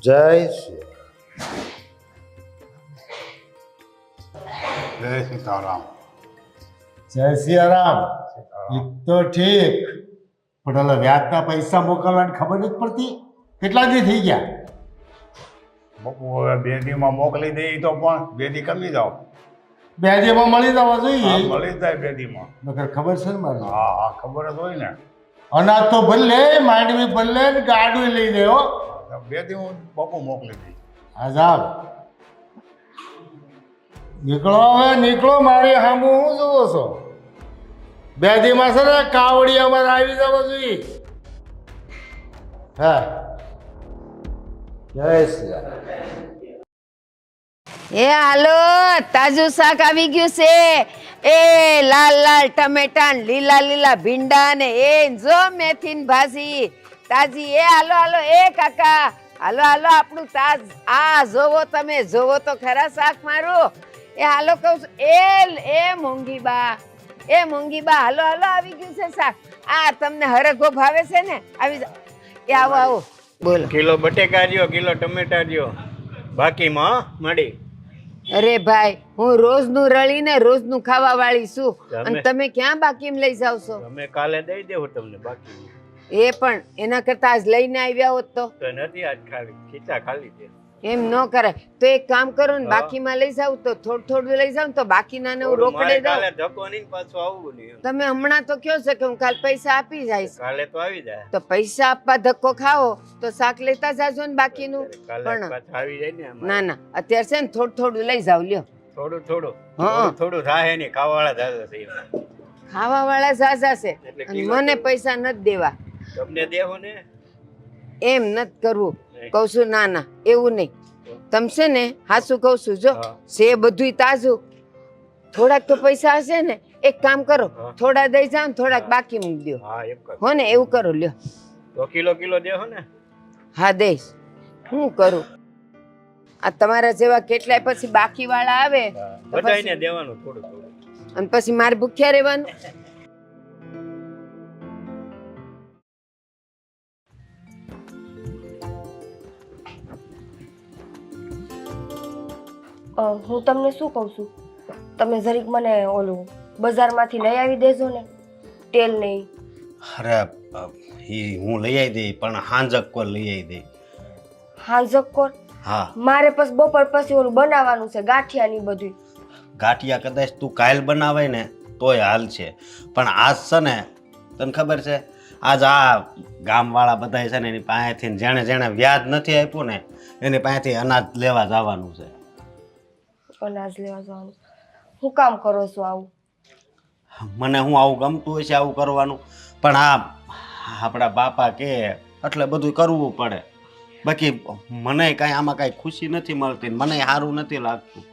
જય શ્રી જય સીતારામ. જય સિયારામ. એ તો ઠીક, પણ ઓલા વ્યાજના પૈસા મોકલવાની ખબર નથી પડતી. કેટલા દી થઈ ગયા? બપુ હવે 2 દીમાં મોકલી દે તો પણ 2 દી કમી જાઓ. 2 દીમાં મળી જવા જોઈએ. હા, મળી જ જાય 2 દીમાં. નકર ખબર છે ને મારે. હા હા, ખબર જ હોય ને. અનાજ તો ભલે, માંડવી ભલે ને ગાડું લઈ દે હો. 2 દી હું બપુ મોકલી દઈ. હા જાવ, નીકળો હવે નીકળો. મારી સામું હું જોવો છો? 2 દીમાં છે ને કાવડી અમારે આવી જવા જોઈએ. હા, જય શ્રી રામ. એ હાલો, તાજું શાક આવી ગયું છે. એ લાલ લાલ ટમેટા ને લીલા લીલા ભીંડા ને એ જો મેથીની ભાજી તાજી. એ હાલો હાલો એ કાકા, હાલો હાલો આપણું તાજ. આ જોવો, તમે જોવો તો ખરા શાક મારું. એ હાલો કહું છું. એ મોંઘી બા, એ મોંઘી બા, હાલો હાલો આવી ગયું છે શાક. આ તમને હરખો ભાવે છે ને? આવી જાઓ. એ આવો આવો, બોલો. કિલો બટેકા દ્યો, કિલો ટમેટા દ્યો, બાકીમાં મળી. અરે ભાઈ, હું રોજનું રળીને રોજનું ખાવા વાળી છું, અને તમે ક્યાં બાકીમાં લઈ જાવ છો? અમે કાલે દઈ દેવું તમને બાકી. એ પણ એના કરતા આજ લઈને આવ્યા હોત તો નથી આજ ખાલી ખીચા ખાલી દે. એમ ન કરાય. તો એક કામ કરો ને, બાકીમાં લઈ જાવ તો થોડું થોડું લઈ જાવ તો બાકીના ને હું રોકડે દઉં. કાલે ધક્કો નહીં પાછું આવવું નહીં. તમે હમણાં તો કયો છે કે હું કાલ પૈસા આપી જઈશ. કાલે તો આવી જાય. તો પૈસા આપવા ધક્કો ખાઓ તો શાક લેતા જાજો ને બાકીનું. કાલે પણ પાછું આવી જાય ને આમાં. ના ના, અત્યારે છે ને થોડું થોડું લઈ જાવ. લ્યો, થોડું થોડું હા. થોડું થોડું થાય નહીં, ખાવાવાળા જાજા છે એમાં. ખાવા વાળા ઝાઝા છે એટલે અને કિલો મને પૈસા નથી દેવા. તમને દેવો ને. એમ નથી કરવું. કહું છું ના ના, એવું નહીં. તમ છે ને હાસું કહું છું, જો હા. છે બધુંય તાજું. થોડાક તો પૈસા હશે ને, એક કામ કરો, હા. થોડા દઈ જાઓ ને થોડાક બાકી મૂકી દો. હા એમ કર. હો ને, એવું કરો. લ્યો, તો કિલો કિલો દેવો ને. હા દઈશ. હું કરું? આ તમારા જેવા કેટલાય પછી બાકી વાળા આવે તો બધાયને પછી- દેવાનું થોડું થોડું. અને પછી મારે ભૂખ્યા રહેવાનું. હું તમને શું કહું છું, તમે જરીક મને ઓલું બજારમાંથી લઈ આવી દેજો ને, તેલ નહીં. અરે હું લઈ આવી દઈ, પણ હાંજક કોર લઈ આવી દઈ. હાંજક કોર? હા, મારે પછી બપોર પછી ઓલું બનાવવાનું છે, ગાંઠિયા ની બધું. ગાંઠિયા કદાચ તું કાલ બનાવે ને તોય હાલ છે, પણ આજ છે ને તને ખબર છે, આજ આ ગામવાળા બધા છે ને એની પાસેથી જેણે જેણે વ્યાજ નથી આપ્યું ને એની પાસેથી અનાજ લેવા જવાનું છે. અનાજ લેવા જવાનું? હું કામ કરો છો આવું? મને હું આવું ગમતું હોય છે આવું કરવાનું, પણ આ આપણા બાપા કે એટલે બધું કરવું પડે. બાકી મને કાંઈ આમાં કાંઈ ખુશી નથી મળતી, મને સારું નથી લાગતું.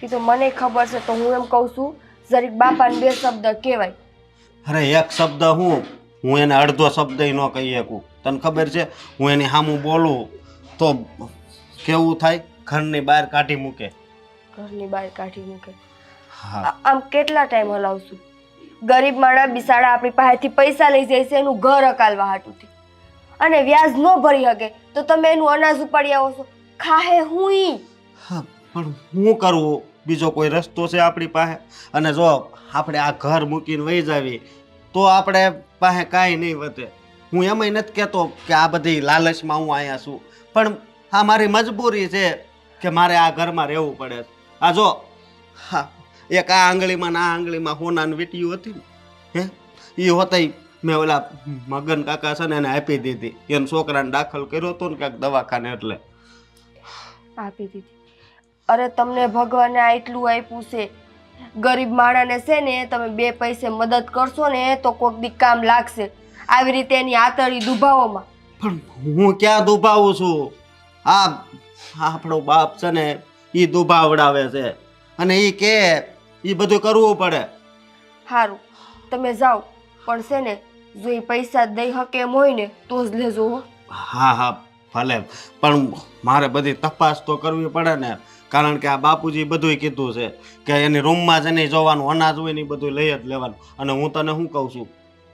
એ તો મને ખબર છે, તો હું એમ કહું છું જરીક બાપાને 2 શબ્દ કહેવાય. અરે એક શબ્દ હું એને અડધો શબ્દ ન કહી શકું. તને ખબર છે, હું એની સામું બોલું તો કેવું થાય, ઘરની બહાર કાઢી મૂકે. ઘરની બહાર કાઢી મૂકે? હા, આમ કેટલા ટાઈમ હલાવશું? ગરીબ માણસ બિસાડા આપણી પાસેથી પૈસા લઈ જાય છે એનું ઘર અકાલવા હાટુથી, અને વ્યાજ ન ભરી શકે તો તમે એનું અનાજ ઉપાડી આવો છો. ખાહે હું ઈ? હા, પણ શું કરવું? બીજો કોઈ રસ્તો છે આપણી પાસે? અને જો આપણે આ ઘર મૂકીને વહી જાવી તો આપણે પાસે કાંઈ નહીં વધે. હું એમાંય નથી કહેતો કે આ બધી લાલચમાં હું અહીંયા છું, પણ આ મારી મજબૂરી છે કે મારે આ ઘરમાં રહેવું પડે. આ જો હા, એક આ આંગળીમાં ને આ આંગળીમાં હોનાની વીંટીઓ હતી ને, એ હોતાય મેં ઓલા મગન કાકા છે ને એને આપી દીધી. એને છોકરાને દાખલ કર્યો હતો ને ક્યાંક દવાખાને, એટલે આપી દીધી. અરે તમને ભગવાને આટલું આપ્યું છે, ગરીબ માણસને છે ને તમે 2 પૈસે મદદ કરશો ને તો કોઈક દી કામ લાગશે. આવી રીતે એની આતળી દુભાવોમાં. પણ હું ક્યાં દુભાવું છું? આ આપણો બાપ છે ને એ દુભાવડાવે છે, અને એ કે એ બધું કરવું પડે. સારું, તમે જાઓ, પણ છે ને જો એ પૈસા દઈ શકે એમ હોય ને તો જ લેજો હો. હા હા ભલે, પણ મારે બધી તપાસ તો કરવી પડે ને, કારણ કે આ બાપુજી બધુંય કીધું છે કે એની રૂમમાં જ નહીં જોવાનું, અનાજ હોય ને એ બધું લઈ જ લેવાનું. અને હું તને શું કહું છું,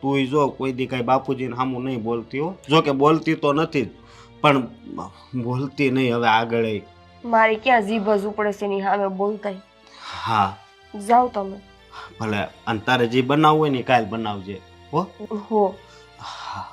તું જો કોઈ દી કાંઈ બાપુજીને સામું નહીં બોલતી હો. જો કે બોલતી તો નથી જ, પણ બોલતી નહીં હવે આગળ. મારી ક્યાં જીભ જ ઉપડે છે એની સામે બોલતાય. હા જાઓ તમે. ભલે અને તારે જે બનાવવું હોય ને કાલ બનાવજે હો. હો. હા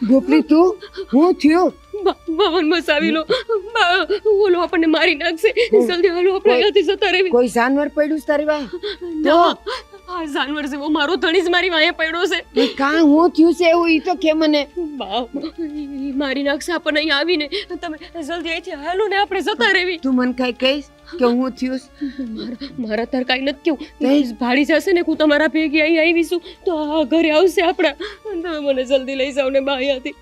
ગોપલી તું હું થયું? ભવન મસાવી લો ઓલો આપણને મારી નાખશે જલ્દી હાલો આપણે અહીંયાથી જતા રહેવી. કોઈ જાનવર પડ્યું છે તારી વાંહે? ના આ જાનવર જેવો મારો ધણી જ મારી વાંહે પડ્યો છે. કાં હું થયું છે એવું ઈ તો કે મને. બા ઈ મારી નાખશે આપણને અહીં આવીને. તમે જલ્દી અહીંથી હાલો ને આપણે જતા રહેવી. તું મને કઈ કહીશ કે હું થયું છે? મારા તાર કાંઈ નથી કેવું ભાડી જશે ને હું તમારા ભેગી અહીં આવીશું તો આ ઘરે આવશે આપણા. તમે મને જલ્દી લઈ જાઓ ને બા અહીંયાથી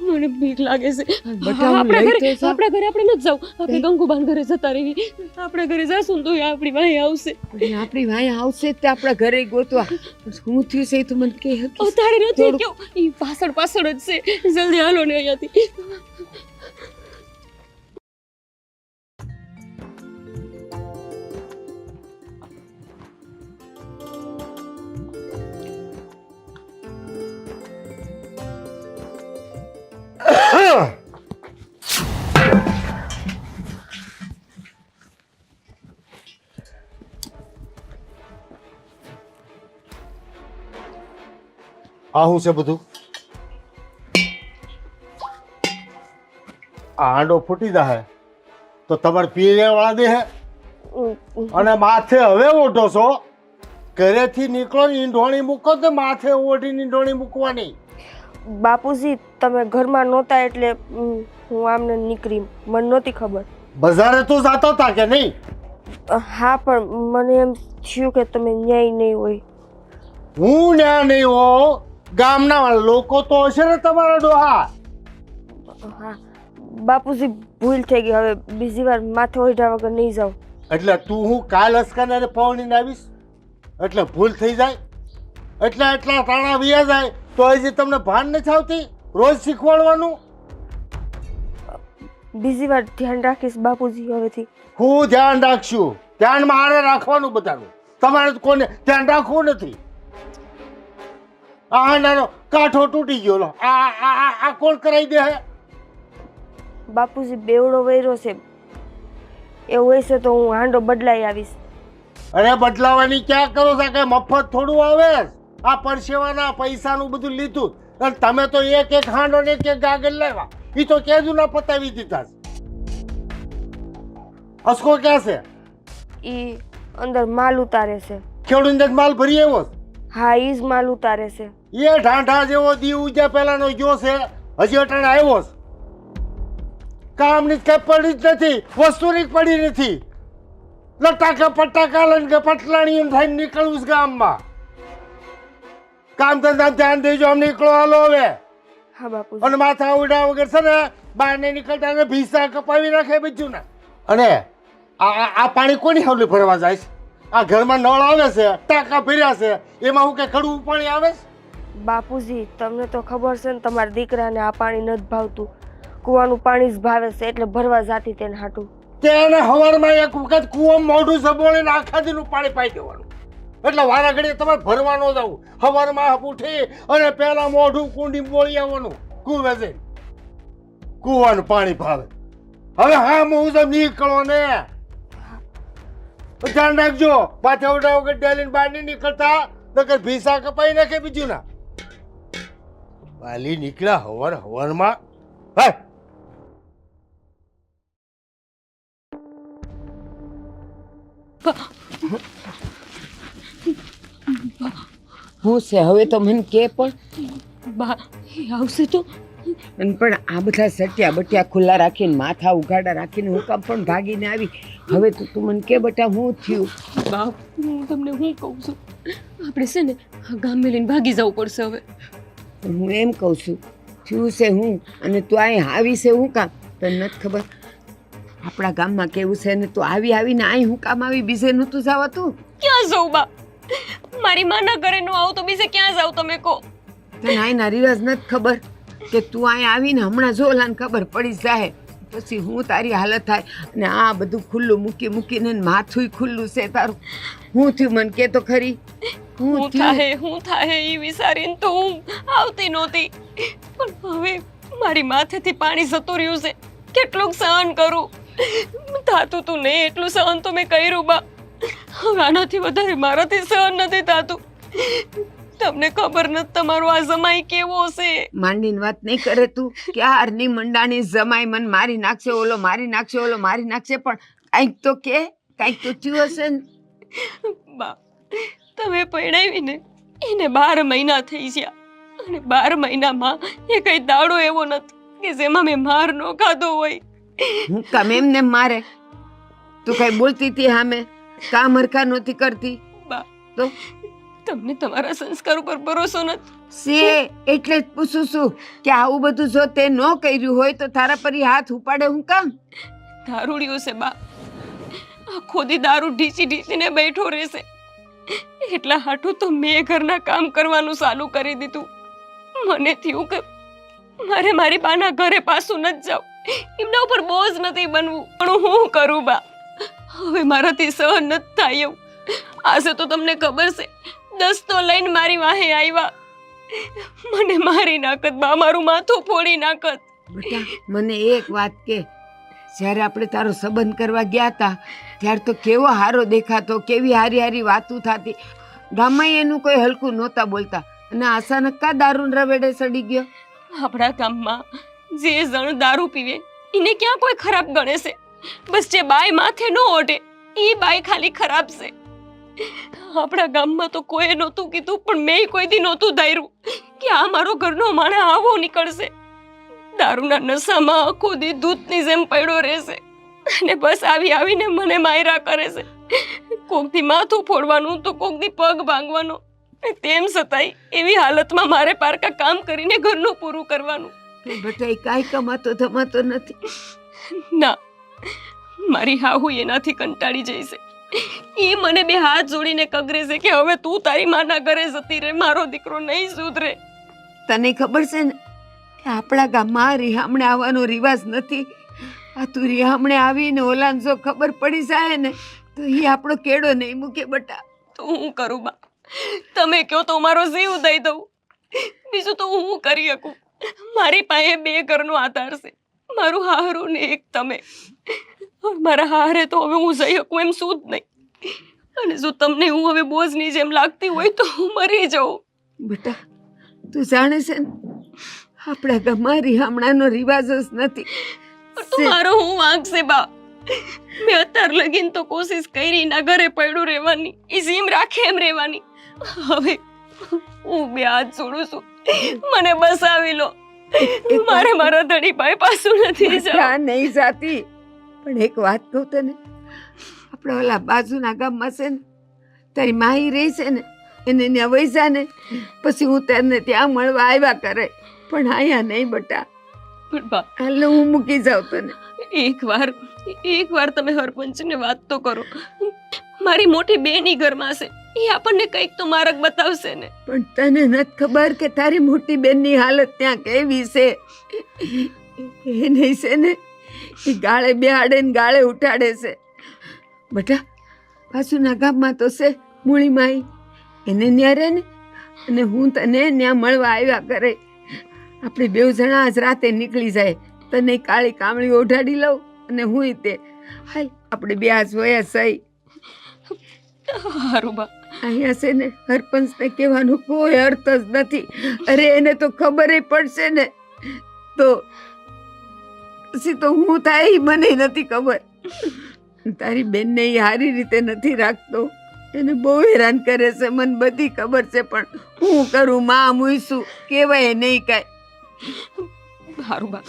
મને બીક લાગે છે. બટા હું આપણા લઈ ઘરે તો જાઉં. આપણા ઘરે આપણે નથી જાવ આપણે ગંગુબાન ઘરે જતા રહેવી. આપણા ઘરે જાશું ને તો એ આપણી વાંહે આવશે. અને આપણી વાંહે આવશે તો આપણા ઘરે ગોતવા. હું થયું છે એ તું મને કહી શકીશ? તારે નથી થોડું- કેવું ઈ પાછળ પાછળ જ છે. જલ્દી હાલો ને અહીંયાથી. આ શું છે બધું? આ હાંડો ફૂટી જાય તો તમારે પીએ વાળા દે હે અને માથે હવે ઓઢો છો. ઘરેથી નીકળો ને ઈંઢોણી મૂકો તો માથે ઓઢીને ઈંઢોણી મૂકવાની. બાપુજી તમે ઘરમાં નહોતા એટલે હું આમને નીકળી. મને નહોતી ખબર. બજારે તો જાતો હતા કે નહીં? હા પણ મને એમ થયું કે તમે ન્યાય નહીં હોય. હું ન્યા નહીં હો. ગામના લોકો તો હશે ને તમારા ડોહા. હા બાપુજી ભૂલ થઈ ગઈ. હવે બીજી વાર માથે ઓઢ્યા વગર નહીં જાઉં. એટલે તું હું કાલ અસકાને પૌણીને આવીશ એટલે ભૂલ થઈ જાય એટલા તાણા વ્યા જાય તો હજી તમને ભાન નથી આવતી? રોજ શીખવાડવાનું. બીજી વાર ધ્યાન રાખીશ બાપુજી હવેથી. હું ધ્યાન રાખશું. ધ્યાન મારે રાખવાનું બધાનું. તમારે તો કોને ધ્યાન રાખવું નથી. આ નાનો કાંઠો તૂટી ગયો લો. આ કોણ કરાવી દે હે? બાપુજી બેવડો વૈરો છે. એવું હશે તો હું હાંડો બદલાઈ આવીશ. અરે બદલાવાની ક્યાં કરો છો? કે મફત થોડું આવે? આ પરસેવાના પૈસાનું બધું લીધું અને તમે તો એક હાંડો ને એક ગાગર લાવ્યા. એ તો કેજુ ના પતાવી દીધા. અસકો ક્યાં છે? ઈ અંદર માલ ઉતારે છે. ખેડૂત માલ ભરી આવ્યો? હા ઈ જ માલ ઉતારે છે. એ ઢાંઢા જેવો દી ઉજ્યા પહેલાનો ગયો છે. હજી અટાણે આવ્યો છે. કામની કઈ પડી જ નથી. વસ્તુની પડી નથી. લટાકા પટાકા લઈને પટલાણી થઈને નીકળવું છે ગામમાં. કામ ધંધા ધ્યાન દેજો. આમ નીકળો હાલો હવે. હા બાપુજી. અને માથા ઉડા વગર છે ને બહાર ને નીકળતા ને ભીસા કપાવી નાખે બીજું ના. અને આ પાણી કોની હવલી ભરવા જાય છે? આ ઘરમાં નળ આવે છે, ટાંકા ભર્યા છે, એમાં હું કે કડવું પાણી આવે છે? બાપુજી તમને તો ખબર છે ને તમારા દીકરાને આ પાણી નથી ભાવતું. કૂવાનું પાણી જ ભાવે છે એટલે ભરવા જાતી તેને હાટું. તેને હવારમાં એક વખત કૂવો મોઢું સબોળીને આખા દીનું પાણી પાઈ દેવાનું. એટલે વારા ઘડીએ તમારે ભરવા ન જવું. હવારમાં ઉઠી અને પહેલા મોઢું કુંડી બોળી આવવાનું કૂવે જઈને. કૂવાનું પાણી ભાવે. હવે હા હું તો નીકળો ને. ધ્યાન રાખજો. માથે ઉડા વગર ડેલીને બહાર નહીં નીકળતા નકર ભીસા કપાઈ નાખે બીજું ના. બાલી નીકળ્યા હવારમાં. હા હું છે હવે તો મને કે પણ. બા એ આવશે તો અને પણ આ બધા સટ્યા બટ્યા ખુલ્લા રાખીને માથા ઉઘાડા રાખીને હું કામ પણ ભાગીને આવી. હવે તો તું મને કે બટા હું થયું? બા હું તમને હું કહું છું આપણે છે ને આ ગામ મેલીને ભાગી જવું પડશે હવે. હું એમ કહું છું થયું છે હું અને તું અહીં આવી છે હું કામ? તને નથી ખબર આપણા ગામમાં કેવું છે ને તું આવીને અહીં હું કામ આવી? બીજે નહોતું જવાતું? ક્યાં જાઉં બા? મારી માં ના ઘરે નો આવું તો બીજે ક્યાં જાઉં તમે કહો? તને અહીંના રિવાજ નથી ખબર કે તું અહીં આવીને હમણાં જો ઓલાને ખબર પડી જાય પછી હું તારી હાલત થાય અને આ બધું ખુલ્લું મૂકીને ને માથું ખુલ્લું છે તારું. હું થયું મને કે તો ખરી. હું થયું હું થાય એ વિચારીને તો હું આવતી નહોતી, પણ હવે મારી માથેથી પાણી જતું રહ્યું છે. કેટલુંક સહન કરું? થાતું તું નહીં એટલું સહન તો મેં કર્યું બા. હવે આનાથી વધારે મારાથી સહન નથી થાતું. તમને ખબર નથી તમારો આ જમાઈ કેવો છે. માંડીને વાત નહીં કરે તું. ક્યારની મંડાણી જમાઈ મને મારી નાખશે, ઓલો મારી નાખશે, ઓલો મારી નાખશે, પણ કાંઈક તો કે કાંઈક તો થયું હશે ને. બા તમે પરણાવીને એને 12 મહિના થઈ ગયા, અને 12 મહિનામાં એ કઈ દાડો એવો નથી કે જેમાં મેં માર ન ખાધો હોય. હું કામ એમને મારે? તું કઈ બોલતી હતી સામે? કામ હરખા નહોતી કરતી બા તો તમને તમારા સંસ્કાર ઉપર ભરોસો નથી. સે એટલે જ પૂછું છું કે આવું બધું જો તે ન કર્યું હોય તો તારા પર ઈ હાથ ઉપાડે હું કામ? દારૂડિયો છે બા, આખો દી દારૂ ઢીચીને બેઠો રહેશે. એટલા હાટું તો મેં ઘરના કામ કરવાનું ચાલુ કરી દીધું. મને થયું કે મારે મારી બાના ઘરે પાછું નથી જાવ, એમના ઉપર બોજ નથી બનવું. પણ હું કરું બા, હવે મારાથી સહન નથી થાય એવું. આજે તો તમને ખબર છે, દસ્તો લઈને મારી વાહે આવ્યા, મને મારી નાખત બા, મારું માથું ફોડી નાખત. બેટા મને એક વાત કે, જ્યારે આપણે તારો સંબંધ કરવા ગયા હતા ત્યારે તો કેવો હારો દેખાતો, કેવી હારી હારી વાતું થતી, ગામમાં એનું કોઈ હલકું નહોતા બોલતા, અને અચાનક કા દારૂ રવેડે સડી ગયો? આપણા ગામમાં જે જણ દારૂ પીવે એને ક્યાં કોઈ ખરાબ ગણે છે? બસ જે બાય માથે ન ઓઢે એ બાય ખાલી ખરાબ છે. આપણા ગામમાં તો કોઈ નહોતું કીધું, પણ મેં કોઈ દી નહોતું ધાર્યું કે આ મારો ઘરનો માણસ આવો નીકળશે. દારૂના નશામાં આખો દી દૂધની જેમ પડ્યો રહેશે, અને બસ આવીને મને માયરા કરે છે. કોક દી માથું ફોડવાનું તો કોક દી પગ ભાંગવાનો. તેમ છતાંય એવી હાલતમાં મારે પારકા કામ કરીને ઘરનું પૂરું કરવાનું. બેટા એ કાંઈ કમાતો ધમાતો નથી. ના, મારી હાહુ એનાથી કંટાળી જાય છે. એ મને 2 હાથ જોડીને કગરે છે કે હવે તું તારી માના ઘરે જતી રહે, મારો દીકરો નહીં સુધરે. તને ખબર છે ને કે આપણા ગામમાં રિહામણે આવવાનો રિવાજ નથી. આ તું રિહામણે આવીને ઓલાને જો ખબર પડી જાય ને તો એ આપણો કેડો નહીં મૂકે બેટા. તો હું કરું બા? તમે કહો તો મારો જીવ દઈ દઉં, બીજું તો હું કરી શકું? મારી પાસે 2 ઘરનો આધાર છે, મારું હારું ને એક તમે. મારા હારે તો હવે હું જઈ શકું એમ શું જ નહીં. અને જો તમને હું હવે બોજની જેમ લાગતી હોય તો હું મરી જાઉં. બેટા તું જાણે છે ને આપણા ગામમાં રિહામણાનો રિવાજ જ નથી. તો મારો હું વાંક છે બા? મેં અત્યાર લગીન તો કોશિશ કરી ના ઘરે પડ્યું રહેવાની, એ જીમ રાખે એમ રહેવાની. હવે હું 2 હાથ જોડું છું, મને બસાવી લો. મારે મારા ધણી ભાઈ પાછું નથી જવું. બેટા નહીં જાતી, પણ એક વાત કહું તને, આપણે ઓલા બાજુના ગામમાં છે ને તારી માહી રહી છે ને, એને ત્યાં વહી જા ને, પછી હું તને ત્યાં મળવા આવ્યા કરે, પણ અહીંયા નહીં બેટા. પણ બા હાલ હું મૂકી જાઉં તને. એક વાર તમે સરપંચને વાત તો કરો. મારી મોટી બેની ઘરમાં છે, એ આપણને કંઈક તો માર્ગ બતાવશે ને. પણ તને નથી ખબર કે તારી મોટી બેનની હાલત ત્યાં કેવી છે? એ નહીં છે ને એ ગાળે બેહાડે ને ગાળે ઉઠાડે છે. બેટા પાછુના ગામમાં તો છે મૂળી માઈ, એને ન્યા રહે ને, અને હું તને ત્યાં મળવા આવ્યા કરે. આપણે 2 જણા આજ રાતે નીકળી જાય, તને કાળી કામળી ઓઢાડી લઉં અને હું તે હાલ આપણે 2 આજ વયા સહી. હારું બા. અહીંયા છે ને સરપંચને કહેવાનો કોઈ અર્થ જ નથી. અરે એને તો ખબર પડશે ને તો પછી તો હું થાય ઈ મને નથી ખબર. તારી બેનને એ સારી રીતે નથી રાખતો, એને બહુ હેરાન કરે છે, મને બધી ખબર છે, પણ હું કરું? માં મૂઈશું કહેવાય નહીં કાંઈ. હારું બા,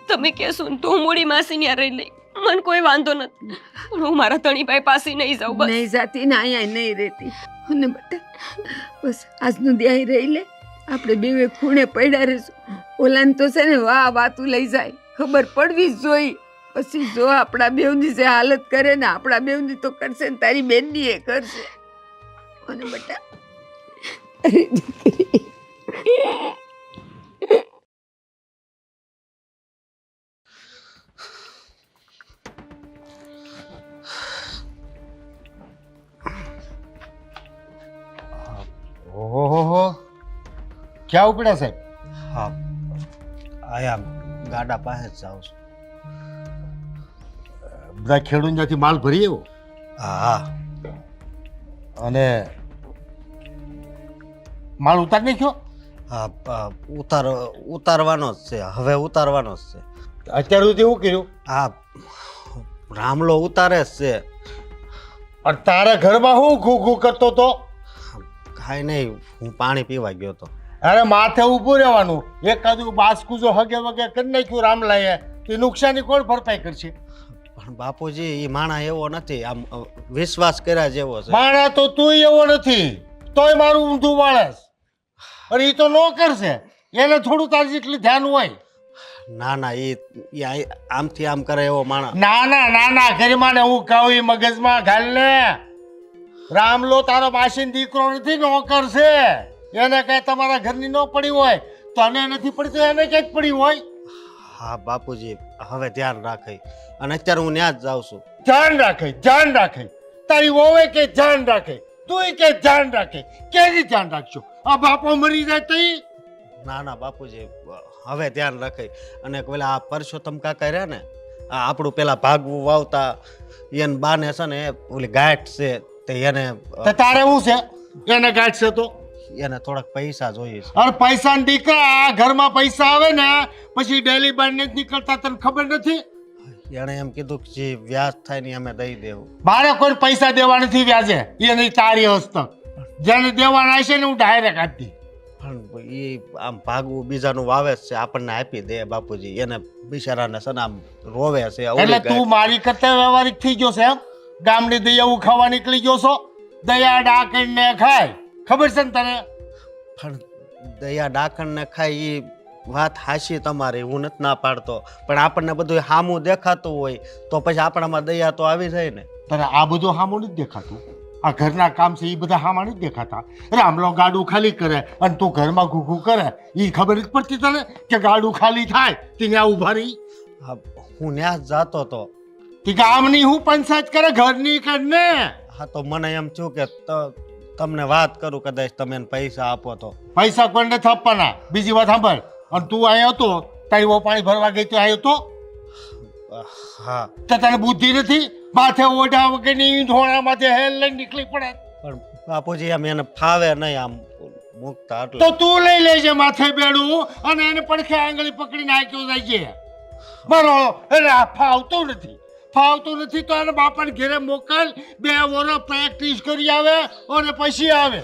તમે કહેશો ને તો હું મોડી માસી ત્યાં રહી લઈ, મને કોઈ વાંધો નથી. પણ હું મારા ધણીભાઈ પાસે નહીં જાઉં. બસ નહીં જાતી ને અહીંયા નહીં રહેતી. અને બેટા બસ આજનું દી અહીં રહી લે, આપણે 2 ખૂણે પડ્યા રહીશું. ઓલાને તો છે ને વાતું લઈ જાય, ખબર પડવી જ જોઈ. પછી જો આપણા બેવની જે હાલત કરે ને, આપણા બેવની તો કરશે ને તારી બેનની એ કરશે. અને બેટા અરે દીકરી ક્યાં ઉપડ્યા સાહેબ? હા આયા ગાડા પાસે જ જાઉં છું. બધા ખેડૂત ત્યાંથી માલ ભરી આવ્યો હા અને માલ ઉતાર નાખ્યો? હા ઉતારવાનો જ છે, હવે ઉતારવાનો જ છે. અત્યાર સુધી શું કર્યું? હા રામલો ઉતારે જ છે. અને તારા ઘરમાં હું ઘૂ ઘૂ કરતો તો? કાંઈ નહીં, હું પાણી પીવા ગયો હતો. અરે માથે ઊભું રહેવાનું. એકાદું બાસકું જો હગે વગે કરી નાખ્યું રામલાએ તો નુકસાની કોણ ભરપાઈ કરશે? પણ બાપુજી એ માણા એવો નથી, આમ વિશ્વાસ કર્યા જેવો છે. માણા તો તું એવો નથી, તોય મારું ઊંધું વાળસ. અને એ તો નો કરશે, એને થોડું તારી જેટલું ધ્યાન હોય. ના ના એ આમથી આમ કરે એવો માણા. ના ના ગરિમાને હું કહું એ મગજમાં ઘાલ ને. રામલો તારો માસીનો દીકરો નથી, નોકર છે. એને કઈ તમારા ઘરની ન પડી હોય તો અને નથી પડી તો એને ક્યાંક પડી હોય. હા બાપુજી હવે ધ્યાન રાખે. અને અત્યારે હું ત્યાં જ જાઉં છું. ધ્યાન રાખે. તારી વહુએ કે ધ્યાન રાખે, તુંય કે ધ્યાન રાખે. કેવી ધ્યાન રાખશો? આ બાપો મરી જાય તો ઈ? ના ના બાપુજી હવે ધ્યાન રાખે. અને પેલા આ પરસોત્તમ કાકા રહ્યા ને, આ આપણું પેલા ભાગવું વાવતા, એને બાને છે ને ઓલી ગાંઠ છે તે એને તો તારે શું છે? એને ગાંઠશે તો એને થોડાક પૈસા જોઈએ છે. અરે પૈસા દીકરા, આ ઘરમાં પૈસા આવે ને પછી ડેલી બાર જ નીકળતા, તને ખબર નથી? એણે એમ કીધું કે જે વ્યાજ થાય ને અમે દઈ દેવું. મારે કોઈ પૈસા દેવા નથી વ્યાજે, એની તારી હસ્તક. જેને દેવાના હશે ને હું ડાયરેક્ટ આપી. પણ એ આમ ભાગવું બીજાનું વાવે જ છે, આપણને આપી દે બાપુજી. એને બિચારાને છે ને આમ રોવે છે. એટલે તું મારી કરતા વ્યવહારિક થઈ ગયો છે એમ? ગામની દયાવું ખાવા નીકળી ગયો છો? દયા ડાકણને ખાય, ખબર છે ને તને? પણ દયા ડાકણને ખાય એ વાત હાશી તમારી, હું નથી ના પાડતો. પણ આપણને બધું સામું દેખાતું હોય તો પછી આપણામાં દયા તો આવી જાય ને. તને આ બધું હામું નથી દેખાતું? આ ઘરના કામ છે એ બધા હામા નથી દેખાતા? રામલો ગાડું ખાલી કરે અને તું ઘરમાં ઘૂઘું કરે, એ ખબર જ પડતી તને કે ગાડું ખાલી થાય ત્યાં ઉભા રહી? હા હું ત્યાં જ જાતો હતો. તે ગામની હું પંચાયત કરે, ઘરની કરને. હા તો મને એમ થયું કે તમને વાત કરું, કદાચ તમે એને પૈસા આપો તો. પૈસા કોઈ નથી આપવાના. બીજી વાત સાંભળ, અને તું આવ્યો હતો તારી વો પાણી ભરવા ગઈ તો આવ્યો તો? હા તો તને બુદ્ધિ નથી? માથે ઓઢા વગરની ધોળામાંથી હેલ લઈને નીકળી પડે. પણ બાપુજી આમ એને ફાવે નહીં આમ મૂકતા એટલે. તો તું લઈ લેજે માથે બેડું અને એને પડખે આંગળી પકડીને હાક્યો જાય છે. બરો એટલે આ ફાવતું નથી તો એને બાપાને ઘેરે મોકલ, 2 વર્ષ પ્રેક્ટિસ કરી આવે અને પછી આવે.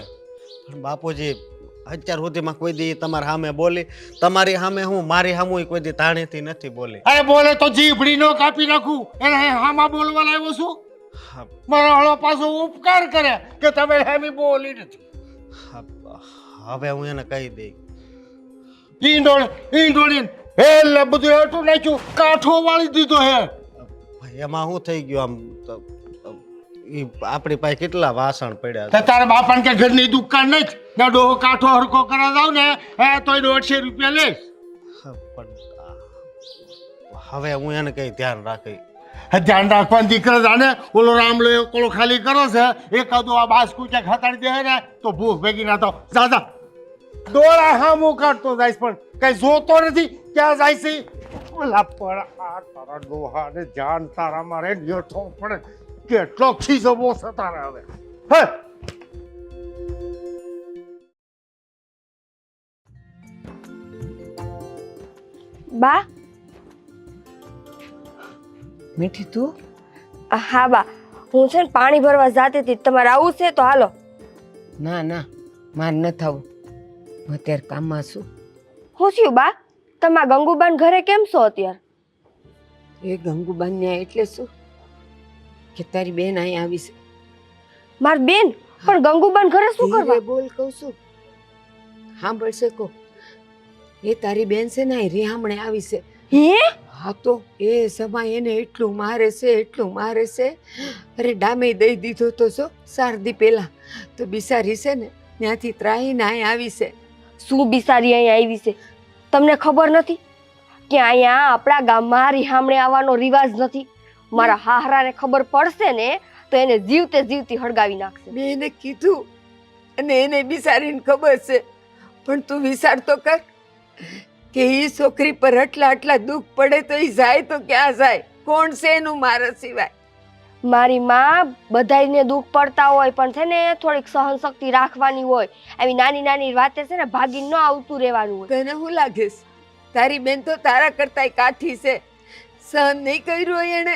પણ બાપુજી અત્યાર સુધીમાં કોઈ દી તમારા સામે બોલી? તમારી સામે હું, મારી સામે કોઈ દી તાણીથી નથી બોલી. અરે બોલે તો જીભડી નો કાપી નાખું. એને હામાં બોલવા લાવ્યો છું? હા, મારો હળો પાછો ઉપકાર કરે કે તમે હેમી બોલી નથી. હવે હું એને કહી દઈ. ઈંડોળી હેલ બધું હેઠું નાખ્યું, કાંઠો વાળી દીધો હે. એમાં શું થઈ ગયું? આમ ઈ આપણી પાસે કેટલા વાસણ પડ્યા તો તારા બાપાને કે ઘરની દુકાન નથી ને ડોહો કાંઠો હરખો કરવા જાવ ને તોય 150 રૂપિયા લઈશ. પણ હવે હું એને કઈ ધ્યાન રાખી. ધ્યાન રાખવાનું દીકરા જાણે. ઓલો રામલો કોલો ખાલી કરો છે, એકાદું આ બાસકું ક્યાંક હતાડી દે ને તો ભૂખ ભેગી ના તો દાદા ડોળા હામું કાઢતો જાય પણ કઈ જોતો નથી ક્યાં જાય છે. ઓલા પણ આ તારા ડોહાને જાણ તારા મારે નેઠો પડે. કેટલો ખીસો બોસ તારે હવે. હે બા. મીઠી તું? હા બા, હું છે ને પાણી ભરવા જાતી હતી. તમારે આવું છે તો હાલો. ના ના મારે ન થવું, હું અત્યારે કામમાં છું. હું થયું બા? તમારા ગંગુબાન ઘરે કેમ છો અત્યારે? એ ગંગુબાન ન્યા એટલે શું કે તારી બેન અહીં આવી છે? મારી બેન? પણ ગંગુબાન ઘરે શું કરવા? ધીરે બોલ કહું છું, સાંભળશે કો. એ તારી બેન છે ને અહીં રેહામણે આવી છે. હે? હા તો એ સમય એને એટલું મારે છે. અરે ડામે દઈ દીધો તો જો 4 દી પહેલા. તો બિસારી છે ને ત્યાંથી ત્રાહીને અહીં આવી છે. શું બિસારી અહીંયા આવી છે? તમને ખબર નથી કે અહીંયા આપણા ગામમાં રિહામણે આવવાનો રિવાજ નથી? મારા હાહરાને ખબર પડશે ને તો એને જીવતી હળગાવી નાખશે. મેં એને કીધું અને એને બિસારીને ખબર છે. પણ તું વિચાર તો કર કે એ છોકરી પર આટલા દુઃખ પડે તો એ જાય તો ક્યાં જાય? કોણ છે એનું મારા સિવાય? મારી માં બધાયને દુઃખ પડતા હોય પણ છે ને થોડીક સહન શક્તિ રાખવાની હોય. આવી નાની નાની વાતે છે ને ભાગીને ન આવતું રહેવાનું હોય. તને શું લાગે છે તારી બેન તો તારા કરતાંય કાઠી છે? સહન નહીં કર્યું હોય એણે?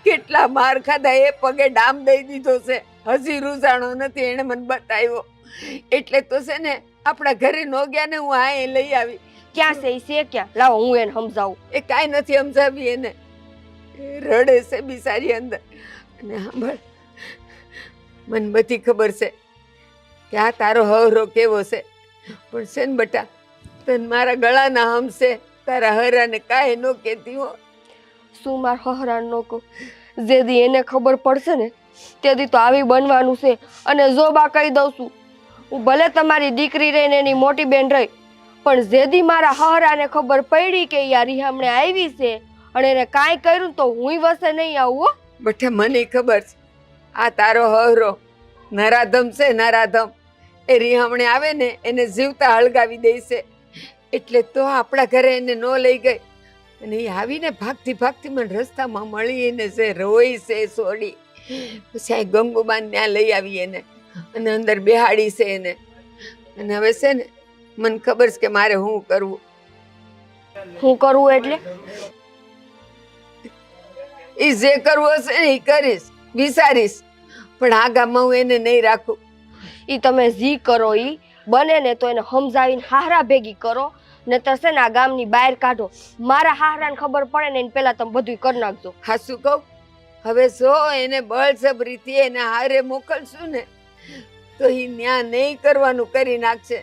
કેટલા માર ખાધા, એ પગે ડામ દઈ દીધો છે, હજી રૂઝાણો નથી, એણે મને બતાવ્યો. એટલે તો છે ને આપણા ઘરે નો ગયા ને હું આ લઈ આવી. ક્યાં છે ઈ છે ક્યાં? લાવો હું એને સમજાવું. એ કાંઈ નથી સમજાવી એને, એ રડે છે બિચારી અંદર. અને સાંભળ, મને બધી ખબર છે કે આ તારો હવરો કેવો છે, પણ છે ને બટા, તને મારા ગળાના હમ છે, તારા હરાને કાંઈ ન કહેતી હો. શું માર હહરાન નો કહું? જે દી એને ખબર પડશે ને તે દી તો આવી બનવાનું છે. અને જો બા કહી દઉં છું, હું ભલે તમારી દીકરી રહીને એની મોટી બેન રહી, પણ જે દી મારા હહરાને ખબર પડી કે યાર હમણે આવી છે અને એને કાંઈ કર્યું તો હુંય વસે નહીં આવું હો. બટા મને ખબર છે આ તારો હવરો નરાધમ છે, નરાધમ. એ રીહામણે આવે ને એને જીવતા હળગાવી દે છે. એટલે તો આપણા ઘરે એને ન લઈ ગઈ. અને એ આવીને ભાગતી ભાગતી મને રસ્તામાં મળી એને છે, રોઈ છે સોડી. પછી આ ગંગુબાન ત્યાં લઈ આવી એને અને અંદર બેહાડી છે એને. અને હવે છે ને મને ખબર છે કે મારે શું કરવું. હું કરવું એટલે? એ જે કરવું હશે ને એ કરીશ, વિચારીશ, પણ આ ગામમાં હું એને નહીં રાખું. ઈ તમે જી કરો ઈ બને ને તો એને સમજાવીને હાહરા ભેગી કરો, ને તો છે ને આ ગામની બહાર કાઢો. મારા હાહરાને ખબર પડે ને એને પહેલા તમે બધું કરી નાખજો. હા શું કહું, હવે જો એને બળજબરીથી એને હારે મોકલશું ને તો એ ન્યા નહીં કરવાનું કરી નાખશે.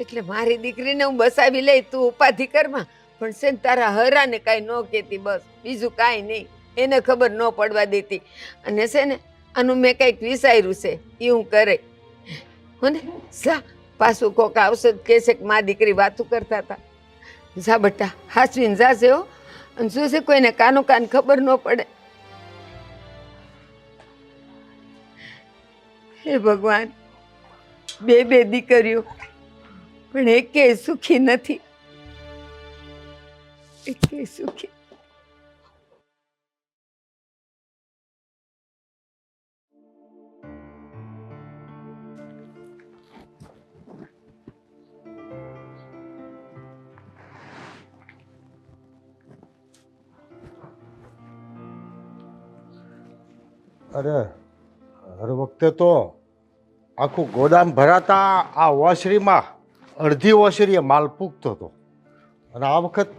એટલે મારી દીકરીને હું બસાવી લઈ, તું ઉપાધિ કરમાં, પણ છે ને તારા હરાને કાંઈ ન કહેતી, બસ બીજું કાંઈ નહીં. એને ખબર ન પડવા દેતી. અને છે ને આનું મેં કંઈક વિચાર્યું છે, એ હું કરે હો ને. જા પાછું કોક આવશે કે છે કે મા દીકરી વાતું કરતા હતા. જા બટા, હાસવીને જાશે હો. અને શું છે કોઈને કાનો કાન ખબર ન પડે. હે ભગવાન, બે દીકરીઓ પણ એકેય સુખી નથી, એકેય સુખી. અરે હર વખતે તો આખું ગોદામ ભરાતા આ ઓસરીમાં અડધી ઓસરીએ માલ પૂગતો હતો, અને આ વખત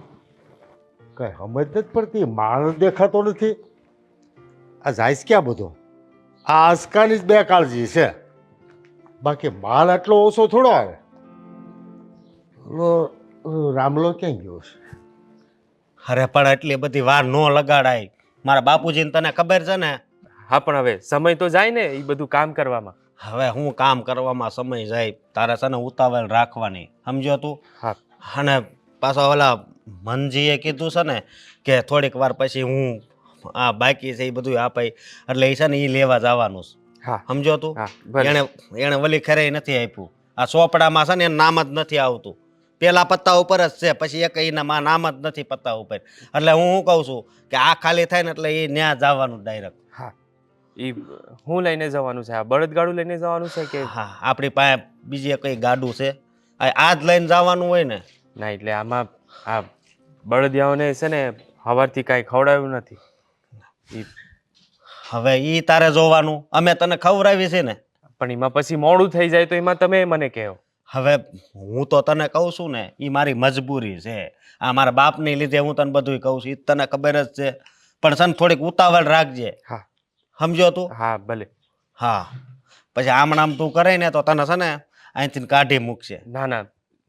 કઈ સમજ નથી પડતી, માલ દેખાતો નથી. આ જાયસ ક્યાં બધો? આ આસકાની જ બે કાળજી છે, બાકી માલ આટલો ઓછો થોડો આવે. રામલો ક્યાં ગયો છે? અરે પણ એટલી બધી વાર ન લગાડાય. મારા બાપુજીને તને ખબર છે ને. હા પણ હવે સમય તો જાય ને એ બધું કામ કરવામાં. હવે હું કામ કરવામાં સમય જાય, તારે છે ને ઉતાવળ રાખવાની, સમજ્યો તું? હા. અને પાછા ઓલા મનજીએ કીધું છે ને કે થોડીક વાર પછી હું આ બાકી છે એ બધું આપાય, એટલે એ છે ને એ લેવા જવાનું છે. હા. સમજો તું? હા ભલે. એને વલી ખરે નથી આપ્યું. આ ચોપડામાં છે ને એનું નામ જ નથી આવતું, પેલા પત્તા ઉપર જ છે, પછી એક એના નામ જ નથી પત્તા ઉપર. એટલે હું શું કહું છું કે આ ખાલી થાય ને એટલે એ ન્યા જવાનું ડાયરેક્ટ. હા, એ હું લઈને જવાનું છે? આ બળદગાડું લઈને જવાનું છે કે? હા, આપણી પાસે બીજી કઈ ગાડું છે? આ જ લઈને જવાનું હોય ને? ના, એટલે આમાં આ બળદિયાઓને છે ને સવારથી કાંઈ ખવડાવ્યું નથી. હવે ઈ તારે જોવાનું, અમે તને ખવડાવી છે ને. પણ એમાં પછી મોડું થઈ જાય તો એમાં તમે મને કહો. હવે હું તો તને કહું છું ને, એ મારી મજબૂરી છે. આ મારા બાપની લીધે હું તને બધું કહું છું, એ તને ખબર જ છે. પણ છે ને થોડીક ઉતાવળ રાખજે. હા. સમજો તું? હા ભલે. હા, પછી આમ તું કરે ને તો તને છે ને અહીંથી કાઢી મૂકશે. ના ના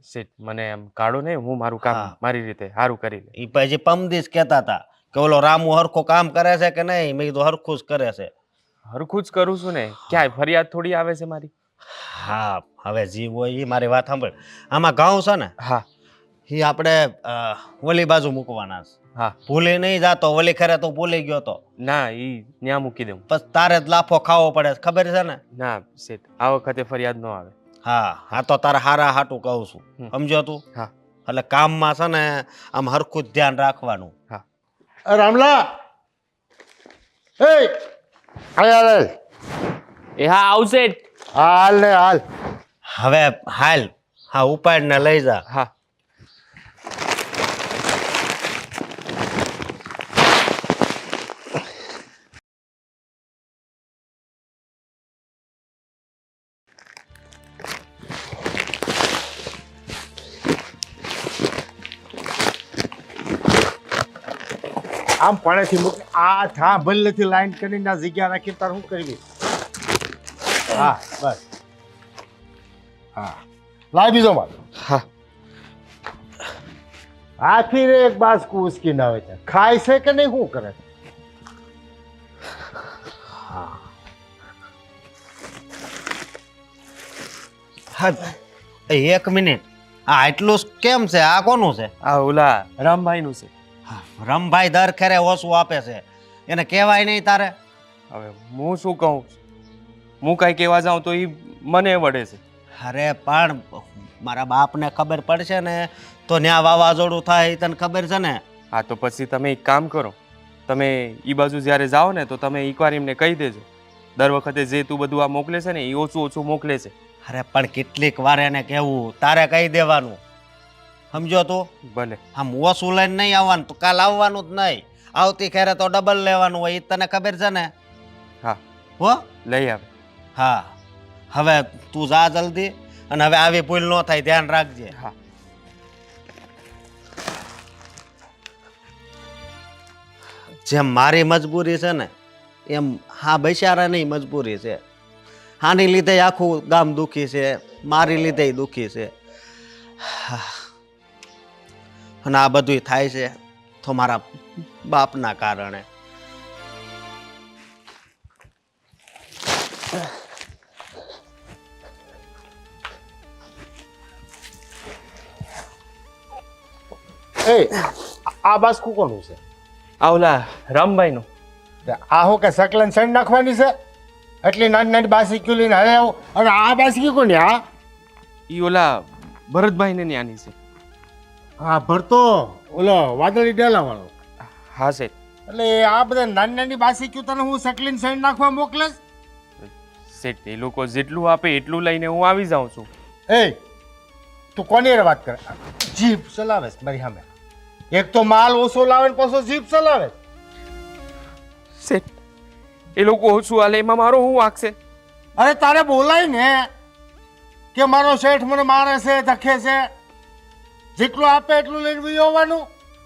શેઠ, મને એમ કાઢો નહીં, હું મારું કામ મારી રીતે સારું કરી લે. એ પછી પમદીસ કહેતા હતા કે ઓલો રામુ હરખું કામ કરે છે કે નહીં? મેં કીધું હરખું જ કરે છે. હરખું જ કરું છું ને, ક્યાંય ફરિયાદ થોડી આવે છે મારી? હા, હવે જીવ હોય એ મારી વાત સાંભળ. આમાં ઘઉં છે ને, હા, એ આપણે ઓલી બાજુ મૂકવાના છે. હા. ભૂલી નહીં જાતો, ઓલી ખરે તો ભૂલી ગયો તો. ના, એ ત્યાં મૂકી દઉં. બસ તારે જ લાફો ખાવો પડે, ખબર છે ને? ના શેઠ, આ વખતે ફરિયાદ ન આવે. હા તો તારા હારા હાટું કહું છું સમજો તું હા. એટલે કામમાં છે ને આમ હરખું જ ધ્યાન રાખવાનું. રામલા એ હાલ એ હા આવશે જ. હાલ ને હાલ. હવે હાલ હા ઉપાડ ને લઈ જા. હા આમ પાણીથી મૂક. આ થા ભલ્લેથી લાઈન કરીને આ જગ્યા રાખી તાર શું કરવી? હા બસ હા લાય બીજો માલ. હા આ ફીર એક બાસકું ઉસકીને આવે છે. ખાય છે કે નહીં શું કરે? હા એક મિનિટ આ એટલું કેમ છે? આ કોનું છે? આ ઓલા રામભાઈનું છે. રમભાઈ દર ખેરે ઓછું આપે છે એને કહેવાય નહીં તારે? હવે હું શું કહું, હું કાંઈ કહેવા જાઉં તો એ મને વળે છે. અરે પણ મારા બાપને ખબર પડશે ને તો ન્યા વાવાઝોડું થાય એ તને ખબર છે ને? હા તો પછી તમે એક કામ કરો, તમે એ બાજુ જ્યારે જાઓ ને તો તમે એકવાર એમને કહી દેજો દર વખતે જે તું બધું આ મોકલે છે ને એ ઓછું ઓછું મોકલે છે. અરે પણ કેટલીક વાર એને કહેવું, તારે કહી દેવાનું સમજો તું. ભલે. આમ ઓછું લઈને નહીં આવવાનું, તો કાલ આવવાનું જ નહીં, આવતી ખેરે તો ડબલ લેવાનું હોય એ તને ખબર છે ને? હા હો લઈ આવે. હા હવે તું જા જલ્દી, અને હવે આવી ભૂલ ન થાય ધ્યાન રાખજે. હા જેમ મારી મજબૂરી છે ને એમ હા બૈસારાની મજબૂરી છે. આની લીધે આખું ગામ દુઃખી છે, મારી લીધે દુઃખી છે. અને આ બધું થાય છે તો મારા બાપના કારણે. એ આ બાસકું કોનું છે? આ ઓલા રામભાઈનું. આ હું કે સકલન સણ નાખવાની છે? એટલી નાની નાની બાસકી લઈને હવે આવો. અને આ બાસકી કોની? આ એ ઓલા ભરતભાઈને ન્યાની છે. હા ભરતો ઓલો વાદળી ડેલા વાળો. હા છે. એટલે આ બધા નાની નાની બાસકી તને હું સકલીન સણ નાખવા મોકલેશ? શેઠ એ લોકો જેટલું આપે એટલું લઈને હું આવી જાઉં છું. એ તું કોની હારે વાત કરે? જીપ ચલાવે છે મારી સામે. એક તો માલ ઓછો લાવે ને પાછો જીપ ચલાવે. શેઠ એ લોકો ઓછું હાલે એમાં મારો શું વાંક છે? અરે તારે બોલાય ને કે મારો શેઠ મને મારે છે, ધકે છે. જેટલું આપે એટલું લઈને બી આવવાનું.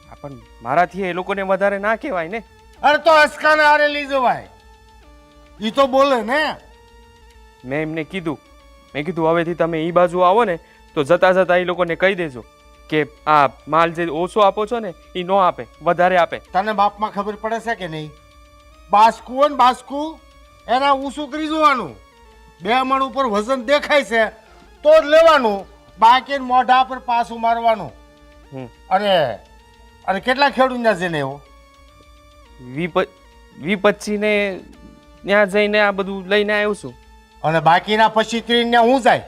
હા, પણ મારાથી એ લોકોને વધારે ના કહેવાય ને. અરે તો હસકાને હારે લઈ જવાય. ઈ તો બોલે ને. મેં એમને કીધું, મેં કીધું હવેથી તમે એ બાજુ આવો ને તો જતા જતા એ લોકોને કહી દેજો કે આ માલ જે ઓછો આપો છો ને એ ન આપે, વધારે આપે. તને બાપમાં ખબર પડે છે કે નહીં? બાસકું હોય ને બાસકું એના ઊંચું કરી જોવાનું. 2 મણ ઉપર વજન દેખાય છે તો જ લેવાનું, બાકી મોઢા પર પાછું મારવાનું. અને કેટલા ખેડૂતના છે ને એવો? 20-25 ને ત્યાં જઈને આ બધું લઈને આવ્યો છું. અને બાકીના પછી 3 ને હું જાય?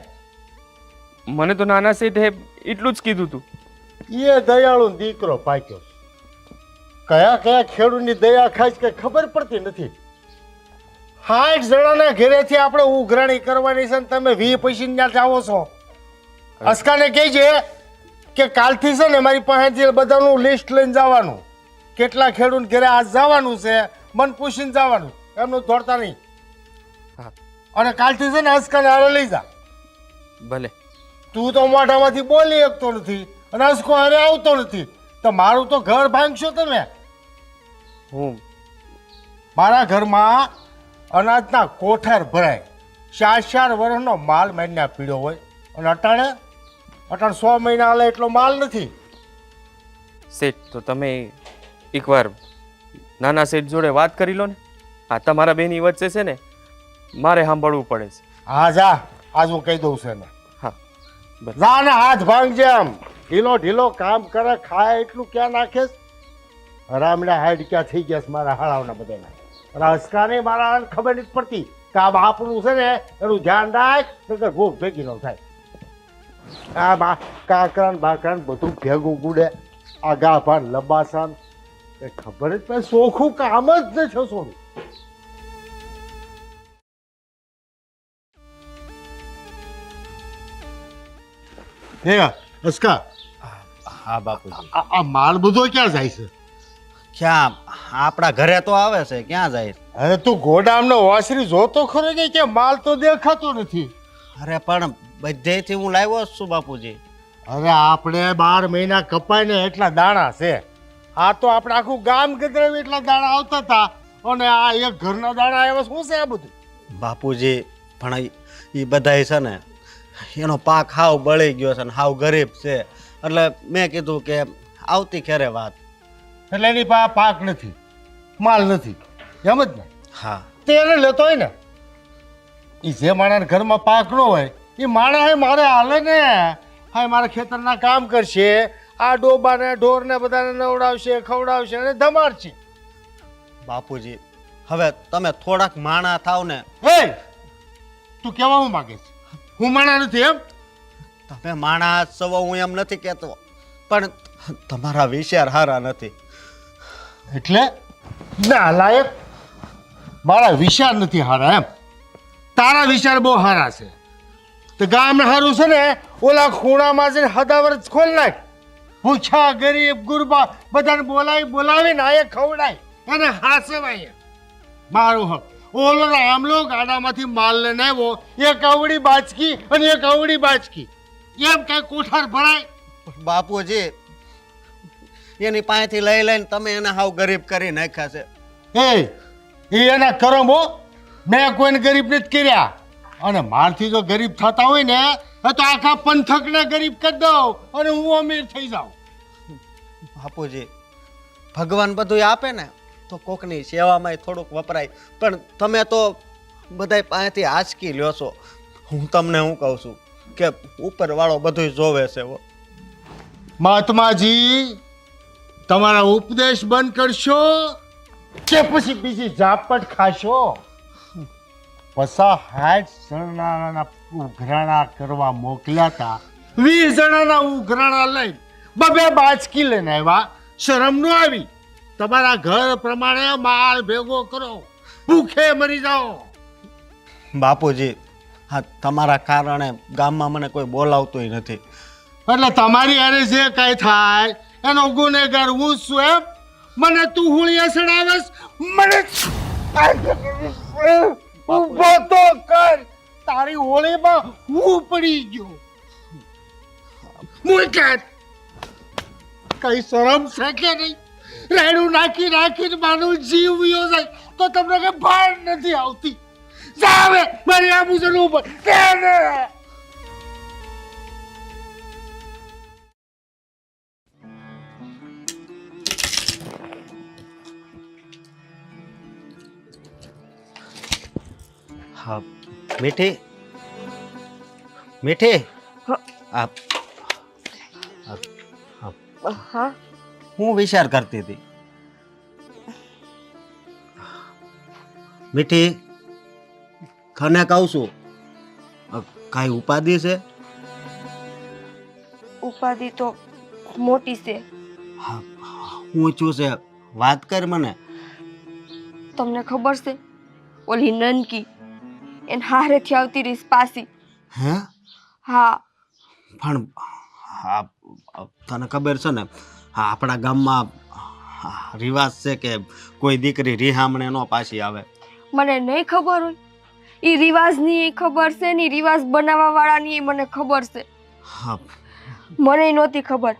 મને તો નાના શેઠે એટલું જ કીધું હતું. એ દયાળુ દીકરો પાક્યો. કયા કયા ખેડૂતની દયા ખાય છે કે ખબર પડતી નથી. 60 જણાના ઘરેથી આપણે ઉઘરાણી કરવાની છે ને તમે 20 પછી ત્યાં જાઓ છો. અસ્કાને કહેજે કે કાલથી છે ને મારી પાસેથી બધાનું લિસ્ટ લઈને જવાનું. કેટલા ખેડૂત ઘરે આજ જવાનું છે મન પૂછીને જવાનું, એમનું દોડતા નહીં. અને કાલથી છે ને અસ્કાને હારે લઈ જા. ભલે. તું તો મોઢામાંથી બોલી શકતો નથી અને અસ્કો હારે આવતો નથી, તો મારું તો ઘર ભાંગશો તમે. હું મારા ઘરમાં અનાજના કોઠાર ભરાય, 4 વર્ષનો માલ મહિના પીડ્યો હોય અને અટાણે 100 મહિના હાલે એટલો માલ નથી. શેઠ તો તમે એકવાર નાના શેઠ જોડે વાત કરી લો ને. હા તમારા બેની વચ્ચે છે ને મારે સાંભળવું પડે છે. હા જા, આજ હું કહી દઉં છું એને. હા જા ને હાથ ભાંગજે. આમ ઢીલો ઢીલો કામ કરે, ખાય એટલું ક્યાં નાખેસ? હરામના હાઈડ ક્યાં થઈ ગયા મારા હાળાવના બધાના. અને હસકાને મારા ખબર નથી પડતી કે આ બાપનું છે ને એનું ધ્યાન રાખ નકર ભૂખ ભેગી ન થાય. આ બા કાકરાન બાકરાન બધું ભેગું ગુડે આ ગાભાન લબાસાન એ ખબર જ પડે સોખું કામ જ નથી સોનું. હે અસ્કા હા બાપુજી. આ માલ બધો ક્યાં જાય છે? ક્યાં આપણા ઘરે તો આવે છે, ક્યાં જાય? અરે તું ગોડામનો વાસરી જોતો ખરો કે માલ તો દેખાતો નથી. અરે પણ બધેથી હું લાવ્યો જ છું બાપુજી. અરે આપણે 12 મહિના કપાઈને એટલા દાણા છે. આ તો આપણે આખું ગામ ગદરાવી એટલા દાણા આવતા હતા અને આ એક ઘરના દાણા આવ્યા. શું છે આ બધું? બાપુજી પણ એ બધાય છે ને એનો પાક હાવ બળી ગયો છે ને હાવ ગરીબ છે, એટલે મેં કીધું કે આવતી ખેરે વાત. એટલે એની પાસે પાક નથી, માલ નથી, એમ જ ને? હા. તે એને લેતો હોય ને. એ જે માણસના ઘરમાં પાક ન હોય એ માણસ મારે હાલે ને, હા મારા ખેતરના કામ કરશે, આ ડોબાને ઢોરને બધાને નવડાવશે, ખવડાવશે અને ધમાડશે. બાપુજી હવે તમે થોડાક માણા થાવ ને. હે તું કેવા હું માગે છે? હું માણા નથી એમ? તમે માણા સવો હું એમ નથી કહેતો, પણ તમારા વિચાર સારા નથી. એટલે ના લાયક મારા વિચાર નથી હારા એમ? તારા વિચાર બહુ સારા છે. તો ગામ સારું છે ને ઓલા ખૂણામાં જઈને હદાવર ખોલ નાખ. ભૂખ્યા ગરીબ ગુરબા બધાને બોલાવીને આ ખવડાય અને હાસવાય. મારું હક ઓલો આમલો ગાડામાંથી માલ લઈને આવ્યો, એક અવળી બાચકી અને એક અવળી બાચકી, એમ કઈ કોઠાર ભરાય? બાપુજી એની પાસેથી લઈ લઈને તમે એને હાવ ગરીબ કરી નાખ્યા છે. એ એના કરમ હો, મેં કોઈને ગરીબ નથી કર્યા. અને મારથી જો ગરીબ થતા હોય ને તો આખા પંથકને ગરીબ કરી દઉં અને હું અમીર થઈ જાઉં. બાપુજી ભગવાન બધું આપે ને તો કોકની સેવામાં થોડુંક વપરાય, પણ તમે તો બધાય પાસેથી આંચકી લ્યો છો. હું તમને હું કહું છું કે ઉપરવાળો બધું જોવે છે. મહાત્માજી તમારા ઉપદેશ બંધ કરશો કે પછી બીજી ઝાપટ ખાશો? 50-60 જણાના ઉઘરાણા કરવા મોકલ્યા હતા, 20 જણાના ઉઘરાણા લઈને બબે બાચકી લઈને આવ્યા. શરમ ન આવી? તમારા ઘર પ્રમાણે માલ ભેગો કરો, ભૂખે મરી જાઓ. બાપુજી હા તમારા કારણે ગામમાં મને કોઈ બોલાવતોય નથી. એટલે તમારી હારે જે કઈ થાય એનો ગુનેગાર હું જ છું એમ? મને તું હુળિયા ચડાવસ? મને ઊભો તો કર. તારી હોળીમાં હું પડી ગયો. મૂર્ખાત કઈ શરમ છે કે નહીં? રેડું નાખી નાખીને માનું જીવ વિયો જાય તો તમને કઈ ભાર નથી આવતી. જાવે મારી આબુ છે ઉપર તેને. હા મીઠી મીઠી આપ હા હું વિચાર કરતી હતી. મીઠી તને કહું છું કાંઈ ઉપાધિ છે? ઉપાધિ તો મોટી છે. હા હું છું છે, વાત કર મને. તમને ખબર છે ઓલી નનકી એને હારેથી આવતી રહીશ પાછી. હે? હા પણ હા તને ખબર છે ને આપણા ગામમાં રિવાજ છે કે કોઈ દીકરી રિહામણે નો પાછી આવે. મને નહીં ખબર હોય. એ રિવાજની ખબર છે ને રિવાજ બનાવવા વાળાની મને ખબર છે. હા મને નહોતી ખબર.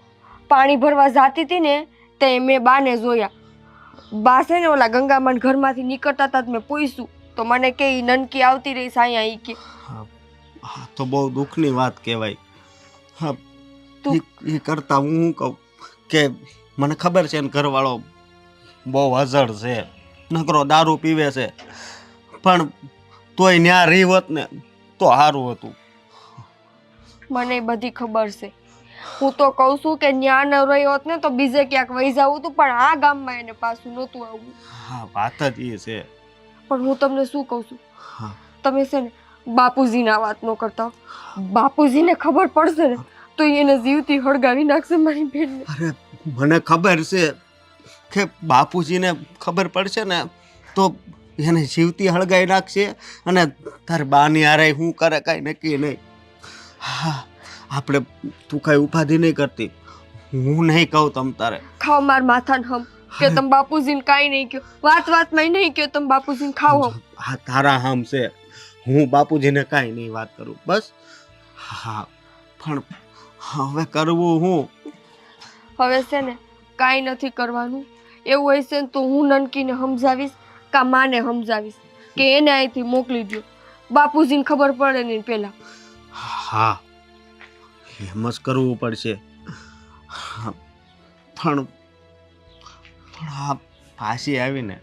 પાણી ભરવા જાતી હતી ને તે મેં બાને જોયા. બા છે ને ઓલા ગંગામાન ઘરમાંથી નીકળતા હતા મેં પૂછ્યું તો મને કે ઈ નનકી આવતી રહી છે અહીંયા. ઈ કે હા તો બહુ દુઃખની વાત કહેવાય. હા તું- એ કરતા હું કહું કે મને ખબર છે ને ઘરવાળો બહુ અજળ છે, નકરો દારૂ પીવે છે, પણ તોય ન્યા રહી હોત ને તો સારું હતું. મને બધી ખબર છે. હું તો કહું છું કે ન્યા ન રહ્યો હોત ને તો બીજે ક્યાંક વહી જવું હતું, પણ આ ગામમાં એને પાછું નહોતું આવવું. હા વાત જ એ છે. પણ હું તમને શું કહું છું, હા તમે છે ને બાપુજીના વાત ન કરતા હો. બાપુજીને ખબર પડશે ને તો એને જીવતી હળગાવી નાખશે મારી બેનને. અરે મને ખબર છે કે બાપુજીને ખબર પડશે ને તો એને જીવતી હળગાઈ નાખશે અને તાર બાની હારે શું કરે કાંઈ નક્કી નહીં. હા આપણે તું કાંઈ ઉપાધિ નહીં કરતી, હું નહીં કહું તમ તારે. ખાઓ માર માથાને હમ કે તમે બાપુજીને કાંઈ નહીં કહો, વાતમાં નહીં કહો તમે બાપુજીને ખાઓ હમ. હા તારા હમ છે, હું બાપુજીને કાંઈ નહીં વાત કરું બસ. હા પણ હવે કરવું હું? હવે છે ને કાંઈ નથી કરવાનું. એવું હશે ને તો હું નનકીને સમજાવીશ કા માને સમજાવીશ કે એને અહીંથી મોકલી દો. બાપુજીને ખબર પડે નહીં પહેલા. હા એમ જ કરવું પડશે. હા, પણ આ પાછી આવીને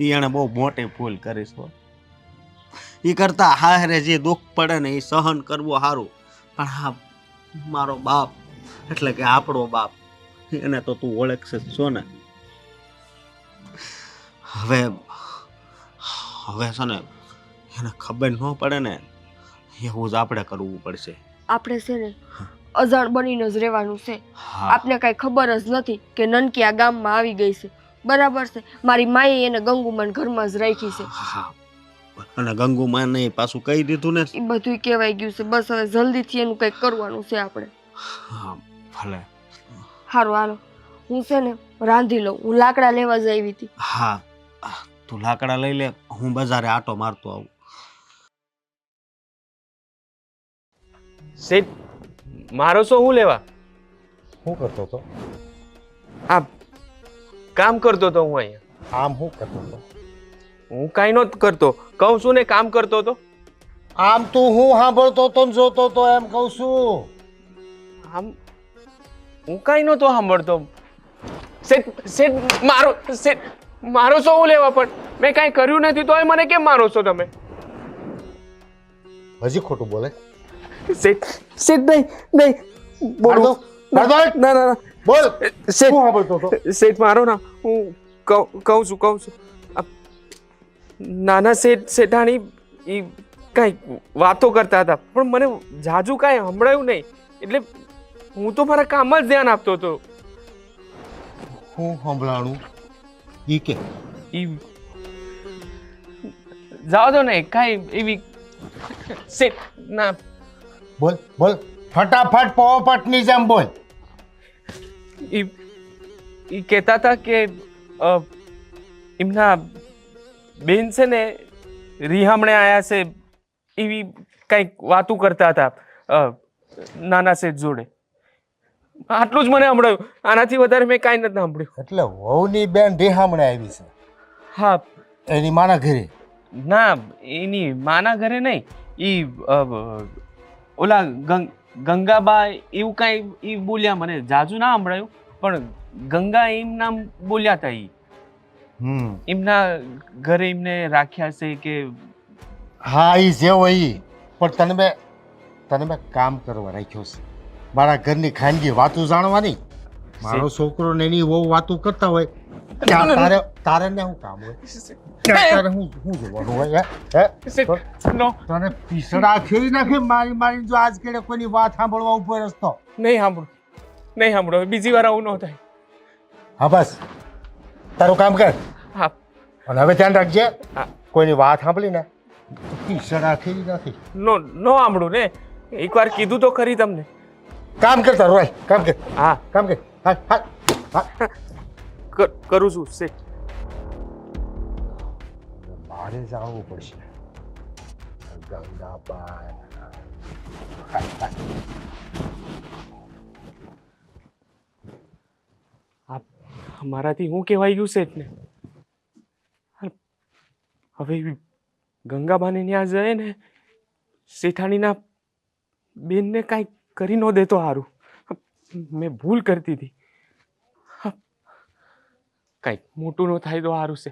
એણે બહુ મોટી ભૂલ કરીશ. એ કરતા હારે જે દુઃખ પડે ને એ સહન કરવું સારું. પણ હા મારો બાપ એટલે કે આપણો બાપ એને તો તું ઓળખશે છો ને. હવે છે ને એને ખબર ન પડે ને એવું જ આપણે કરવું પડશે. આપણે છે ને અજાણ બનીને જ રહેવાનું છે. હા આપને કાંઈ ખબર જ નથી કે નનકી આ ગામમાં આવી ગઈ છે. બરાબર છે, મારી માએ એને ગંગુમાન ઘરમાં જ રાખી છે. હા અને ગંગુમાને પાછું કહી દીધું ને. એ બધું કહેવાય ગયું છે. બસ હવે જલ્દીથી એનું કંઈક કરવાનું છે આપણે. હા ભલે. સારું હાલો, હું છે ને રાંધી લઉં. હું લાકડા લેવા જ આવી હતી. હા તું લાકડા લઈ લે, હું બજારે આટો મારતો આવું. શેઠ મારો શું હું લેવા? શું કરતો હતો? આ કામ કરતો હતો હું અહીંયા. આમ શું કરતો હતો? હું કાંઈ નહોતો કરતો, કહું છું ને કામ કરતો હતો. આમ તું હું સાંભળતો હતો ને જોતો હતો એમ કહું છું. આમ હું કાંઈ નહોતો સાંભળતો. શેઠ મારો શું હું લેવા? પણ મેં કાંઈ કર્યું નથી તોય મને કેમ મારો છો તમે? હજી ખોટું બોલે? શેઠ નહીં બોલો. ના ના બોલ. શેઠ શું સાંભળતો હતો? શેઠ મારો ના, હું કહું છું. નાના શેઠાણી એ કાંઈક વાતો કરતા હતા પણ મને જાજુ કાંઈ સંભળાયું નહીં, એટલે હું તો મારા કામમાં જ ધ્યાન આપતો હતો. હું સંભળાણું ઈ કે ઈ જાઓ દો ને, કાંઈ એવી શેઠ ના. બોલ બોલ ફટાફટ પોપટની જેમ બોલ. ઈ કહેતા હતા કે એમના બેન છે ને રિહામણે આયા છે, એવી કંઈક વાતો કરતા હતા નાના શેઠ જોડે. આટલું જ મને સાંભળ્યું, આનાથી વધારે મેં કાંઈ નથી સાંભળ્યું. એટલે વહુની બેન રિહામણે આવી છે? હા. એની માના ઘરે? ના એની માના ઘરે નહીં, ઈ ઓલા ગંગાબા એવું કાંઈ ઈ બોલ્યા, મને જાજુ ના સંભળાયું પણ ગંગા એમ નામ બોલ્યા હતા. ઈ એમના ઘરે એમને રાખ્યા છે કે. હા ઈ જેવો ઈ. પણ તને મેં કામ કરવા રાખ્યો છે, મારા ઘરની ખાનગી વાતો જાણવાની. મારો છોકરો ને એની બહુ વાતો કરતા હોય ત્યાં તારે ને શું કામ હોય? તારે શું જોવાનું હોય? તને પીસડા ખેડી નાખે મારી જો આજ કેડે કોઈની વાત સાંભળવા ઉપર રસ્તો નહીં સાંભળો, બીજી વાર આવું ન થાય. હા બસ તારું કામ કર. હા. અને હવે ધ્યાન રાખજે, કોઈની વાત સાંભળી ને પીસડા ખેડી નાખી. નો સાંભળું ને, એકવાર કીધું તો ખરી તમને. કામ કરતા રોય, કામ કર. હા કામ કર. હા કરું છું શેઠ. મારે જાણવું પડશે. ગંગાબાઈ મારાથી હું કહેવાય ગયું શેઠ ને. હવે ગંગાબાને ત્યાં જાય ને શેઠાણીના બેનને કાંઈ કરી ન દેતો સારું. મેં ભૂલ કરતી હતી. કાંઈક મોટું ન થાય તો સારું છે.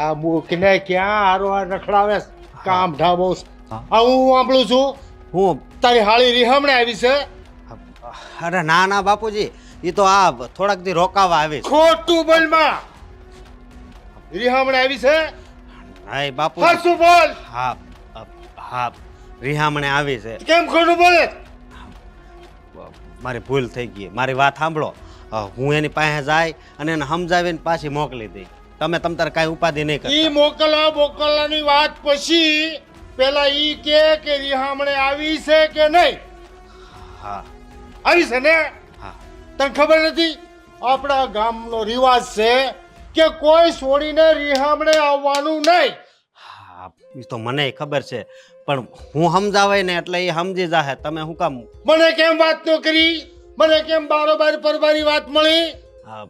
આ મૂકને ક્યાં હારો રખડાવે કામ ઢાબો. હું સાંભળું છું. હું તારી હાળી રીહમણે આવી છે. અરે ના ના બાપુજી, એ તો આ થોડાક દી રોકાવા આવી છે. ખોટું બોલમાં. રીહમણે આવી છે. હા બાપુ. હાચું બોલ. હા હા, રિહામણે આવી છે. કેમ ખોટું બોલે? મારી ભૂલ થઈ ગઈ, મારી વાત સાંભળો. હું એની પાસે જાય અને એને સમજાવીને પાછી મોકલી દઈ. તમે તારે કાંઈ ઉપાધિ નહીં ઈ કરતા. મોકલવાની વાત પછી પેલા ઈ કે રીહામણે આવી છે કે નહીં? હા આવી છે ને? હા તને ખબર નથી? આપણા ગામનો રિવાજ છે કે કોઈ છોડીને રીહામણે આવવાનું નહીં. હા, એ તો મને ખબર છે, પણ હું સમજાવાય ને એટલે એ સમજી જાહે. તમે શું કામ? મને કેમ વાત ન કરી? મને કેમ બારોબાર પરબારી વાત મળી? હા,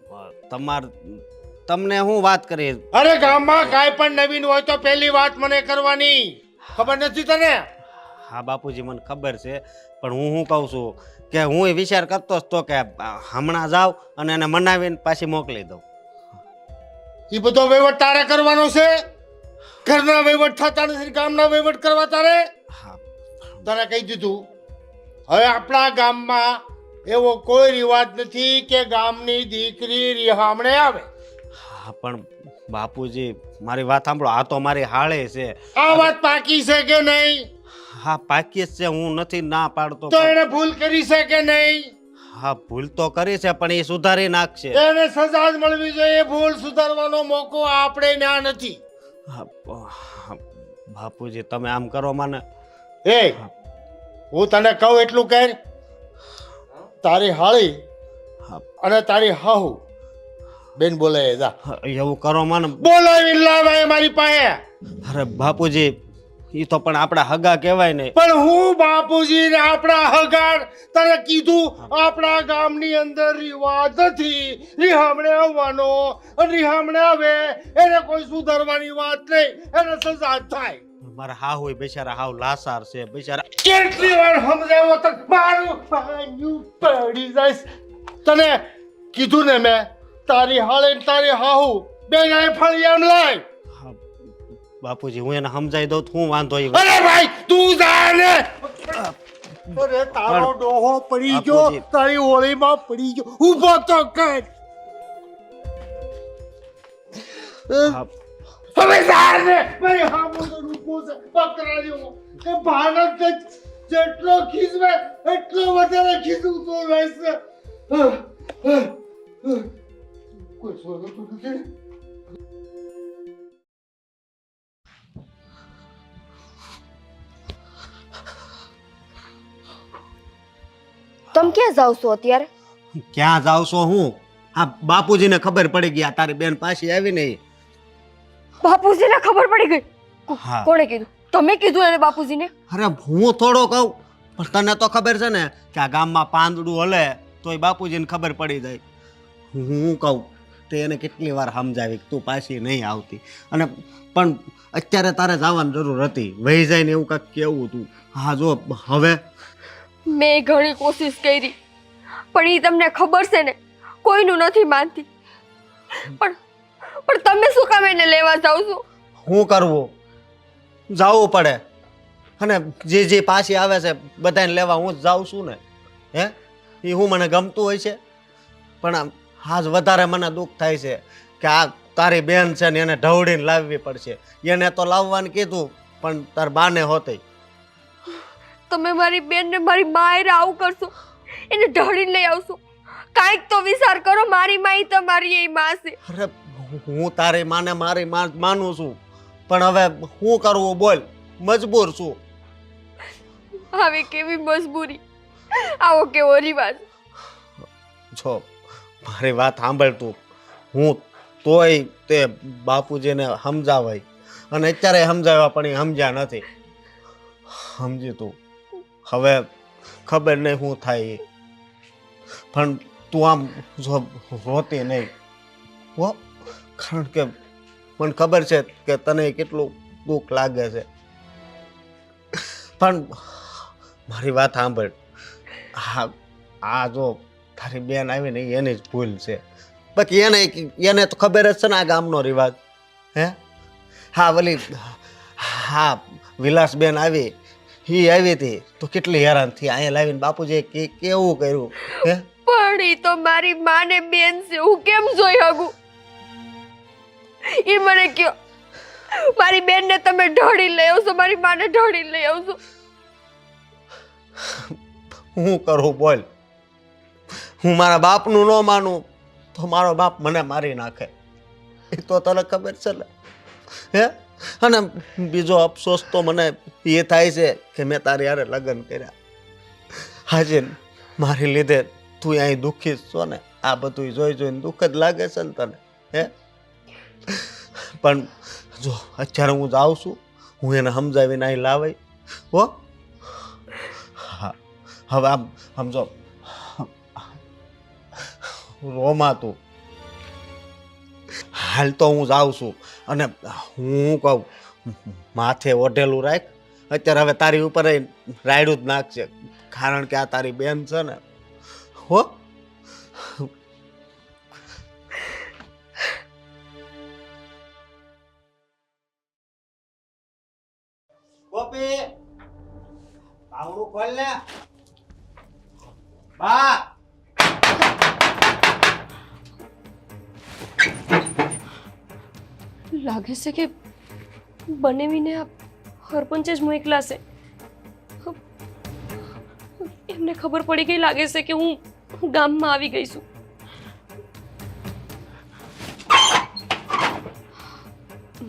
તમને હું વાત કરી? અરે ગામમાં કાંઈ પણ નવીન હોય તો પહેલી વાત મને કરવાની. ખબર નથી તને? હા બાપુજી, મને ખબર છે, પણ હું શું કહું છું કે હું એ વિચાર કરતો હતો કે હમણાં જાઉં અને એને મનાવીને પાછી મોકલી દઉં. એ બધો વહીવટ તારે કરવાનો છે. ઘરના વહીવટ થતા નથી, ગામના વહીવટ કરવા તારે. હા તને કહી દીધું. હવે આપણા ગામમાં એવો કોઈ રિવાજ નથી કે ગામની દીકરી રીહામણે આવે. હા, પણ બાપુજી મારી વાત સાંભળો. આ તો મારી હાળે છે. આ વાત પાકી છે કે નહીં? હા પાકી જ છે, હું નથી ના પાડતો. તો એને ભૂલ કરી છે કે નહીં? હા ભૂલ તો કરી છે, પણ એ સુધારી નાખશે. એને સજા જ મળવી જોઈએ. ભૂલ સુધારવાનો મોકો આપણે ના નથી. હા, બાપુજી તમે આમ કરો મને. એ હું તને કહું એટલું કર. તારી હાળી હા, અને તારી હાહુ બેન બોલાય જા. એવું કરો મને. બોલાવી લાવાય મારી પાસે. અરે બાપુજી, એ તો પણ આપણા હગા કહેવાય ને. પણ હું બાપુજી ને આપણા હગાર તને કીધું આપણા ગામની અંદર રિવાજ નથી રીહામણે આવવાનો. અને રીહામણે આવે એને કોઈ સુધારવાની વાત નહીં, એને સજા થાય. મારા હા હોય બિચારા હાવ લાસાર છે બિચારા. કેટલી વાર સમજાવ્યો તો મારું પાણી પડી જાય. તને કીધું ને મેં, તારી હાળે ને તારી હાહુ બેન આય ફળિયામ લાય. હા, બાપુજી હું એને સમજાઈ દઉં તો હું વાંધો ઈ. અરે ભાઈ તું જા ને. અરે તારો ડોહો પડી ગયો, બાપુજી. તારી ઓળીમાં પડી ગયો. ઊભો તો કર. હા, હવે જા ને. મારી હામો તો રૂપો છે બકરા જેવો. એ ભાનક જેટલો ખીજવે એટલો વધારે ખીજવું તો રહેશે. કોઈ સોગતું નથી. તમે ક્યાં જાવ છો અત્યારે? ક્યાં જાવ છો હું? હા બાપુજીને ખબર પડી ગઈ આ તારી બેન પાછી આવી ને. બાપુજીને ખબર પડી ગઈ? હા. કોણે કીધું? તમે કીધું એને બાપુજીને? અરે હું થોડો કહું, પણ તને તો ખબર છે ને કે આ ગામમાં પાંદડું હલે તોય બાપુજીને ખબર પડી જાય. હું કહું તે એને કેટલી વાર સમજાવી કે તું પાછી નહીં આવતી, અને પણ અત્યારે તારે જવાની જરૂર હતી. વહી જાય ને એવું કાંઈક કેવું તું. હા જો હવે મેં ઘણી કોશિશ કરી, પણ એ તમને ખબર છે ને કોઈનું નથી માનતી. પણ તમે શું કામ એને લેવા જાવ છો? શું કરવું? જવું પડે. અને જે પાછી આવે છે બધાને લેવા હું જ જાઉં છું ને. હે એ હું મને ગમતું હોય છે, પણ આજ વધારે મને દુઃખ થાય છે કે આ તારી બેન છે ને એને ઢવડીને લાવવી પડશે. એને તો લાવવાનું કીધું, પણ તાર બાને હોતે. તમે મારી બેનને મારી માયરે આવું કરશો, એને ઢળીને લઈ આવશો? કાંઈક તો વિચાર કરો. મારી માઈ તમારી એ માં છે. અરે હું તારી માને મારી માનું છું, પણ હવે શું કરવું બોલ? મજબૂર છું. આવી કેવી મજબૂરી, આવો કેવો રિવાજ. જો મારી વાત સાંભળ તું. હું તોય તે બાપુજીને સમજાવાય અને અત્યારે સમજાવ્યા પણ એ સમજ્યા નથી. સમજી તું. હવે ખબર નહીં શું થાય એ. પણ તું આમ જો રોતી નહીં હો, કારણ કે મને ખબર છે કે તને કેટલું દુઃખ લાગે છે. પણ મારી વાત સાંભળ. આ જો તારી બેન આવી ને એની જ ભૂલ છે. બાકી એને તો ખબર જ છે ને આ ગામનો રિવાજ. હે હા ઓલી હા વિલાસબેન આવી એ આવી હતી તો કેટલી હેરાન થઈ, અહીંયા લાવીને બાપુજીએ કેવું કર્યું હે? પણ ઈ તો મારી માને બેન છે, હું કેમ જોઈ શકું? ઈ મને કયો મારી બેનને તમે ઢળી લઈ આવશો, મારી માને ઢળી લઈ આવશો. હું કરું બોલ? હું મારા બાપનું ન માનું તો મારો બાપ મને મારી નાખે, એ તો તને ખબર છે ને હે? અને બીજો અફસોસ તો મને એ થાય છે કે મેં તારી હારે લગ્ન કર્યા. આજે મારી લીધે તું અહીં દુઃખી છો ને, આ બધું જોઈ જોઈને દુઃખ જ લાગે છે ને તને હે? પણ જો અત્યારે હું જાઉં છું, હું એને સમજાવીને અહીં લાવાઈ હો. હા હવે આમ જો રોમા તું હાલ તો હું જાઉં છું. અને હું કહું માથે ઓઢેલું રાખ, અત્યારે હવે તારી ઉપર રાયડું જ નાખશે, કારણ કે આ તારી બેન છે ને હો. ગોપી આવડું ખોલ ને બા. લાગે છે કે બનેવીને આ હરપંચે જ મોકલાશે. એમને ખબર પડી ગઈ લાગે છે કે હું ગામમાં આવી ગઈ છું.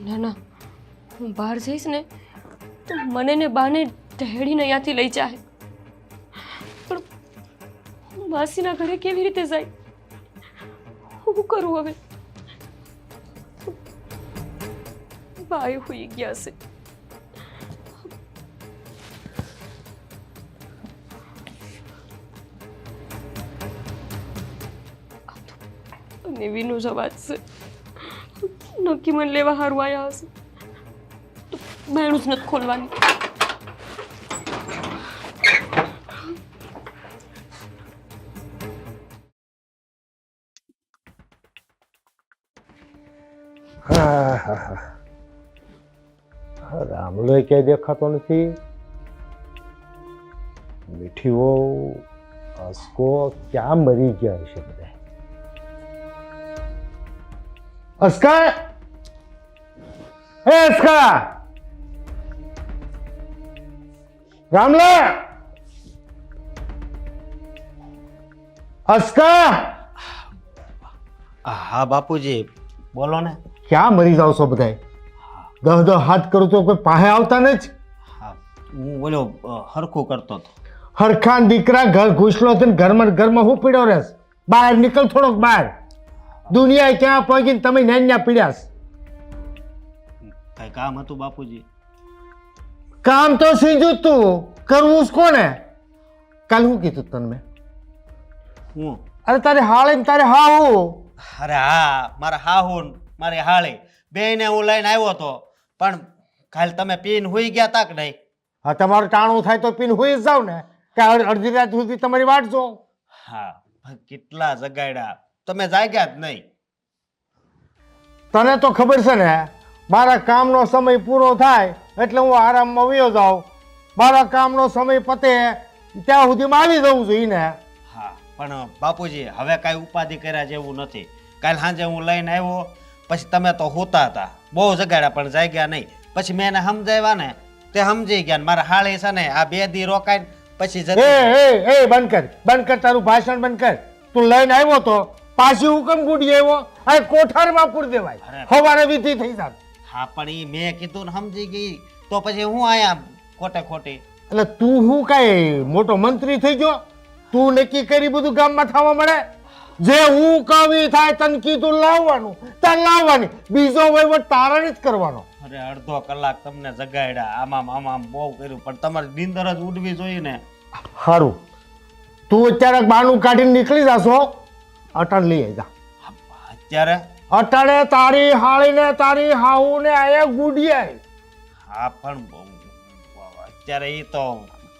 ના ના, હું બહાર જઈશ ને તો મને ને બાને ઢહેડીને અહીંયાથી લઈ જાય. પણ માસીના ઘરે કેવી રીતે જાય? શું કરું હવે? ભાઈ હોઈ ગયા છે. અને વિનો જ અવાજ છે. નક્કી મને લેવા હારું આવ્યા હશે. તો બહેણું જ નથી ખોલવાની. રામલો ક્યાંય દેખાતો નથી. મીઠીઓ અસકો ક્યાં મરી ગયા હશે બધા. અસ્કા, હે અસ્કા, રામલા, અસ્કા. હા બાપુજી બોલો ને. ક્યાં મરી જાવ છો બધા? દહ હાથ કરું તો કોઈ પાસે આવતા નથી. હા હું બોલો હરખું કરતો હતો. હરખાન દીકરા ઘર ઘૂસલો હતો ને ઘરમાં હું પીડ્યો રહેશ? બહાર નીકળ થોડોક બહાર. દુનિયા ક્યાં પહોંચીને તમે ન્યા પીડ્યાસ? કઈ કામ હતું બાપુજી? કામ તો સીધું તું કરવું જ કોને? કાલ શું કીધું તને મેં? હું અરે તારે હાળે ને તારે હાહુ. અરે હા, મારા હાહુ ને મારી હાળી બેયને હું લઈને આવ્યો હતો, પણ કાલ તમે પીને હુઈ ગયા તા કે નહીં? હા, તમારું ટાણું થાય તો પીને હુઈ જ જાવ ને, કે અડધી રાત સુધી તમારી વાટ જો. હા કેટલા જગાડ્યા, તમે જાગ્યા જ નહીં. તને તો ખબર છે ને, મારા કામનો સમય પૂરો થાય એટલે હું આરામમાં વયો જાઉં. મારા કામનો સમય પતે ત્યાં સુધીમાં આવી જવું જોઈએ ને. હા પણ બાપુજી હવે કાંઈ ઉપાધિ કર્યા જેવું નથી. કાલ સાંજે હું લઈને આવ્યો, પછી તમે તો હોતા હતા, બહુ જગાડ્યા પણ જાગ્યા નહીં. પછી મેં એને સમજાવ્યા ને તે સમજી ગયા ને મારા હાળી છે ને આ 2 દી રોકાઈને પછી બંધ કર તારું ભાષણ બંધ કર. તું લઈને આવ્યો તો પાછી હુકમ ગુડી આવ્યો, આ કોઠારમાં પૂર દેવાય, સવારે વિધિ થઈ જાત. હા પણ ઈ મેં કીધું ને સમજી ગઈ તો પછી હું આયા ખોટે ખોટી. એટલે તું હું કાંઈ મોટો મંત્રી થઈ ગયો? તું નક્કી કરી બધું ગામમાં થવા મળે? જે હું કવિ થાય તને કીધું લાવવાનું તાર લાવવાની, બીજો વહીવટ તારે જ કરવાનો. અરે અડધો કલાક તમને જગાડ્યા, આમામ બહુ કર્યું, પણ તમારી નીંદર જ ઉડવી જોઈએ ને. સારું, તું અત્યારે બાનું કાઢીને નીકળી જાશો, અટાણ લઈ આવી જા. અત્યારે અટાણે તારી હાળીને તારી હાઉને આયા ગુડિયા. હા પણ અત્યારે ઈ તો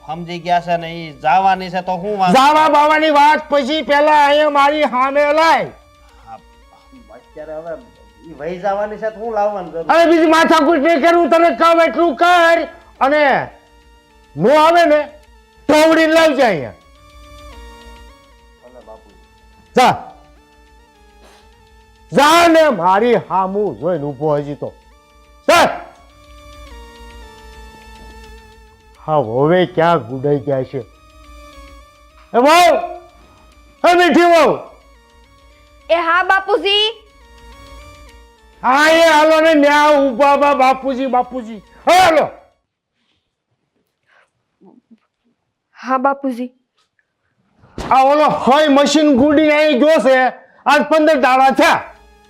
સમજી ગયા છે ને, ઈ જવાની છે તો હું જાવા બાવાની વાત પછી પહેલા અહીંયા મારી સામે લાય. અત્યારે હવે ઈ વહી જવાની છે તો હું લાવવાનું. અરે બીજી માથાકૂટ નહીં કરું, તને કહું એટલું કર. અને નો આવે ને ટોવડી લાવજે અહીંયા. જા જા ને મારી હામું જોઈને ઊભો હજી તો. ચાલ. હા હવે ક્યાં ગુડાઈ ગયા છે? એ વહુ, એ મીઠી વહુ, એ હા બાપુજી. હા એ હાલો ને ન્યા ઊભા બા બાપુજી બાપુજી. હાલો. હા બાપુજી. આ ઓલો હોય મશીન ગુડીને અહીં જોશે આજ 15 દાડા થયા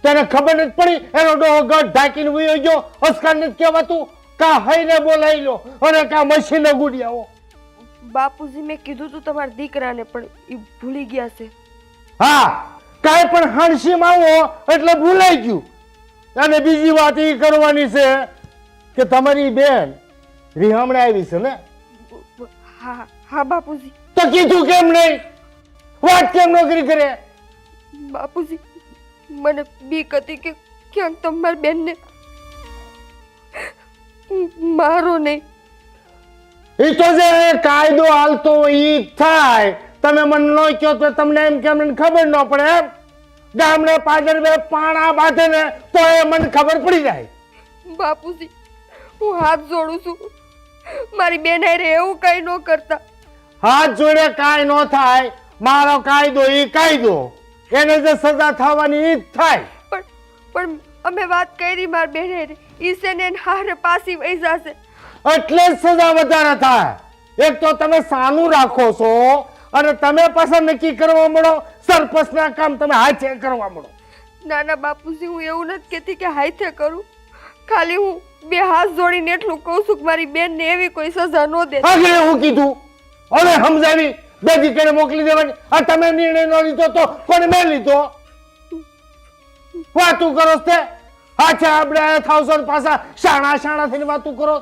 તેને ખબર નથી પડી એનો ડોહો ગઢ ઢાંકીને વયો ગયો. અસ્કાર નથી કહેવાતું કા હઈને બોલાવી લો અને કા મશીને ગુડી આવો. બાપુજી મેં કીધું તું તમારા દીકરાને પણ એ ભૂલી ગયા છે. હા કાંઈ પણ હાણસીમાં આવો એટલે ભૂલાઈ ગયું. અને બીજી વાત એ કરવાની છે કે તમારી બેન રિહામણે આવી છે ને? હા હા બાપુજી. તો કીધું કેમ નહીં? વાત કેમ નોકરી કરે? બાપુજી મને બીક હતી કે ક્યાંક તમારી બેનને મારો નહીં. એ તો જે કાયદો હાલતો હોય ઈ જ થાય. તમે મને ન કહો તો તમને એમ કેમ ખબર ન પડે એમ? ગામડે પાદર બે પાણા બાંધે ને તો એ મને ખબર પડી જાય. બાપુજી હું હાથ જોડું છું, મારી બેન હારે એવું કઈ ન કરતા. હાથ જોડે કાંઈ ન થાય. મારો કાયદો ઈ કાયદો, એને જે સજા થવાની ઈ જ થાય. પણ અમે વાત કરી મારી બેન હારે, ઈ છે ને હારે પાછી વહી જશે. એટલે જ સજા વધારે થાય. એક તો તમે સાનું રાખો છો અને તમે પાછા નક્કી કરવા મળો. સરપંચના કામ તમે હાથે કરવા મળો. ના ના બાપુજી હું એવું નથી કહેતી કે હાથે કરું, ખાલી હું બે હાથ જોડીને એટલું કહું છું કે મારી બેનને એવી કોઈ સજા ન દે. આગળ હું કીધું હવે સમજાવી બે દીકરીને મોકલી દેવાની. આ તમે નિર્ણય ન લીધો તો કોને મેં લીધો? વાતું કરો તે હાચા આપણે થાવ છો પાછા શાણા શાણા થઈને વાતું કરો.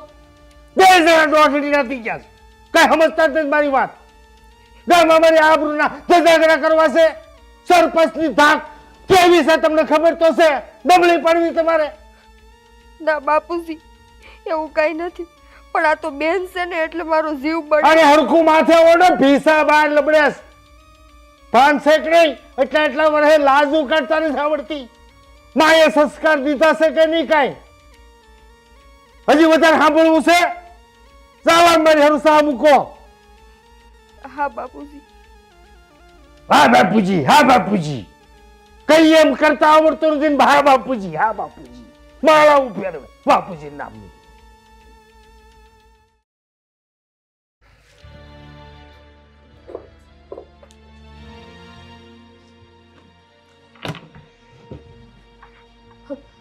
બે જણા દોઢડી નથી ગયા છે. કઈ સમજતા જ નથી મારી વાત. ગામમાં મારી આબરૂના ધજાગરા કરવા છે. સરપંચની ધાક કેવી છે તમને ખબર તો છે. ડબલી પડવી તમારે. ના બાપુજી એવું કઈ નથી, પણ આ તો બેન છે ને એટલે મારો જીવ બળે. અને હરખું માથે ઓડો ભીસા બાર લબડેસ. પાન શેક નહીં એટલે એટલા વર્ષે લાજુ કાઢતા નથી આવડતી. માએ સંસ્કાર દીધા છે કે નહીં કાંઈ? હજી વધારે સાંભળવું છે? ચાલો મારી હરુસા મૂકો. હા બાપુજી. હા બાપુજી, હા બાપુજી કઈ એમ કરતા આવડતું નથી ને હા બાપુજી, હા બાપુજી માળા ઉપેર બાપુજી નામનું.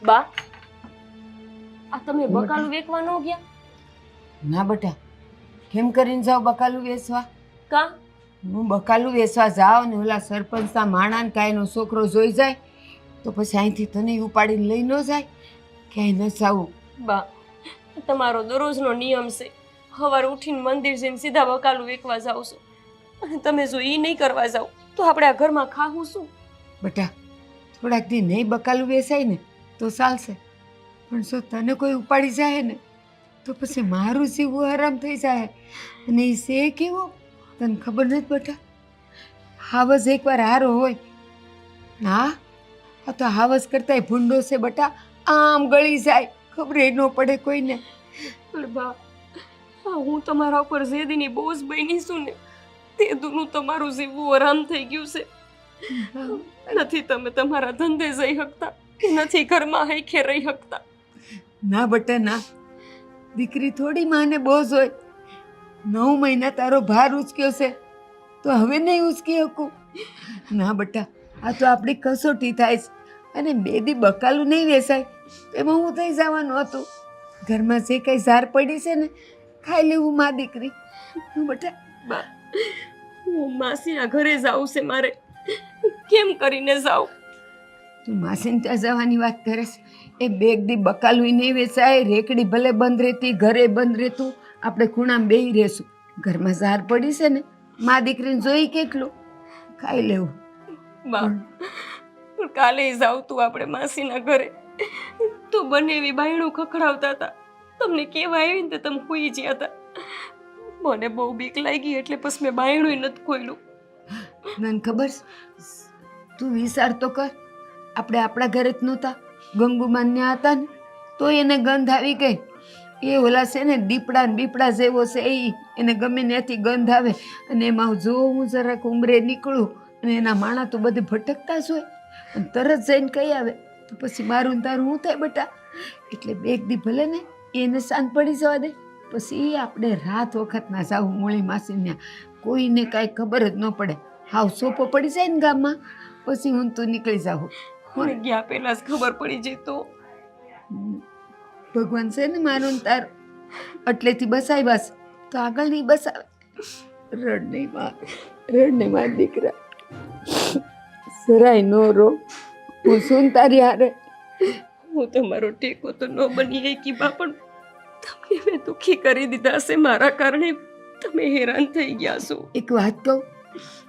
બા આ તમે બકાલું વેચવા ન ગયા? ના બેટા, કેમ કરીને જાવ બકાલું વેચવા? કા હું બકાલું વેચવા જાઉં ને ઓલા સરપંચના માણાને કાંઈનો છોકરો જોઈ જાય તો પછી અહીંથી તને ઉપાડીને લઈ ન જાય. ક્યાંય ન જાવું. બા તમારો દરરોજનો નિયમ છે, સવારે ઉઠીને મંદિર જઈને સીધા બકાલું વેચવા જાવ છો, અને તમે જો એ નહીં કરવા જાવ તો આપણે આ ઘરમાં ખાવું શું? બેટા થોડાક દી નહીં બકાલું વેચાય ને તો ચાલશે, પણ જો તને કોઈ ઉપાડી જાય ને તો પછી મારું જીવવું આરામ થઈ જાય. અને એ છે કેવો તને ખબર નથી બેટા? હાવસ એકવાર હારો હોય. હા આ તો હાવસ કરતાંય ભૂંડો છે બેટા, આમ ગળી જાય ખબર ન પડે કોઈને. પણ બા હું તમારા ઉપર જે દીની બોઝ બની છું ને તે દૂનું તમારું જીવવું આરામ થઈ ગયું છે. નથી તમે તમારા ધંધે જઈ શકતા, નથી ઘરમાં હૈખે રહી શકતા. ના બેટા ના, દીકરી થોડી માને બોઝ હોય. 9 મહિના તારો ભાર ઉચક્યો છે તો હવે નહીં ઉચકી શકું. ના બેટા આ તો આપણી કસોટી થાય છે, અને 2 દી બકાલું નહીં વેચાય એમાં હું થઈ જવાનું હતું. ઘરમાં જે કંઈ ઝાર પડી છે ને ખાઈ લેવું માં દીકરી. હું બેટા બા હું માસીના ઘરે જાઉં છે મારે, કેમ કરીને જાઉં? તું માસીને ત્યાં જવાની વાત કરે છે? એ 2 દી બકાલું નહીં વેચાય, રેકડી ભલે બંધ રહેતી, ઘરે બંધ રહેતું, આપણે ખૂણામાં બેહી રહેશું. ઘરમાં ઝાર પડી છે ને માં દીકરીને જોઈ કેટલું ખાઈ લેવું. બા પણ કાલે જાવ તું આપણે માસીના ઘરે તો બંને એવી બાયણું ખખડાવતા હતા, તમને કેવા આવી ને તમે સુઈ ગયા હતા. મને બહુ બીક લાગી એટલે પછી મેં બાયણું નથી ખોલ્યું. મને ખબર છે. તું વિચાર તો કર, આપણે આપણા ઘરે જ નહોતા, ગંગુમાન ત્યાં હતા ને, તો એને ગંધ આવી ગઈ. એ ઓલા છે ને દીપડા ને બીપડા જેવો છે, એને ગમે ત્યાંથી ગંધ આવે. અને એમાં જો હું જરાક ઉંમરે નીકળું અને એના માણા તો બધે ભટકતા જ હોય, અને તરત જઈને કહી આવે તો પછી મારું ને તારું શું થાય બેટા? એટલે બે એક દી ભલે ને એને શાંત પડી જવા દે, પછી આપણે રાત વખત ના જાવું મૂળી માસીને. કોઈને કાંઈ ખબર જ ન પડે, હાવ સોપો પડી જાય ને ગામમાં, પછી હું તું નીકળી જાઉં. મને ગયા પહેલા જ ખબર પડી જાય તો. ભગવાન છે ને મારું ને તાર એટલેથી બસાય બસ, તો આગળ નહીં બસાવે. રડ નહીં માં, રડ નહીં માં દીકરા, જરાય નો રો. હું શું તારી હારે? હું તમારો ટેકો તો ન બની શકી બા, પણ તમને મેં દુઃખી કરી દીધા હશે. મારા કારણે તમે હેરાન થઈ ગયા છો. એક વાત કહું,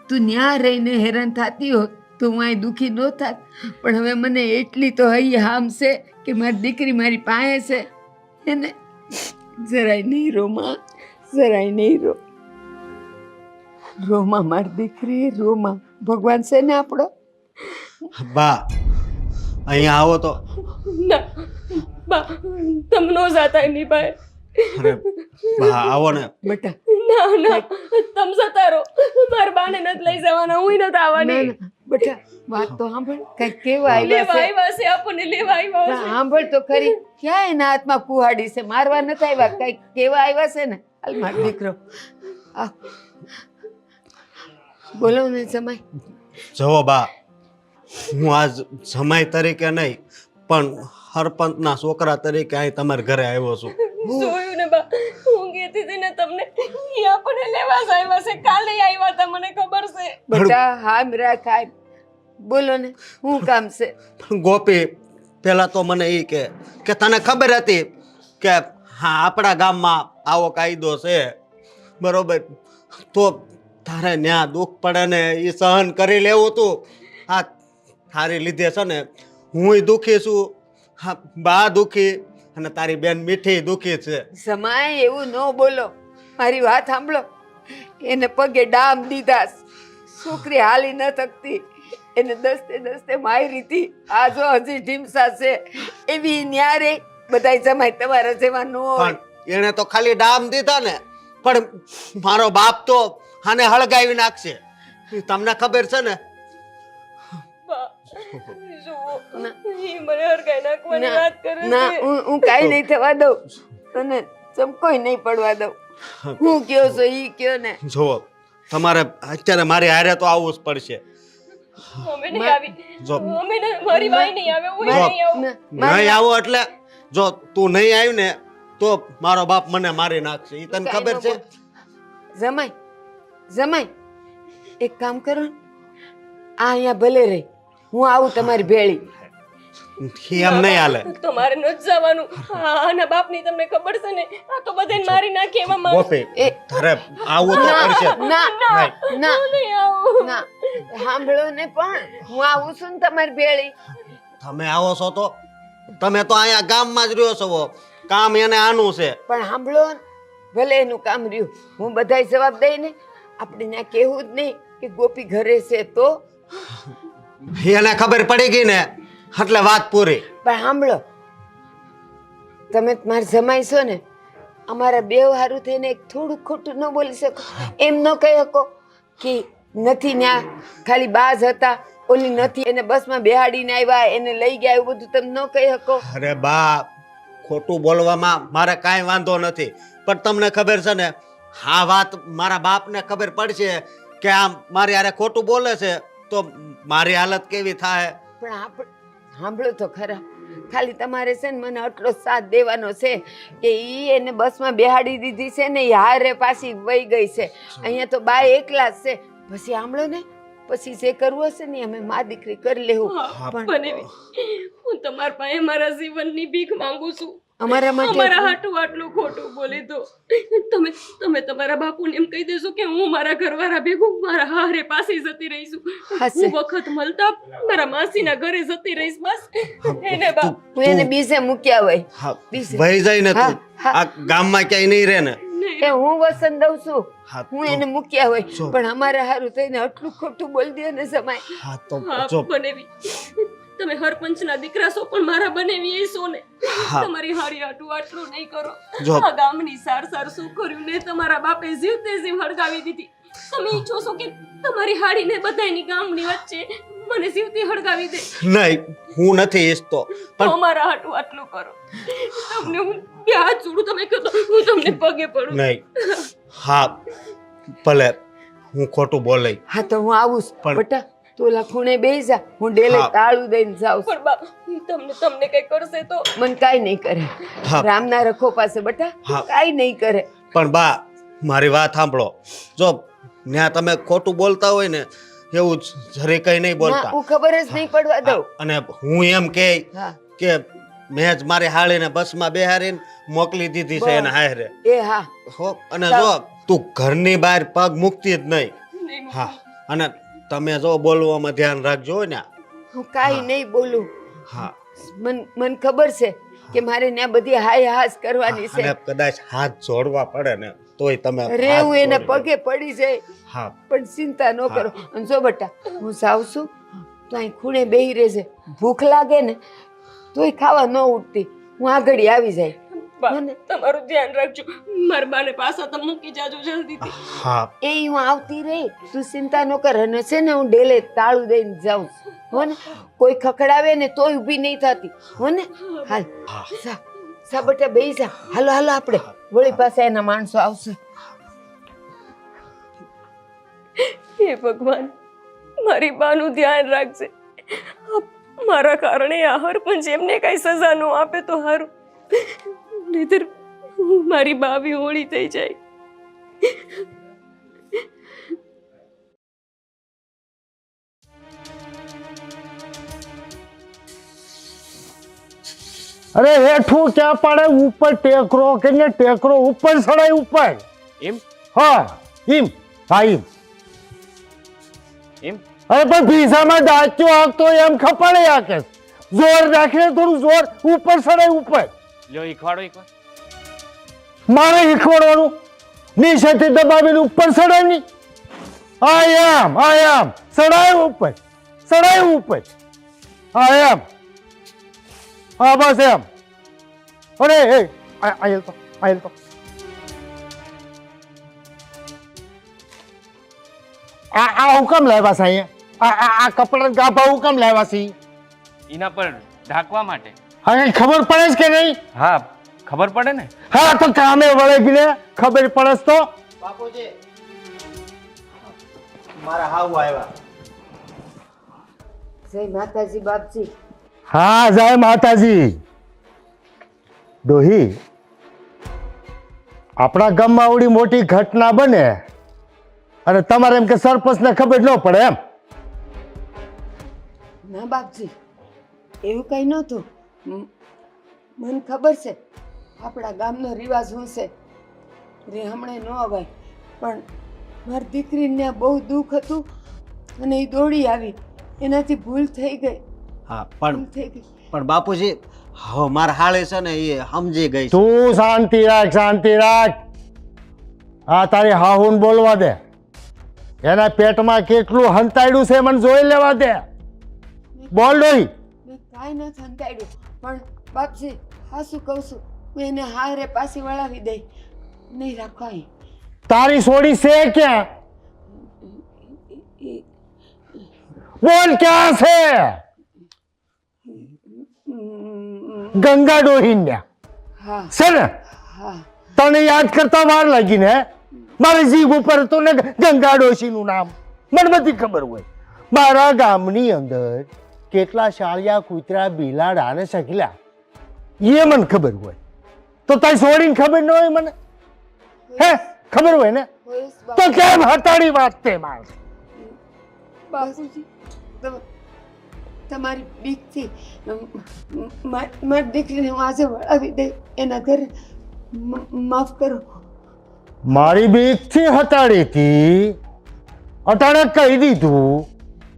તું ન્યા રહીને હેરાન થતી હોત તો હું અહીં દુઃખી ન થાત, પણ હવે મને એટલી તો હૈ હામ છે કે મારી દીકરી મારી પાસે છે. એને જરાય નહીં રો માં, જરાય નહીં રો. રોમાં મારી દીકરી, રોમાં. ભગવાન છે ને આપણો. બા અહીંયા આવો તો. ના બા, તમે નો જાતા એમની પાસે. અરે બા આવો ને. બેટા ના ના, તમે જતા રહો. મારા બાને નથી લઈ જવાના, હું નથી આવવાની. ના, ના, બેટા વાત તો સાંભળ, કઈક કેવા લેવા આવ્યા છે. આવ્યા છે, આપણને લેવા આવ્યા ના, છે. સાંભળ તો ખરી, ક્યાં એના હાથમાં કુહાડી છે? મારવા નથી આવ્યા, કઈક કેવા આવ્યા છે ને. હાલ મારો દીકરો, આ બોલો ને જમાઈ. જવો બા, હું આજ જમાઈ તરીકે નહીં પણ સરપંચના છોકરા તરીકે અહીં તમારા ઘરે આવ્યો છું. જોયું ને બા, હું કહેતી હતી ને તમને, ઈ આપણને લેવા જ આવ્યા છે. કાલે આવ્યા હતા, મને ખબર છે. બેટા હામ રાખ, હામ. બોલો ને, શું કામ છે? પણ ગોપી પહેલા તો મને એ કે તને ખબર હતી કે હા આપણા ગામમાં આવો કાયદો છે બરોબર, તો તારે ન્યા દુઃખ પડે ને એ સહન કરી લેવું તું. હા તારી લીધે છે ને હુંય દુઃખી છું, હા બા દુઃખી, અને તારી બેન મીઠી દુઃખી છે. જમાઈ એવું ન બોલો, મારી વાત સાંભળો. એને પગે ડામ દીધા, છોકરી હાલી ન થકતી, એને દસ્તે દસ્તે મારી હતી. આ જો હજી ઢીમસા છે એવી ન્યારે બધાય જમાઈ તમારા જેવા ન હોય. પણ એને તો ખાલી ડામ દીધા ને, પણ મારો બાપ તો આને હળગાવી નાખશે. તમને ખબર છે ને. બા, જુઓ, ઈ મને હરગાઈ નાખવાની ના, વાત કરે ના, છે. હું કાંઈ નહીં થવા દઉં, તને ચમકોય નહીં પડવા દઉં. હું કયો છો ઈ કયો ને. જુઓ તમારે અત્યારે મારી હારે તો આવવું જ પડશે. અમે નહીં આવી. જો અમે મારી બાઈ નહીં આવે, હું જો, નહીં આવું. નહીં આવો એટલે જો તું નહીં આવી ને તો મારો બાપ મને મારી નાખશે. એ તને ખબર છે. જમાઈ, જમાઈ, એક કામ કરો ને, આ અહીંયા ભલે રહી, હું આવું તમારી ભેળી. એમ નહીં હાલે. તમારે ન જવાનું. આના બાપની તમને ખબર છે ને, આ તો બધાને મારી નાખે એવા માણસ. ગોપી એ તારે આવું તો પડશે. ના ના નહીં આવું. ના, સાંભળો ને, પણ હું આવું છું ને તમારી ભેળી. તમે આવો છો તો તમે તો અહીંયા ગામમાં જ રહ્યો છો, કામ એને આનું છે. પણ સાંભળો ને, ભલે એનું કામ રહ્યું, હું બધાય જવાબ દઈને આપણે ત્યાં કહેવું જ નહીં કે ગોપી ઘરે છે. તો એને ખબર પડી ગઈ ને એટલે વાત પૂરી. પણ સાંભળો, તમે મારા જમાઈ છો ને, અમારા બે હારું થઈને એક થોડું ખોટું ન બોલી શકો, એમ ન કહી શકો કે નથી ન્યા ખાલી બાજ હતા, ઓલી નથી એને બસમાં બેહાડીને આવ્યા, એને લઈ ગયા, એવું બધું તમે ન કહી શકો. અરે બા, ખોટું બોલવામાં મારે કાંઈ વાંધો નથી, પણ તમને ખબર છે ને આ વાત મારા બાપને ખબર પડશે કે આમ મારી હારે ખોટું બોલે છે તો મારી હાલત કેવી થાય. પણ આપણે સાંભળો તો ખરા, ખાલી તમારે છે ને મને આટલો સાથ દેવાનો છે કે ઈ એને બસમાં બેહાડી દીધી છે ને, એ હારે પાછી વહી ગઈ છે. અહીંયા તો બા એકલા જ છે. પછી સાંભળો ને, પછી જે કરવું હશે ને અમે મા દીકરી કરી લેવું. પણ હું તમારા પાસે મારા જીવનની ભીખ માંગુ છું. અમારા અમારા માટે હાટું આટલું ખોટું બોલી તો તમે તમારા બાપુને એમ કહી દેશો કે હું મારા ઘરવાળા ભેગું મારા હારે પાસે જતી રહીશું. હશે. હું વખત મળતા મારા માસીના ઘરે જતી રહીશ. બસ એને બાપ હું એને બીજે મૂક્યા હોય. હા, બીજે. વહી જાય ને તું હા, હા. આ ગામમાં ક્યાંય નહીં રહે ને. એ હું વસન દઉં છું, હા હું તો- એને મૂક્યા હોય, જો. પણ અમારે હારું થઈને આટલું ખોટું બોલ દે ને સમાય. હા તો હા જો બનેવી, તમે હરપંચના દીકરા છો પણ મારા બનેવી એ છો ને. હા. તમારી હારી હાટું આટલું નહીં કરો. જો. આ ગામની સાર સાર શું કર્યું ને તમારા બાપે જીવતે જીવ હળગાવી દીધી. તમે ઈચ્છો છો કે તમારી હાડીને બધાયની ગામની વચ્ચે મને જીવતી હળગાવી દે? નહીં, હું નથી ઈચ્છતો, તો પણ અમારા હાટું આટલું કરો. તમને હું બે હાથ જોડું, તમે કહો તો હું તમને પગે પડું. નહીં. હા ભલે હું ખોટું બોલાય, હા તો હું આવું છું. પણ- બેટા તું ઓલા ખૂણે બેસી જા, હું ડેલે હા. તાળું દઈને જાઉં છું. પણ બા તમને કઈ કરશે તો? મને કાંઈ નહીં કરે. હા. રામના રખો પાસે બેટા હા. કાંઈ નહીં કરે. પણ બા મારી વાત સાંભળો. જો ત્યાં તમે ખોટું બોલતા હોય ને એવું જરી કઈ નહીં ના, બોલતા. હું ખબર જ નહીં પડવા દઉં. અને હું એમ હા કે મેં જ મારી હાળીને બસમાં બેહારીને મોકલી દીધી છે એને હારે. એ હા હો, અને જો તું ઘરની બહાર પગ મૂકતી જ નહીં. નહીં હા, અને તમે જો બોલવામાં ધ્યાન રાખજો ને. હું કાંઈ નહીં બોલું. હા, મને ખબર છે કે મારે ત્યાં બધી હાય હાસ કરવાની છે. અને કદાચ હાથ જોડવા પડે ને તોય તમે રે હાથ હું એના જોડી પગે પડી જાય, દો. હા પણ ચિંતા ન કરો. અને જો બેટા હું જાઉં છું તો અહીં ખૂણે બેહી રહેજે. ભૂખ લાગે ને તોય ખાવા ન ઉઠતી, હું આગળ આવી જાય. બા, મને- તમારું ધ્યાન રાખજો. મારા બાને પાછા તમે મૂકી જાજો જલ્દીથી. હા એ હું આવતી રહી, તું ચિંતા ન કર. અને છે ને હું ડેલે તાળું દઈને જાઉં છું, હો ને. કોઈ ખખડાવે ને તોય ઊભી નહીં થતી, હો ને. હાલ જા જા બેટા બેહી જા. હાલો હાલો આપણે વળી પાસે એના માણસો આવશે. હે ભગવાન, મારી બાનું ધ્યાન રાખજે. મારા કારણે આ હરપંચ એમને કઈ સજા ન આપે તો સારું, નહીતર મારી બા બી હોળી થઈ જાય. અરે હેઠું ક્યાં પાડે, ઉપર ટેકરો કે ને ટેકરો ઉપર ચડાય ઉપર. એમ હા એમ. હા એમ. એમ અરે પણ પીસામાં દાચ્યો આપતો એમ ખપાડે આકે. જોર રાખીને થોડું જોર ઉપર ચડાય ઉપર. લ્યો ઈખવાડો એકવાર. મારે શીખવાડવાનું નીચેથી દબાવીને ઉપર ચડાય નહીં. આમ ચડાય ઉપર, ચડાય ઉપર. એમ. હા બસ એમ. અરે એ આયલ તો આ હુકમ લાવ્યા છે અહીંયા? આ કપડા ગાભા હુકમ લાવ્યા છે? એના પર ઢાંકવા માટે. હવે ખબર પડે છે કે નહીં? હા ખબર પડે ને. હા તો કામે વળગીને ખબર પડે છે તો. બાપુજી મારા હાવ આવ્યા. જય માતાજી બાપજી. હા જય માતાજી. ડોહી, આપણા ગામમાં આવડી મોટી ઘટના બને અને તમારે એમ કે સરપંચને ખબર ન પડે એમ? ના બાપજી, એવું કઈ નહોતું. મને ખબર છે આપણા ગામનો રિવાજ શું છે. રે હમણાં ન અવાય, પણ મારી દીકરીને બહુ દુઃખ હતું અને એ દોડી આવી, એનાથી ભૂલ થઈ ગઈ. હા ભૂલ પણ થઈ ગઈ. પણ બાપુજી હવે મારા હાળે છે ને એ સમજી ગઈ છે. તું શાંતિ રાખ, શાંતિ રાખ. હા તારી હાહુન બોલવા દે. એના પેટમાં કેટલું હંતાડ્યું છે મને જોઈ લેવા દે. બોલ ડોહી. મેં કાંઈ ન સંતાડ્યું, પણ બાપજી હા શું કહું છું, હું એને હારે પાછી વળાવી દઈ. નહીં રાખો અહીં. તારી સોડી છે ક્યાં? બોલ ક્યાં છે? ગંગા ડોહી ને હા છે ને? હા તને યાદ કરતા વાર લાગી ને? મારી જીભ ઉપર હતું ને ગંગા ડોશી નું નામ. મને બધી ખબર હોય. મારા ગામની અંદર કેટલા શાળિયા, કૂતરા, બિલાડા અને સગલા એ મને ખબર હોય. તો તારી છોડીને ખબર ન હોય મને? હે ખબર હોય ને? હોઈશ તો બાપુ. કેમ હતાડી વાત તે માર? બાપુજી તમારી બીકથી મારી દીકરીને હું આજે વળાવી દઈ એના ઘરે. માફ કરો. મારી બીકથી હતાડી હતી, અટાણે કહી દીધું,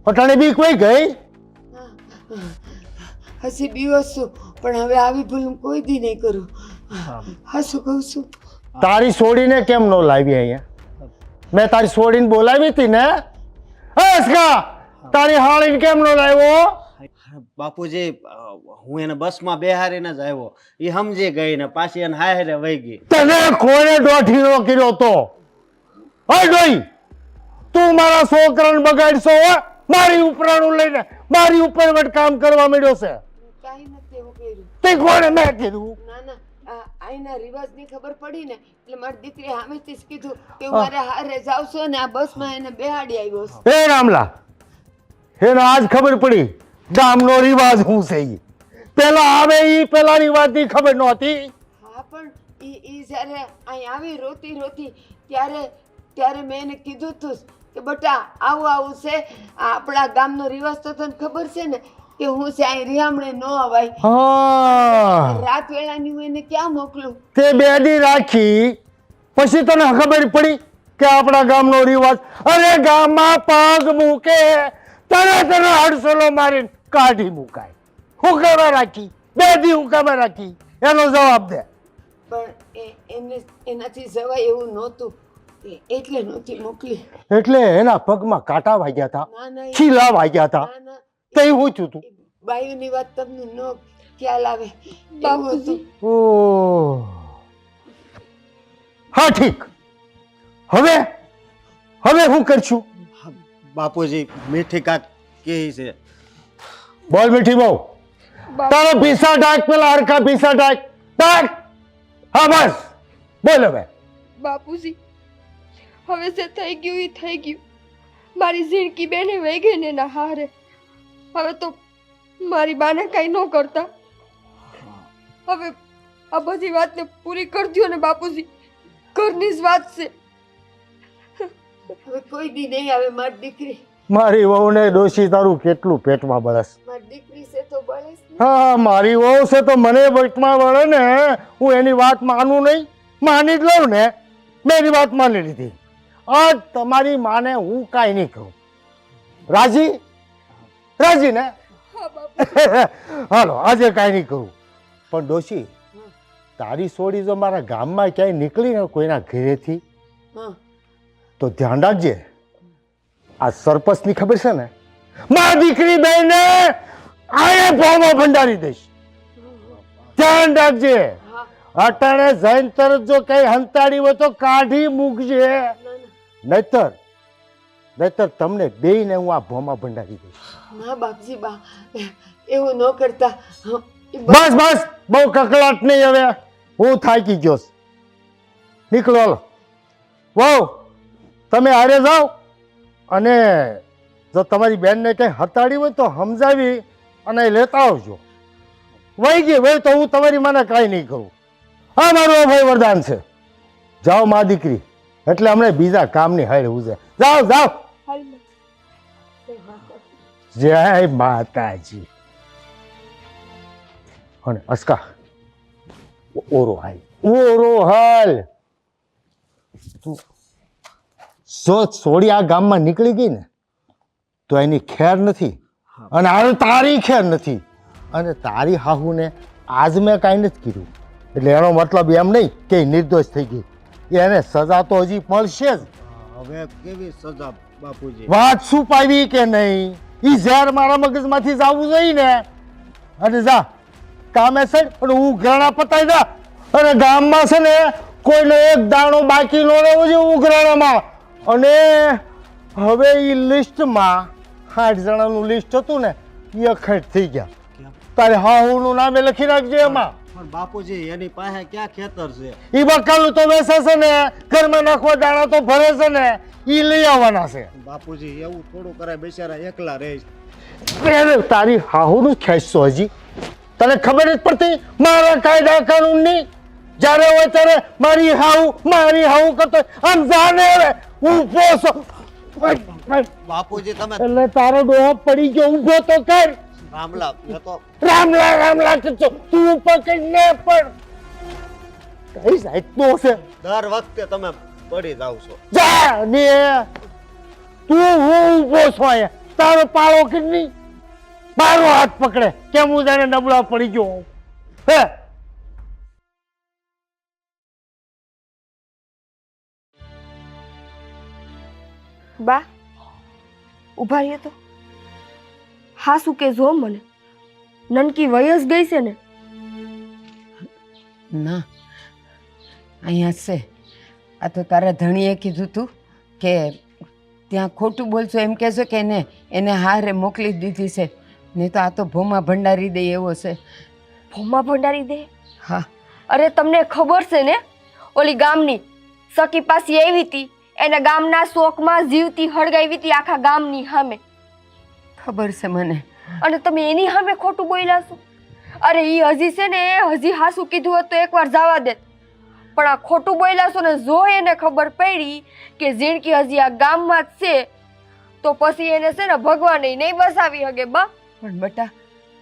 અટાણે બીક વહી ગઈ. હસી બીવો છું, પણ હવે આવી ભૂલ હું કોઈ દી નહીં કરું. હા શું કહું છું, તારી છોડીને કેમ ન લાવી અહીંયા? મેં તારી છોડીને બોલાવી હતી ને? હસકા તારી હાળીને કેમ ન લાવ્યો? બાપુજી હું એને બસમાં બેહારીને જ આવ્યો. એ સમજી ગઈ ને પાછી એને હારે વહી ગઈ. તને કોને દોઢીનો કર્યો તો? હે ડોઈ, તું મારા છોકરાને બગાડશો હો? મારી ઉપરાણું લઈને મારી ઉપર વટ કામ કરવા માંડ્યો છે. કાંઈ નથી એવું કર્યું. તે કોને મેં કીધું? ના ના આઈના રિવાજની ખબર પડી ને એટલે મારી દીકરી સામેથી જ કીધું કે મારે હારે જાવશો ને આ બસમાં એને બેહાડી આવ્યો છે. હે રામલા, એને આજ ખબર પડી ગામનો રિવાજ શું છે. ઈ પેલા આવે ઈ પેલા રિવાજની ખબર નહોતી. હા પણ ઈ જ્યારે અહીં આવી રોતી રોતી ત્યારે મેં એને કીધું તું કે બટા આવું છે આ આપણા ગામનો રિવાજ તો તને ખબર છે ને કે હું છે અહીં રિહામણે ન અવાય. હા, રાત વેળાની હું એને ક્યાં મોકલું? તે બેદી રાખી પછી તને ખબર પડી કે આપણા ગામનો રિવાજ. અરે ગામમાં પગ મૂકે તરત હડસલો મારીને કાઢી મુકાય. હું કરવા રાખી? બેદી હું કરવા રાખી? એનો જવાબ દે. પણ એનાથી જવાય એવું નહોતું એટલે નહોતી મોકલી. એટલે એના પગમાં કાંટા વાગ્યા હતા, ના ના ખીલા વાગ્યા હતા. ના ના તે હું થયું તું? બાયુની વાત તમને ન ખ્યાલ આવે એવું બાપુજી. હતું. ઓહ, હા ઠીક. હવે હું કરશું? બાપુજી મીઠી કાક કહે છે. બોલ મીઠી બહુ, તારો પીસા ટાક, પેલા હરખા પીસા ટાક ટાક. હા બસ બોલ હવે. બાપુજી હવે જે થઈ ગયું એ થઈ ગયું. મારી ઝીણકી બેને વહી ગઈ ને એના હારે. હવે તો મારી બાને કાંઈ ન કરતા. હવે આ બધી વાતને પૂરી કરી દ્યો ને બાપુજી. ઘરની જ વાત છે. હવે કોઈ દી નહીં આવે મારી દીકરી. મારી વહુને ડોશી તારું કેટલું પેટમાં બળસ. મારી દીકરી છે તો બળેશ ને. હા, મારી વહુ છે તો મને પેટમાં બળે ને. હું એની વાત માનું નહીં? માની જ લઉં ને. મેં એની વાત માની લીધી. આજ તમારી માને હું કાંઈ નહીં કહું. રાજી ને? હા બાપુ. હાલો આજે કાંઈ નહીં કહું. પણ ડોશી, તારી છોડી જો મારા ગામમાં ક્યાંય નીકળી ને કોઈના ઘરેથી હા તો ધ્યાન રાખજે. આ સરપંચની ખબર છે ને? મારી દીકરી બેને આને ભાવમાં ભંડારી દઈશ. ધ્યાન રાખજે. હા અટાણે જઈને તરત જો કઈ હંતાડી હોય તો કાઢી મૂકજે. ના ના નહીતર તમને બેયને હું આ ભોમાં ભંડારી દઈશ. ના બાપજી બા એવું ન કરતા. બસ બહુ કકળાટ નહીં હવે. હું થાકી ગયો છું. નીકળો હાલો. વાવ તમે હારે જાઓ અને જો તમારી બેનને કંઈ હતાડી હોય તો સમજાવી અને લેતા આવજો. વહી ગઈ ભાઈ તો હું તમારી માને કાંઈ નહીં કરું. હા મારું અભય વરદાન છે. જાઓ મા દીકરી, એટલે હમણાં બીજા કામની હારે ઉજે. જાઓ. જય માતાજી. અને અસ્કા ઓરો હાલ તું જો છોડી આ ગામમાં નીકળી ગઈ ને તો એની ખેર નથી અને આ તારી ખેર નથી. અને તારી હાહુને આજ મેં કાંઈ નથી કીધું એટલે એનો મતલબ એમ નહીં કે નિર્દોષ થઈ ગઈ. એને સજા તો હજી મળશે જ. હવે કેવી સજા બાપુજી? વાત શું પાવી કે નહીં? ઈ ઝેર મારા મગજમાંથી જવું જોઈએ ને. અને જા કામે છે અને ઉઘરાણા પતાઈ જા. અને ગામમાં છે ને કોઈનો એક દાણો બાકી ન રહેવો જોઈએ ઉઘરાણામાં. અને હવે એ લિસ્ટમાં 8 જણાનું લિસ્ટ હતું ને એ અખંડ થઈ ગયા. તારે હાહુનું નામે લખી રાખજે એમાં. પણ બાપુજી એની પાસે ક્યાં ખેતર છે? ઈ બકાલું તો વેચે છે ને, ઘરમાં નાખવા દાણા તો ભરે છે ને, ઈ લઈ આવવાના છે. બાપુજી એવું થોડું કરાય, બિચારા એકલા રહે. તારી હાહુનું જ ખેંચશો હજી. તને ખબર જ પડતી મારા કાયદા કાનૂનની? જ્યારે હોય ત્યારે મારી હાહુ કરતો આમ જાને હવે ઊભો છો. બાપુજી તમે એટલે તારો ડોહો પડી ગયો, ઊભો તો કર. રામલા મેં તો રામલા કરશો તું પકડીને પણ કઈ સાઈડનો છે? દર વખતે તમે પડી જાવ છો. જા ને તું હું ઊભો છો અહીંયા, તારો પાળો કે નહીં? મારો હાથ પકડે કેમ હું જાણે નબળા પડી ગયો હે? બા ઊભા રહીએ તો હા શું કે જો મને નનકી વય જ ગઈ છે ને? ના અહીંયા છે. આ તો તારા ધણીએ કીધું તું કે ત્યાં ખોટું બોલશો એમ કહેશો કે એને હારે મોકલી દીધી છે. નહીં તો આ તો ભોમાં ભંડારી દે એવો છે. ભોમાં ભંડારી દે? હા. અરે તમને ખબર છે ને ઓલી ગામની સખી પાસી આવી હતી, એના ગામના શોકમાં જીવતી હળગાવી હતી આખા ગામની સામે. ખબર છે મને. અને તમે એની સામે ખોટું બોલ્યા છો? અરે ઈ હજી છે ને હજી હાસું કીધું હોત તો એકવાર જવા દે, પણ આ ખોટું બોલ્યા છો ને જો એને ખબર પડી કે ઝીણકી હજી આ ગામમાં જ છે તો પછી એને છે ને ભગવાને નહીં બસાવી હગે બા. પણ બેટા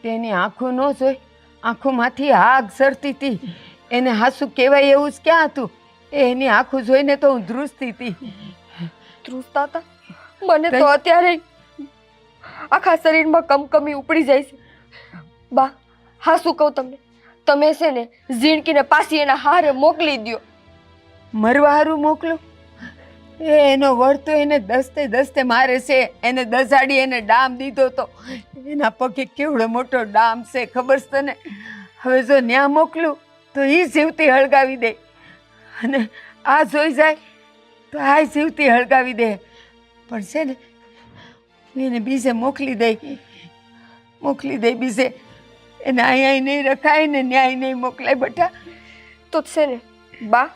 તેની આંખો ન જોઈ, આંખોમાંથી આગ સરતી હતી. એને હાસું કહેવાય એવું જ ક્યાં હતું? એની આંખો જોઈને તો હું ધ્રુસતી હતી. ધ્રુસતા હતા? મને તો અત્યારે આખા શરીરમાં કમકમી ઉપડી જાય છે બા. હા શું કહું તમને, તમે છે ને ઝીણકીને પાછી એના હારે મોકલી દ્યો. મરવા હારું મોકલું? એનો વર તો એને દસ્તે મારે છે. એને દસાડી એને ડામ દીધો તો એના પગે કેવડો મોટો ડામ છે ખબર છે તને? હવે જો ન્યા મોકલું તો એ જીવતી હળગાવી દે, અને આ જોઈ જાય તો આ જીવતી હળગાવી દે. પણ છે ને એને બીજે મોકલી દે બીજે. એને અહીંયા નહીં રખાય ને ન્યાય નહીં મોકલાય બેટા. તો છે ને બા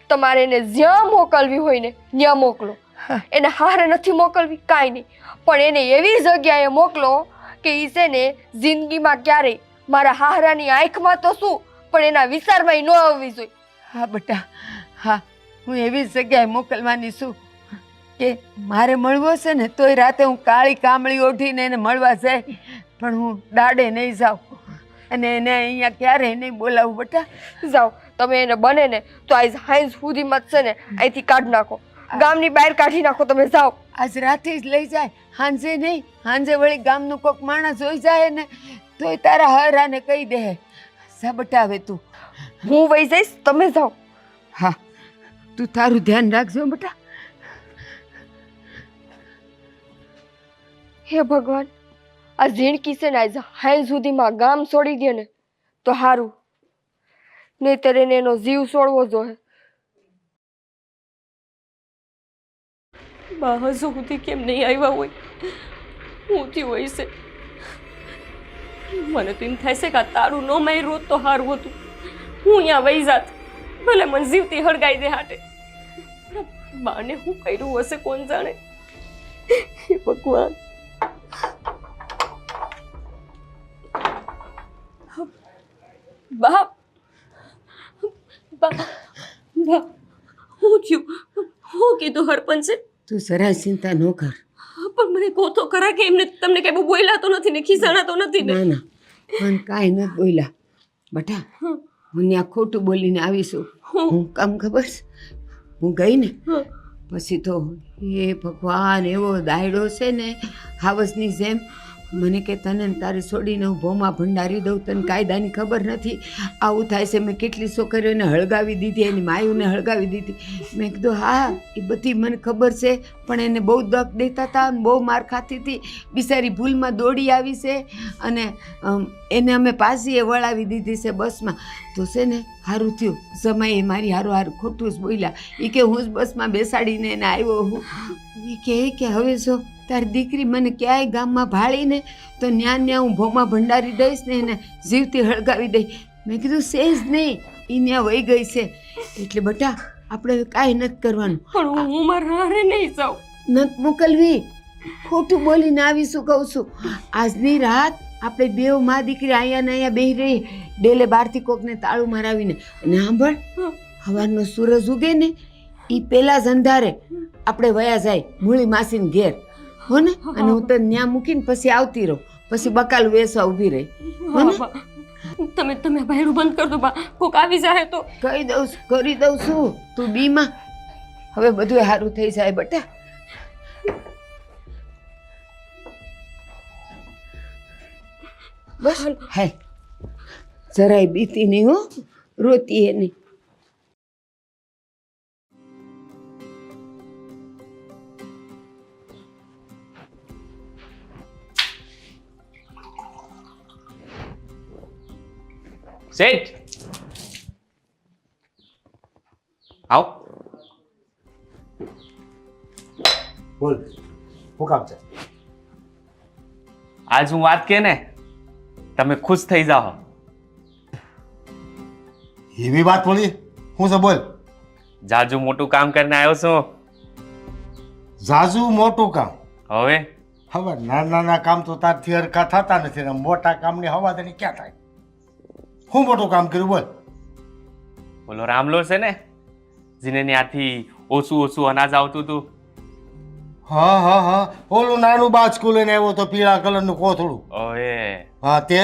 તમારે એને જ્યાં મોકલવી હોય ને ત્યાં મોકલો. એને હારે નથી મોકલવી કાંઈ નહીં, પણ એને એવી જગ્યાએ મોકલો કે એ છે ને જિંદગીમાં ક્યારેય મારા હારાની આંખમાં તો શું પણ એના વિચારમાં ન આવવી જોઈએ. હા બેટા હા, હું એવી જ જગ્યાએ મોકલવાની છું કે મારે મળવો છે ને તોય રાતે હું કાળી કામળી ઓઢીને એને મળવા જાય, પણ હું દાડે નહીં જાઉં અને એને અહીંયા ક્યારેય નહીં બોલાવું બેટા. જાઓ તમે એને બને ને તો આજ હાઈન્સ સુધીમાં જ છે ને અહીંથી કાઢી નાખો, ગામની બહાર કાઢી નાખો. તમે જાઓ આજ રાતે જ લઈ જાય, હાંજે નહીં. હાંજે વળી ગામનું કોક માણસ જોઈ જાય ને તોય તારા હરાને કહી દે. જા બેટા હવે તું. હું વહી જઈશ, તમે જાઓ. હા તું તારું ધ્યાન રાખજો બેટા. હે ભગવાન, આ ઝીણકી છે ને આજ હાઈ સુધીમાં ગામ છોડી દે ને તો સારું, નહીંતર એને એનો જીવ છોડવો જોઈએ. બા હજુ સુધી કેમ નહીં આવ્યા હોય? હું થયું હોય છે? મને તો એમ થાય છે કે આ તારું ન માર્યું હોત તો સારું હતું. હું અહીંયા વહી જાત, ભલે મને જીવતી હળગાઈ દે હાટે. બાને હું કર્યું હશે કોણ જાણે. હે ભગવાન. બા બા બા હું થયું? હું કીધું હરપંચે? તું જરાય ચિંતા ન કર. પણ મને કહો તો ખરા કે એમને તમને કઈ બહુ બોલ્યા તો નથી ને ખીસાણા તો નથી ને? ના ના પણ કાંઈ નથી બોલ્યા બેટા. હું ત્યાં ખોટું બોલીને આવીશું. હું કામ ખબર છે? હું ગઈ ને પછી તો એ ભગવાન એવો દાયડો છે ને હાવસની જેમ મને કે તને તારી છોડીને હું ભોમાં ભંડારી દઉં, તને કાયદાની ખબર નથી આવું થાય છે. મેં કેટલી છોકરીઓને હળગાવી દીધી, એની માયુને હળગાવી દીધી. મેં કીધું હા એ બધી મને ખબર છે, પણ એને બહુ દક દેતા હતા, બહુ માર ખાતી હતી. બિચારી ભૂલમાં દોડી આવી છે અને એને અમે પાછી વળાવી દીધી છે બસમાં. તો છે ને સારું થયું જમાઈએ મારી હારું ખોટું જ બોલ્યા. એ કે હું જ બસમાં બેસાડીને એને આવ્યો હું. એ કે હવે જો તારી દીકરી મને ક્યાંય ગામમાં ભાળીને તો ન્યા હું ભોમાં ભંડારી દઈશ ને એને જીવતી હળગાવી દઈ. મેં કીધું સેજ નહીં, એ ત્યાં વહી ગઈ છે. એટલે બેટા આપણે કાંઈ નથી કરવાનું. પણ હું મારા હારે નહીં જાઉં. નથી મોકલવી, ખોટું બોલીને આવીશું કહું છું. આજની રાત આપણે બેવ મા દીકરી અહીંયા ને અહીંયા બેહી રહી, ડેલે બહારથી કોકને તાળું મારાવીને. અને સાંભળ, સવારનો સૂરજ ઉગે ને એ પેલા જ અંધારે આપણે વયા જાય મૂળી માસીને ઘેર હો ને. અને હું તને ત્યાં મૂકીને પછી આવતી રહું, પછી બકાલ વેસવા ઊભી રહી હો ને. તમે ભાઈડું બંધ કર દો બા, કોક આવી જાય તો. કહી દઉં કરી દઉં છું, તું બીમાં. હવે બધું સારું થઈ જાય બેટા. બસ હાય, જરાય બીતી નહીં હો, રોતી એ નહીં. શેઠ આવો. બોલ શું કામ છે? આજ હું વાત કે ને તમે ખુશ થઈ જાઓ. એવી વાત બોલી? શું છે બોલ? જાજુ મોટું કામ કરીને આવ્યો છું. ઝાઝુ મોટું કામ? હવે હવે નાના નાના કામ તો તારથી હરખા થતા નથી ને મોટા કામની હવાદારી ક્યાં થાય? શું મોટું કામ કર્યું બોલ? બોલો રામલો છે ને જેને ત્યાંથી ઓછું અનાજ આવતું હતું. હા હા હા ઓલું નાનું બાચકું લઈને આવ્યો તો પીળા કલરનું કોથળું. ઓએ હા તે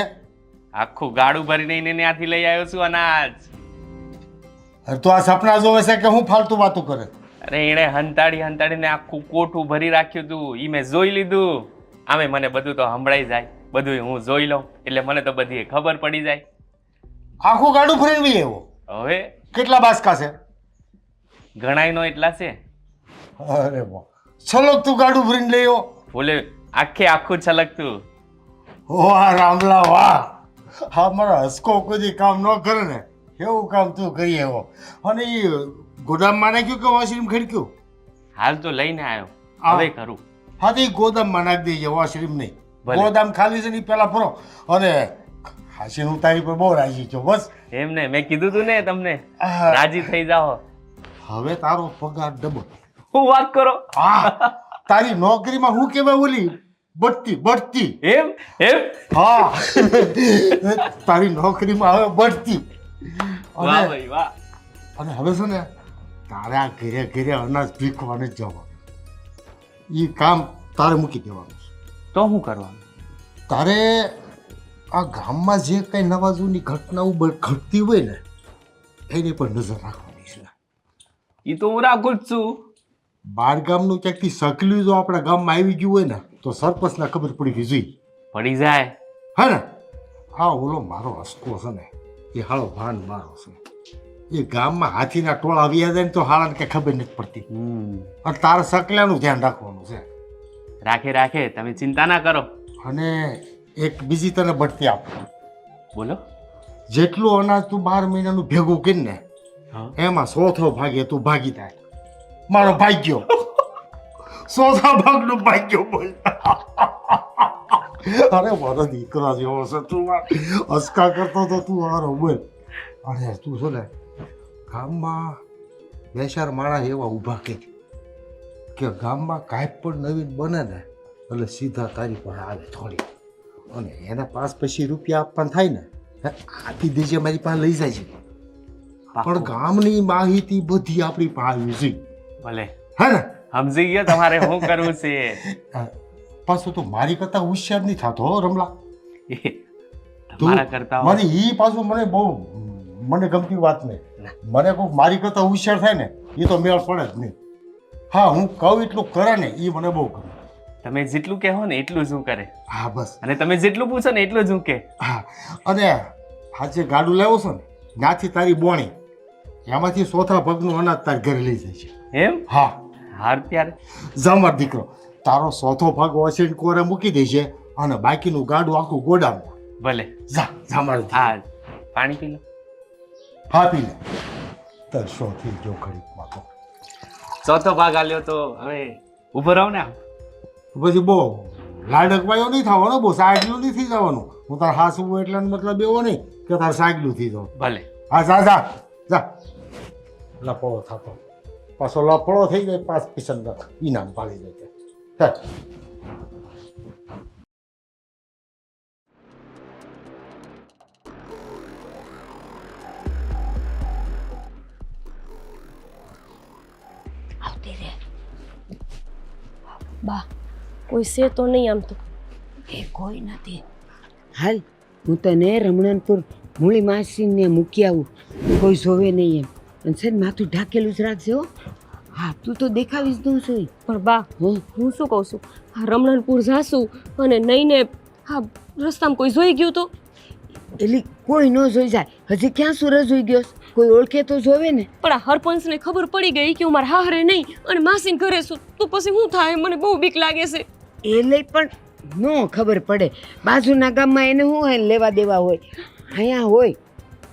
આખું ગાડું ભરીને એને ત્યાંથી લઈ આવ્યો છું અનાજ. અરે તું આ સપના જોવે છે કે હું ફાલતુ વાતું કરે? અરે એણે હંતાડીને આખું કોઠું ભરી રાખ્યું હતું. ઈ મેં જોઈ લીધું. આમે મને બધું તો સંભળાઈ જાય, બધું હું જોઈ લઉં એટલે મને તો બધી ખબર પડી જાય. આખું ગાડું ફરીને બી આવ્યો? હવે કેટલા બાસકા છે? ગણાય નો એટલા છે. અરે વાહ છલોક તું ગાડું ભરીને લઈ આવ્યો? બોલે આખું છલકતું. વાહ રામલા વાહ, હા મારા હસકો કોઈ કામ ન કરે ને એવું કામ તું કરી આવ્યો. અને એ ગોદામમાં નાખ્યું કે વોશરૂમ ખડક્યું? હાલ તો લઈને આવ્યો, હા. હવે કરું. હા તો એ ગોદામમાં નાખી દેજે, વોશરૂમ નહીં. ભલે. ગોદામ ખાલી છે ને પેલા ફરો. અને હાસી હું તારી પર બહુ રાજી છું બસ. એમને મેં કીધું તું ને તમને આહ, રાજી થઈ જાઓ. હવે તારો પગાર ડબલ. હું વાત કરો હા તારી નોકરીમાં હું કેવાય ઓલી બઢતી બઢતી. એમ એમ હા તારી નોકરીમાં હવે બઢતી. વાહ અને ભાઈ વાહ. અને હવે છે ને તારે આ ઘરે ઘરે અનાજ ભીખવાને જ જવાનું. એ કામ તારે મૂકી દેવાનું છે. તો શું કરવાનું? તારે આ ગામમાં જે કંઈ નવા જૂની ઘટનાઓ ઘટતી હોય ને એની પર નજર રાખવાની છે. ઈ તો હું રાખું જ છું. બાર ગામનું ક્યાંકથી સકલ્યું જો આપણા ગામમાં આવી ગયું હોય ને તો સરપંચને ખબર પડી ગઈ જોઈએ. પડી જાય. હા ને હા ઓલો મારો હસકો છે ને એ હાળો ભાન મારો છે. એ ગામમાં હાથીના ટોળા આવ્યા જાય ને તો હાળાને કઈ ખબર નથી પડતી. અને તારે સકલાનું ધ્યાન રાખવાનું છે. રાખે તમે ચિંતા ના કરો. અને એક બીજી તને બઢતી આપું. બોલો. જેટલું અનાજ તું 12 મહિનાનું ભેગું કરીને હા. એમાં 1/4 ભાગે તું ભાગી થાય. મારો ભાગ્યો 1/4 ભાગનું ભાગ્યો બોલ. અરે મારો દીકરા જેવો છે તું. હસકા કરતો તો તું હારો બોલ. અરે તું શું ને ગામમાં બેચાર માણસ એવા ઊભા કે ગામમાં કાંઈ પણ નવીન બને ને એટલે સીધા તારી પાસે આવે થોડી. અને એના પાસ પછી રૂપિયા આપવાના થાય ને આપી દેજે મારી પાસે લઈ જાય છે. પણ ગામની માહિતી બધી આપણી પાસે આવી છે. ભલે હે ને સમજી ગયો તમારે શું કરવું છે. પાછું તું મારી કરતા હોશિયાર નહીં થતો હો રમલા. તમારા કરતા મારી ઈ પાછું મને બહુ મને ગમતી વાત નહીં. મને કોઈ મારી કરતા હોશિયાર થાય ને એ તો મેળ પડે જ નહીં. હા હું કહું એટલું કરે ને એ મને બહુ ગમે. તમે જેટલું કહો ને એટલું જ હું કરે. હા બસ. અને તમે જેટલું પૂછો ને એટલું જ હું કે. હા અને આજે ગાડું લાવ્યો છો ને ત્યાંથી તારી બોણી એમાંથી 1/4 ભાગનું અનાજ તાર ઘરે લઈ જાય છે. એમ? હા હાર ત્યારે જમર દીકરો તારો 1/4 ભાગ ઓછીને કોરે મૂકી દેશે અને બાકીનું ગાડું આખું ગોડામ. ભલે. જા જમર. હા પાણી પી લો. હા પી લે. તરસો થઈ જો ઘડીકમાં તો. 1/4 ભાગ આલ્યો તો હવે ઉભો રહો ને. પછી બહુ લાડકવાયો નહીં થવાનો, બહુ સાગલું નહીં થઈ જવાનું. હું તાર હાસવું એટલે મતલબ એવો નહીં કે તાર સાગલું થઈ જવું. ભલે. હા જા જા જા. લપડો થતો પાછો લપડો થઈ જાય 5% ઇનામ પાડી દે. ચાલ આવતી રે. બા કોઈ છે તો નહીં આમ તો. એ કોઈ નથી. હાલ હું તને રમણનપુર મૂળી માસીને મૂકી આવું. કોઈ જોવે નહીં એમ. અને છે ને માથું ઢાકેલું જ રાખજે હો. હા તું તો દેખાવી જ દઉં છું. પણ બા હું શું કહું છું, આ રમણપુર જાશું અને નહીં ને હા રસ્તામાં કોઈ જોઈ ગયું તો? એટલે કોઈ ન જોઈ જાય. હજી ક્યાં સુરજ જોઈ ગયો? કોઈ ઓળખે તો જોવે ને. પણ આ હરપંચને ખબર પડી ગઈ કે હું મારા હાહરે નહીં અને માસીને ઘરે છું તો પછી શું થાય? મને બહુ બીક લાગે છે. એટલે પણ ન ખબર પડે. બાજુના ગામમાં એને શું હોય લેવા દેવા હોય, અહીંયા હોય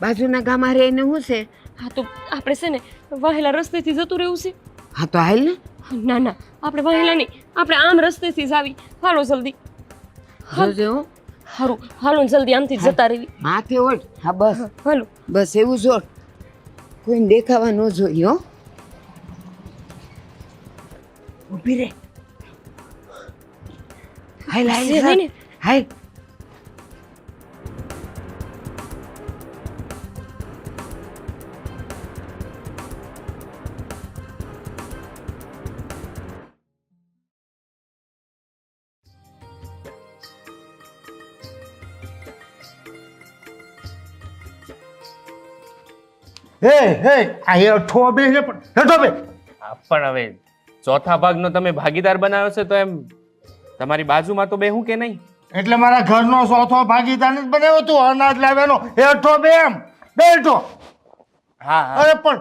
બાજુના ગામમાં રહીને શું છે? હા તો આપણે છે ને વાહેલા રસ્તેથી જતું રહેવું છે. હા તો હાલ ને. ના ના, આપણે વાહેલા નહીં, આપણે આમ રસ્તેથી જ આવી. હાલો જલ્દી. જોજે હો. હારું હાલો ને જલ્દી આમથી જ જતા રહેવી. માથે ઓઢ. હા બસ હાલો. બસ એવું જોડ. કોઈને દેખાવા ન જોઈએ હો. ઊભી રે. હાલ છે હાલ નહીં ને? હાલ. હે હે આ હેઠો બે ને પણ હેઠો બે. હા, પણ હવે ચોથા ભાગનો તમે ભાગીદાર બનાવ્યો છે તો એમ તમારી બાજુમાં તો બેહું કે નહીં? એટલે મારા ઘરનો ચોથો ભાગીદાર જ બનાવ્યો તું અનાજ લાવ્યાનો હેઠો બે એમ બેઠો. હા હા અરે પણ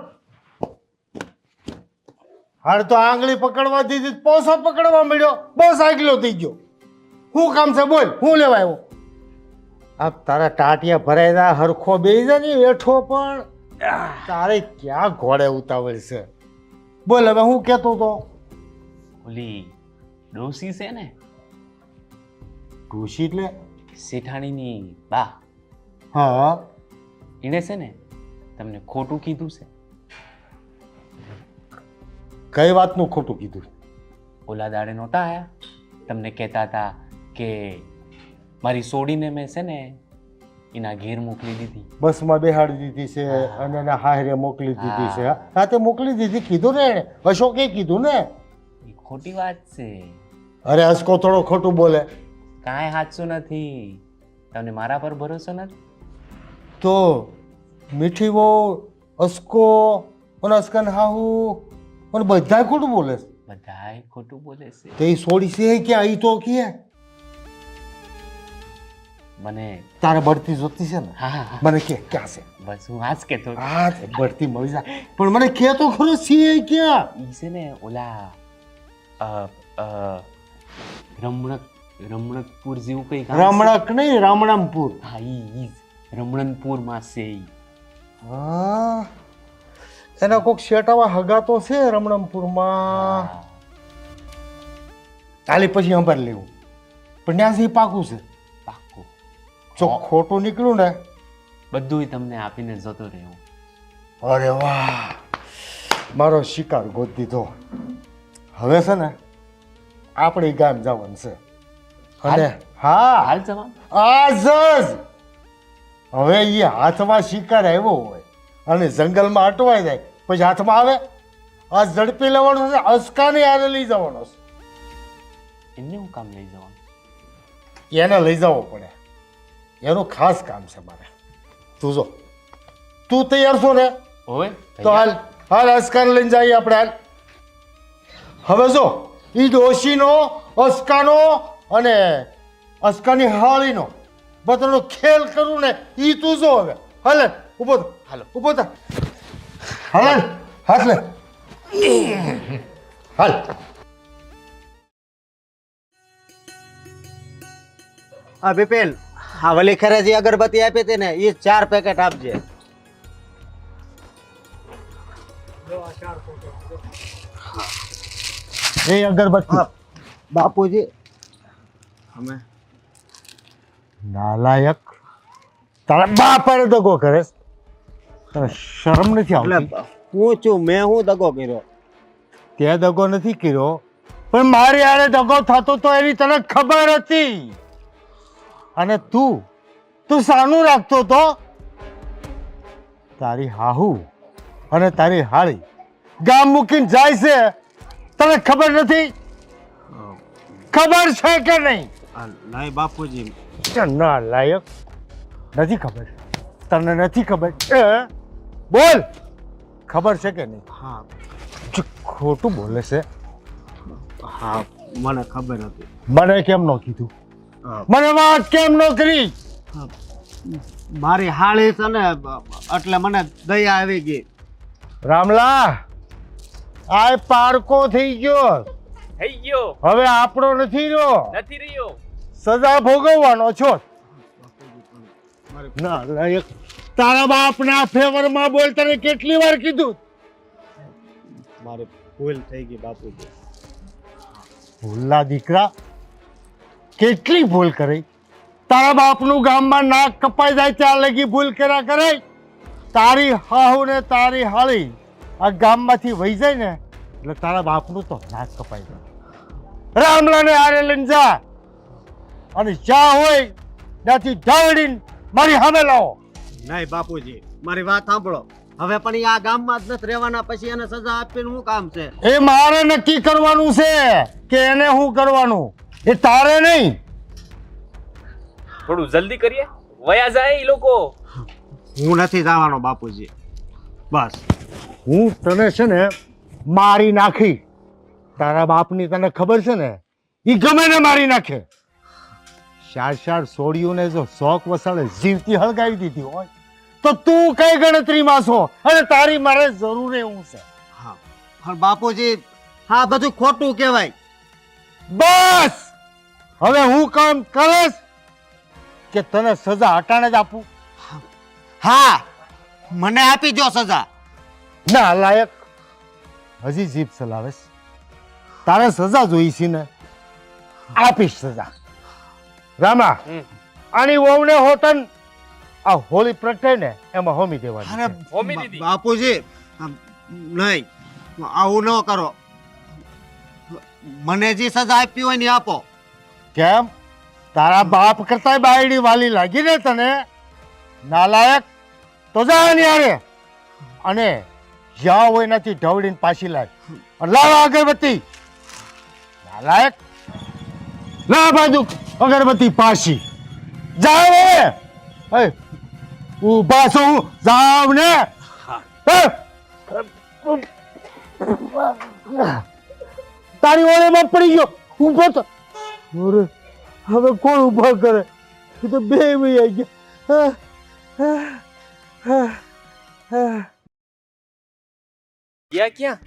હાલ તો આંગળી પકડવા દીધી પોસો પકડવા મળ્યો બસ આગલો થઈ ગયો. શું કામ છે બોલ હું લેવા આવ્યો? આ તારા ટાટિયા ભરાઈ જા હરખો બેહી જા ને હેઠો પણ તારે ક્યાં ઘોડે ઉતાવળ છે? બોલ હવે હું કહેતો તો. ઓલી ડોસી છે ને, ખુશી એટલે શેઠાણીની બા, હા એણે છે ને તમને ખોટું કીધું છે. કઈ વાતનું ખોટું કીધું? ઓલા દાડે નહોતા આયા, તમને કહેતા હતા કે મારી સોડીને મેં છે ને એના ઘેર મોકલી દીધી. બસમાં બેહાડી દીધી છે અને એના હારે મોકલી દીધી છે. હા તે મોકલી દીધી કીધું ને એણે. અશોકે કીધું ને. એ ખોટી વાત છે. અરે અસકો થોડો ખોટું બોલે કાંઈ સાચું નથી. તમને મારા પર ભરોસો નથી? તો મીઠી વો અસકો અને અસકન હાહુ અને બધા ખોટું બોલે છે. બધાય ખોટું બોલે છે. તે છોડી છે ક્યાં ઈ તો કે મને તારે બઢતી જોતી છે ને? હા હા મને કે ક્યાં છે? બસ હું આજ કહેતો હતો. હા બઢતી મળી જાય પણ મને કે તો ખરો છે ક્યાં? ઈ છે ને ઓલા રમણકપુર જેવું કઈ ગામ છે. રમણક નહીં રામણામપુર. હા ઈ રમણનપુરમાં છે ઈ. હા એના કોક શેટાવા હગા તો છે રમણમપુરમાં. હા. ચાલી પછી અંબાર લેવું પણ ત્યાંથી પાકું છે. પાક્કું. જો ખોટું નીકળ્યું ને બધુંય તમને આપીને જતો રહ્યો. અરે વાહ મારો શિકાર ગોતી દીધો. હવે છે ને આપણે ગામ જવાનું છે અને હા હાલ જવાનું? આજ જ. હવે એ હાથમાં શિકાર આવ્યો હોય અને જંગલમાં અટવાઈ જાય પછી હાથમાં આવે આ ઝડપી લેવાનો છે. અસકાને યારે લઈ જવાનો છે. એમને હું કામ લઈ જવાનું? એને લઈ જવો પડે. એનું ખાસ કામ છે મારે. તું જો તું તૈયાર છો ને? હોય તો હાલ હાલ અસ્કાને લઈને જઈએ આપણે. હાલ હવે જો ઈ ડોશીનો અસ્કાનો અને અસ્કાની હાળીનો બધાનો ખેલ કરું ને ઈ તું જો હવે. હાલ ઉભો થા. હાલો. ઉભો થા. હાલ હાથ લે. હાલ હા બિપિન, હા વલી ખરે જે અગરબત્તી આપી હતી ને એ 4 પેકેટ આપજે. એ અગરબત્તી. બાપુજી અમે નાલાયક તારા બાપ પર દગો કરે છે? તને શરમ નથી આવતી? એટલે હું છું, મેં હું દગો કર્યો? તે દગો નથી કર્યો પણ મારી આરે દગો થતો તો એની તને ખબર હતી. અને તું સાનું રાખતો તો? તારી હાહુ અને તારી હાળી ગામ મૂકીને જાય છે તને ખબર નથી? ખબર છે કે નહીં? નહીં બાપુજી. ના લાયક નથી ખબર. તને નથી ખબર? બોલ ખબર છે કે નહીં? હા ખોટું બોલે છે. હા મને ખબર હતી. મને કેમ ન કીધું? મને વાત કેમ ન કરી? મારી હાળી છે ને એટલે મને દયા આવી ગઈ. રામલા આ પારકો થઈ ગયો. થઈ ગયો. હવે આપણો નથી રહ્યો. નથી રહ્યો. સજા ભોગવવાનો છો. ના લાયક તારા બાપના ફેવરમાં બોલ, તને કેટલી વાર કીધું? મારે ભૂલ થઈ ગઈ બાપુજી. ભૂલના દીકરા, કેટલી ભૂલ કરી? તારા બાપનું ગામમાં નાક કપાઈ જાય ત્યાં લગી ભૂલ કર્યા કરે. તારી હાહુ ને તારી હાળી આ ગામમાંથી વહી જાય ને એટલે તારા બાપનું તો નાક કપાઈ જાય. રામલાને હારે લઈને જા અને જ્યાં હોય ત્યાંથી ઢાળીને મારી સામે લાવો. નહીં બાપુજી, મારી વાત સાંભળો. હવે પણ ઈ આ ગામમાં જ નથી રહેવાના, પછી એને સજા આપીને શું કામ છે? એ મારે નક્કી કરવાનું છે કે એને શું કરવાનું, એ તારે નહીં. થોડું જલ્દી કરીએ, વયા જાય એ લોકો. હું નથી જવાનો બાપુજી. બસ હું તને છે ને મારી નાખી. તારા બાપની તને ખબર છે ને, એ ગમે ને મારી નાખે. શાર સોડિયુંને જો શોખ વસાડે જીવતી હળગાવી દીધી હોય તો તું કઈ ગણતરીમાં છો અને તારી મારે જરૂર એવું છે. હા, પણ બાપુજી હા બધું ખોટું કહેવાય. બસ હવે હું કામ કરીશ કે તને સજા હટાણે જ આપું. હા, મને આપી દો સજા. ના લાયક, હજી જીભ ચલાવેશ. તારે સજા જોઈ છે ને, આપીશ સજા. રામા, આની વહુને હોતન આ હોળી પ્રગટે ને એમાં હોમી દેવાની અરે છે. હોમી દીધી. બાપુજી નહીં, આવું ન કરો. મને જે સજા આપી હોય ને આપો. કેમ? તારા બાપ કરતા બાયડી વાલી લાગી ને તને? નાલાયક, તો જા આની હારે અને જ્યાં હોય નથી ઢવડીને પાછી લાય. અને લાવ અગરબત્તી. નાલાયક, લા બાજુ અગરબત્તી પાછી. જાવ હવે, ઊભા છો, જાવ ને. તારી ઓળેમાં પડી ગયો, ઊભો તો. અરે હવે કોણ ઊભા કરે? એ તો બે વહી ગયા. ગયા ક્યાં?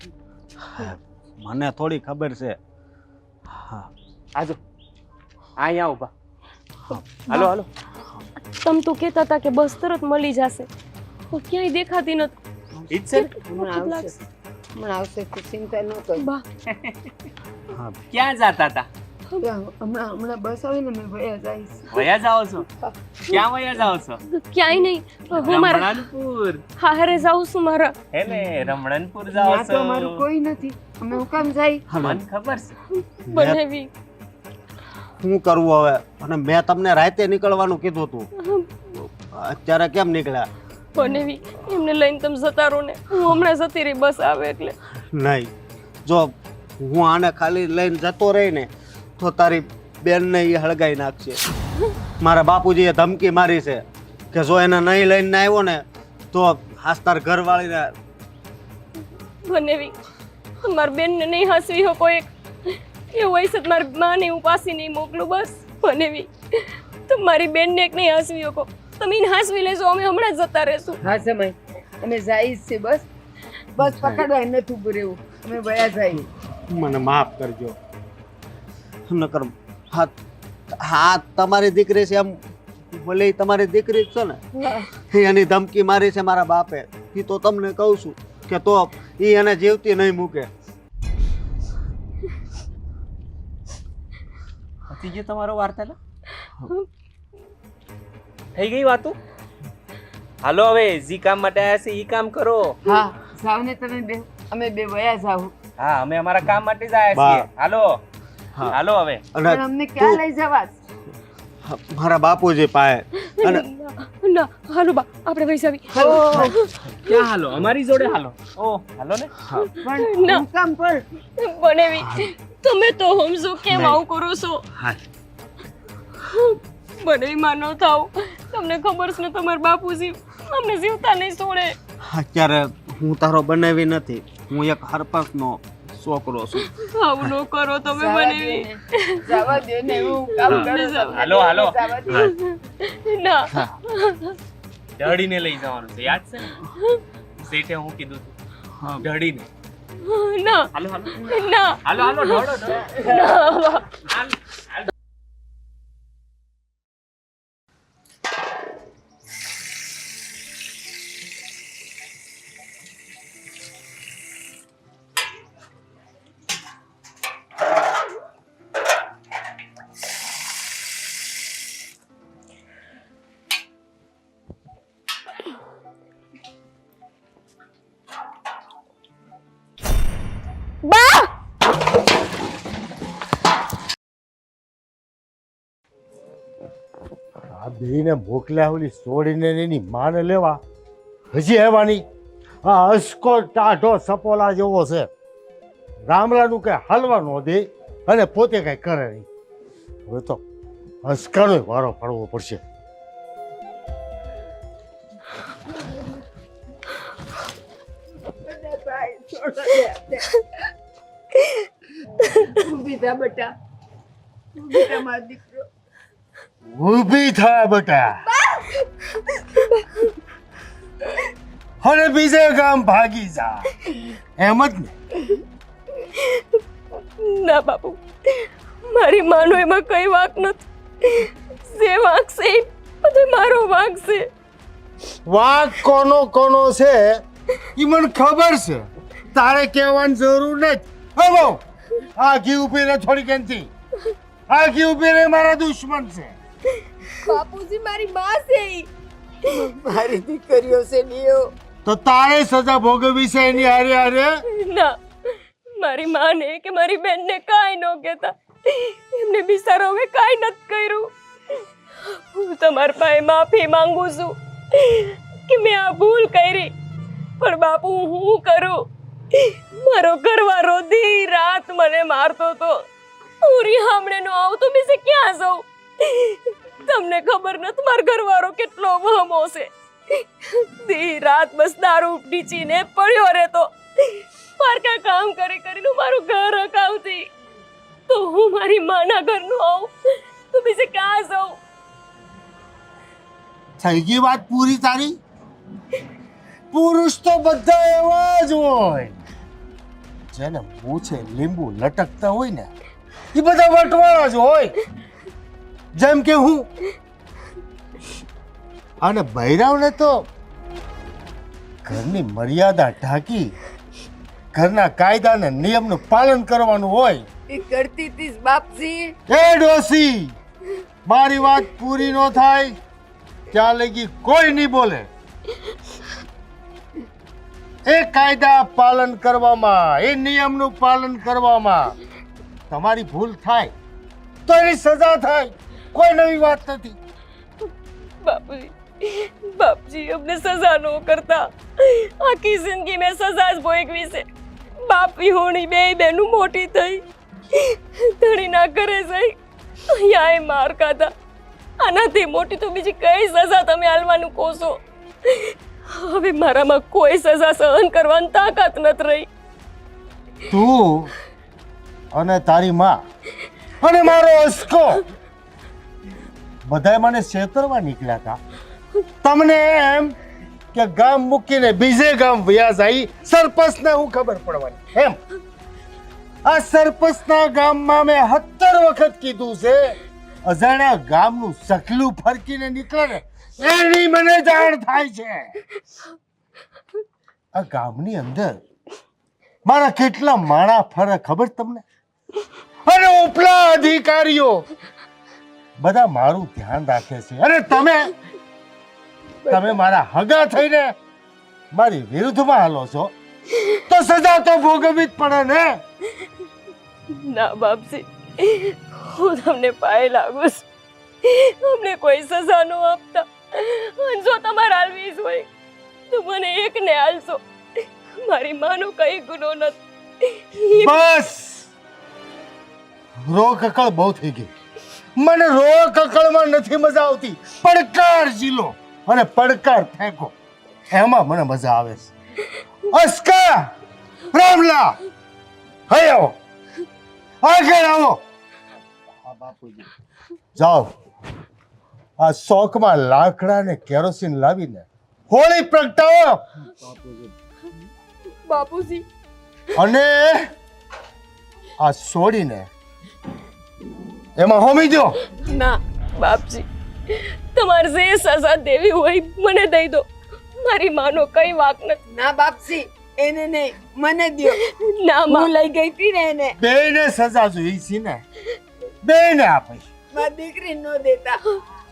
મને થોડી ખબર છે. આજો અહીંયા ઉભા. હાલો હાલો. તમ તો કહેતા હતા કે બસ તરત મળી જશે, પણ ક્યાંય દેખાતી નથી. ઈ જ છે ને? હમણાં આવશે, હમણાં આવશે, તું ચિંતા ન કર. બા, ક્યાં જાતા હતા? હમણાં બસ આવીને મેં ભયા જઈશ. વયા જાઓ છો? ક્યાં વયા જાઓ છો? ક્યાંય નહીં, હું મારા રમણનપુર. હારે જાઉં છું મારા. હે ને, રમણનપુર જાઓ ત્યાં છો? તો અમારું કોઈ નથી, અમે હું કામ જાય? મને ખબર છે. બનાવી શું કરવું હવે? અને મેં તમને રાતે નીકળવાનું કીધું હતું, અત્યારે કેમ નીકળ્યા? બનાવી એમને લઈને તમે જતા રહો ને, હું હમણાં જતી રહી બસ આવે એટલે. નહીં, જો હું આને ખાલી લઈને જતો રહી ને તો તારી બેનને એ હળગાઈ નાખશે. મારા બાપુજીએ ધમકી મારી છે કે જો એને નહીં લઈને આવ્યો ને તો હાસ્તાર ઘરવાળીને. બનાવી મારી બેનને નહીં હસવી હો કોઈ એવું હોય છે તો મારી માને હું પાછી નહીં મોકલું. બસ બનાવી મારી બેનને એક નહીં હસવી શકો, તમે એને હસવી લેજો, અમે હમણાં જ જતા રહેશું. હા સમય, અમે જઈશ છે. બસ બસ પકડવા નથી ઉભું રહેવું, અમે ભયા જઈએ. મને માફ કરજો. નકર હા હા તમારી દીકરી છે એમ ભલે ઈ તમારી દીકરી જ છે ને, એની ધમકી મારી છે મારા બાપે. એ તો તમને કહું છું કે તો એ એને જીવતી નહીં મૂકે. પતી ગયો તમારો વાર્તાલાપ? થઈ ગઈ વાતું? હાલો હવે જી કામ માટે આવ્યા છે ઈ કામ કરો. હા જાવ ને તમે બે, અમે બે ભયા જાવ. હા, અમે અમારા કામ માટે જ આવ્યા છીએ. હાલો હાલો હવે. પણ અને અમને ક્યાં લઈ જવા? મારા બાપુજી પાસે. અને ના હાલો બા, આપણે વહી જાવી. ક્યાં હાલો? અમારી જોડે હાલો. ઓ હાલો ને. પણ ના. હું કામ પર બનેવી તમે તો સમજો કેમ આવું કરો છો? હા, બનેવી માનો થાવ, તમને ખબર છે ને તમારા બાપુજી અમને જીવતા નહીં છોડે. અત્યારે હું તારો બનાવી નથી, હું એક હરપંચનો છોકરો છું. આવું ન કરો તમે બનેવી. જવા દે ને, હું કામ કરું છું. હાલો હાલો. જવા દે. ના ઢળીને લઈ જવાનું છે, યાદ છે ને? શેઠે હું કીધું હતું, ઢળીને. ના હાલો હાલો ના હાલો હાલો ઢળો ઢળો. ના હાલ, હાલ. બા આ બેને મોકલ્યા ઓલી છોડીને એની માને લેવા હજી આવવાની. આ અસકો ટાઢો સપોલા જેવો છે. રામલાનું કઈ હાલવા ન દે અને પોતે કઈ કરે નહીં. હવે તો હસકાનો વારો પડવો પડશે. ઊભી થા બેટા અને બીજે ગામ ભાગી જા એમ જ ને. ના બાપુ, મારી માનો એમાં કઈ વાંક નથી. જે વાંક છે એ બધો મારો વાંક છે. વાંક કોનો કોનો છે એ મને ખબર છે. તારે કહેવાની જરૂર નથી. હવે આ ઘી ઉભી રે થોડી કેનથી. આ ઘી ઉભી રે મારા દુશ્મન છે. બાપુજી મારી માં છે મારી દીકરીઓ છે નિયો. તો તારે સજા ભોગવવી છે એની હારે હારે. ના, મારી માને કે મારી બેનને કાંઈ ન કહેતા. એમને બિચારો હવે કાંઈ નથી કર્યું. હું તમારા પાસે માફી માંગુ છું કે મેં આ ભૂલ કરી. પણ બાપુ હું કરું? મારો ઘરવાળો દી રાત મને મારતો તો. હું રીહામણે નો આવતો બીજે ક્યાં જાઉં? તમને ખબર નથી મારો ઘરવાળો કેટલો વહમો છે. દી રાત બસ દારૂ ડીચીને પડ્યો રહેતો. પારકા કામ કરી કરીને મારું ઘર હકાવતી. તો હું મારી માના ઘરનું આવું તો બીજે ક્યાં જાઉં? થઈ ગઈ વાત પૂરી તારી. પુરુષ તો બધા એવા જ હોય. જેને મૂછે લીંબુ લટકતા હોય ને એ બધા વટવાળા જ હોય. જેમ કે હું. અને બૈરાવને તો ઘરની મર્યાદા ઢાંકી ઘરના કાયદા અને નિયમનું પાલન કરવાનું હોય. એ કરતી હતી બાપજી. એ ડોસી, મારી વાત પૂરી ન થાય ત્યાં લગી કોઈ નહીં બોલે. એ કાયદા પાલન કરવામાં, એ નિયમનું પાલન કરવામાં તમારી ભૂલ થાય તો એની સજા થાય. કોઈ નવી વાત નથી. બાપજી અમને સજા ન કરતા. આખી જિંદગી મેં સજા જ ભોગવી છે. બાપ વિહોણી બે બેનું મોટી થઈ, ધણીના ઘરે જઈ અહીંયા એ માર ખાધા. આનાથી મોટી તો બીજી કઈ સજા તમે હાલવાનું કહો છો? હવે મારામાં કોઈ સજા સહન કરવાની તાકાત નથી રહી. તું અને તારી માં અને મારો અસકો બધાય મને છેતરવા નીકળ્યા હતા. તમને એમ કે ગામ મૂકીને બીજે ગામ વ્યા જાય સરપંચને હું ખબર પડવાની એમ. આ સરપંચના ગામમાં મેં 70 વખત કીધું છે અજાણ્યા ગામનું સકલું ફરકીને નીકળે ને એની મને જાણ થાય છે. આ ગામની અંદર મારા કેટલા માણા ફરે ખબર તમને? અને ઉપલા અધિકારીઓ બધા મારું ધ્યાન રાખે છે. અને તમે મારા હગા થઈને મારી વિરુદ્ધમાં હાલો છો તો સજા તો ભોગવવી જ પડે ને. ના બાપજી, હું તમને પાય લાગુ છું. અમને કોઈ સજા ન આપતા. અને જો તમારે હાલવી જ હોય તો મને એકને હાલશો. મારી માનો કઈ ગુનો નથી. બસ રો કકળ બહુ થઈ ગઈ. મને રો કકળમાં નથી મજા આવતી. પડકાર ઝીલો અને પડકાર ફેંકો એમાં મને મજા આવે છે. અસ્કા, રામલા, હયો આગળ આવો. હા બાપુજી, જાઓ આ શોખમાં લાકડા ને કેરોસીન લાવીને હોળી પ્રગટાવો. બાપુજી અને આ છોડીને એમાં હોમી દો. ના બાપજી, તમારે જે સજા દેવી હોય મને દઈ દો. મારી માનો કઈ વાક નથી. ના બાપજી, એને નહીં મને દ્યો. ના હું માં, લઈ ગઈ હતી ને એને. બેને સજા જોઈ છે ને, બેને આપી. મારી દીકરી નો દેતા.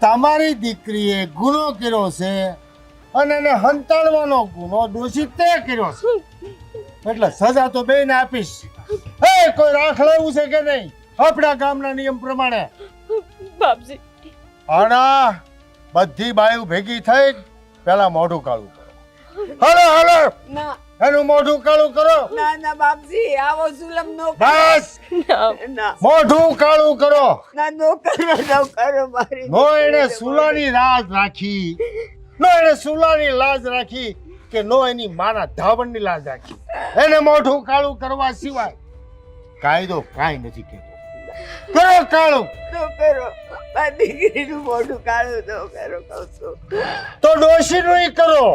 તમારી દીકરીએ ગુનો કર્યો છે અને એને હંતાડવાનો ગુનો દોષિત તે કર્યો છે. એટલે સજા તો બેને આપીશ. એ કોઈ રાખ લેવું છે કે નહીં આપણા ગામના નિયમ પ્રમાણે? બાપજી આના બધી બાયું ભેગી થઈ પેલા મોઢું કાળું કરો. હાલો હાલો ના એનું મોઢું કાળું કરો. ના ના બાપજી આવો જુલમ નો બસ ના મોઢું કાળું કરો. ના નો કરો મારી નો એને સુલાની લાજ રાખી, નો એને સુલાની લાજ રાખી કે નો એની માના ધાવણની લાજ રાખી. એને મોઢું કાળું કરવા સિવાય કાયદો કાંઈ નથી કહેતો. કરો કાળું. નો કરો મારી દીકરીનું મોઢું કાળું નો કરો કહું છું. તો ડોશીનું કરો.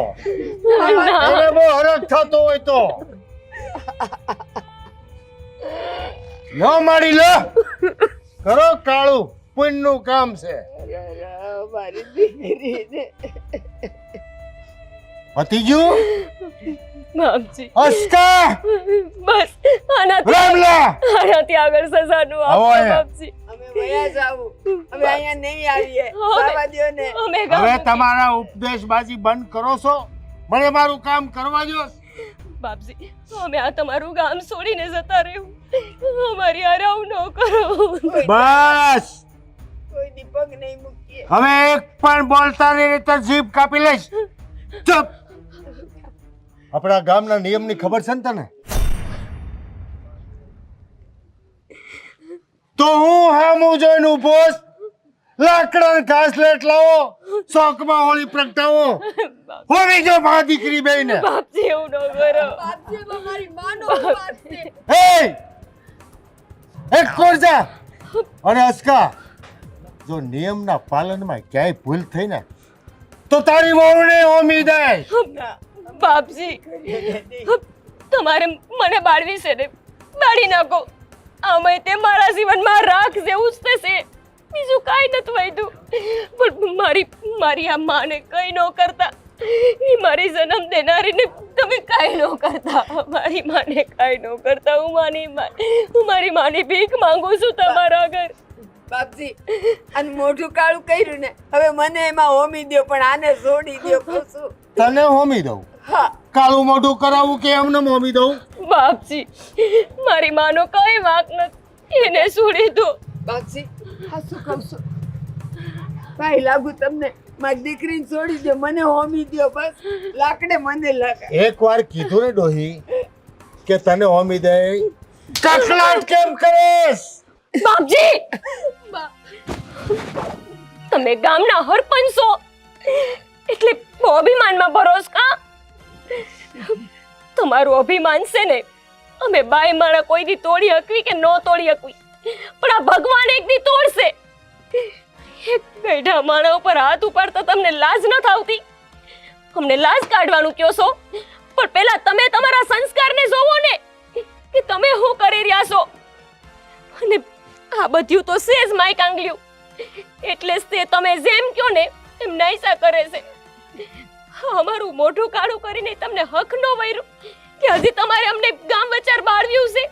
એને બહુ હરખ થતો હોય તો ન મારી લો. કરો કાળું, પુણ્યનું કામ છે. મારી દીકરીને ભતીજું બાપજી અસ્કા બસ રામલા આનાથી આગળ સજાનું આવો આપો અહીંયા. બાપજી અમે વયા જાવું. અમે અહીંયા નહીં આવીએ. હવે- બાબા દ્યો ને. અમે હવે ગામ તમારા ઉપદેશબાજી બંધ કરો છો. મને મારું કામ કરવા દો. બાપજી અમે આ તમારું ગામ છોડીને જતા રહ્યું અમારી હારે આવું ન કરો બસ કોઈ દી પગ નહીં મૂકીએ. હવે એક પણ બોલતા નહીં તો જીભ કાપી લઈશ. ચૂપ. આપણા ગામના નિયમની ખબર છે ને તને? તો હું હામું જોઈને ઊભો છું. લાકડા ઘાસ લેટ લાવો, શોખમાં હોળી પ્રગટાવો. હોળી જો મા દીકરી બેયને. બાપજી એવું ન કરો બાપજી એમાં મારી માનો વાત છે. એ એક કોરજા અને અસ્કા, જો નિયમના પાલનમાં ક્યાંય ભૂલ થઈ ને તો તારી વહુને હોમી દે. બાપજી તમારે મને બાળવી છે ને બાળી નાખો. આમાંય તે મારા જીવનમાં રાખ જેવું જ થશે, બીજું કાંઈ નથી વધ્યું. પણ મારી આ માને કંઈ ન કરતા, એ મારી જન્મ દેનારીને તમે કાંઈ ન કરતા. મારી માને કાંઈ ન કરતા. હું મારી માની ભીખ માંગુ છું તમારા આગળ. બાપજી અને મોઢું કાળું કર્યું ને હવે મને એમાં હોમી દ્યો, પણ આને છોડી દ્યો કહું છું. તને હોમી દઉં? હા કાળું મોઢું કરાવું કે એમને હોમી દઉં? બાપજી મારી માનો કઈ વાંક નથી, એને છોડી દો. બાપજી હા શું કહું છું? ભાઈ લાગુ તમને મારી દીકરીને છોડી દો, મને હોમી દ્યો. બસ લાકડે મને લાગે. એક વાર કીધું ને ડોહી કે તને હોમી દે, કકળાટ કેમ કરેશ? બાપજી તમે ગામના હરપંચ છો એટલે અભિમાનમાં ભરોસ કા? તમારું અભિમાન છે ને અમે બાય માણા કોઈ દી તોડી હકવી કે ન તોડી હકવી, પણ આ ભગવાન એક દી તોડશે. એક ગઈઢા માણા ઉપર હાથ ઉપાડતા તમને લાજ ન આવતી? અમને લાજ કાઢવાનું કહો છો, પણ પહેલા તમે તમારા સંસ્કારને જોવો ને કે તમે શું કરી રહ્યા છો. અને આ બધું તો સેજ માઈક આંગલ્યું એટલે જ તે તમે જેમ કયો ને એમ નાઈસા કરે છે. અમારું મોઢું કાળું કરીને તમને હક ન વર્યું કે હજી તમારે અમને ગામ વચાર બાળવ્યું છે.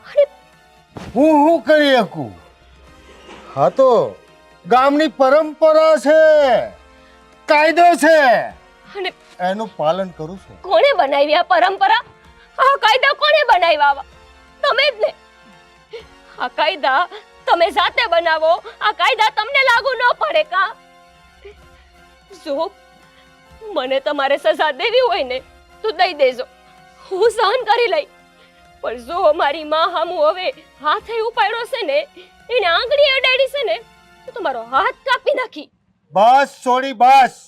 અને હું કરી શકું? હા તો ગામની પરંપરા છે, કાયદો છે, અને એનું પાલન કરું છું. કોણે બનાવી આ પરંપરા? આ કાયદા કોણે બનાવ્યા? આવા તમે જ ને. આ કાયદા તમે જાતે બનાવો, આ કાયદા તમને લાગુ ન પડે કા? જો મને તમારે સજા દેવી હોય ને તો દઈ દેજો, હું સહન કરી લઈ. પણ જો મારી માં હામું હવે હાથે ઉપાડ્યો છે ને, એને આંગળી અડાડી છે ને, તો તમારો હાથ કાપી નાખી. બસ છોડી બસ.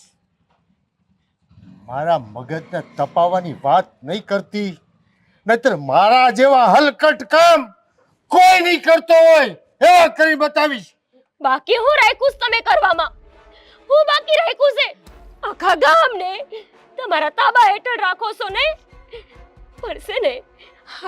મારા મગજને તપાવવાની વાત નહીં કરતી, નહીતર મારા જેવા હલકટ કામ કોઈ નહીં કરતો હોય એવા કરી બતાવીશ. બાકી હું રાખ્યું તમે કરવામાં? હું બાકી રાખ્યું છે? આખા ગામને તમારા તાબા હેઠળ રાખો છો ને? પણ છે ને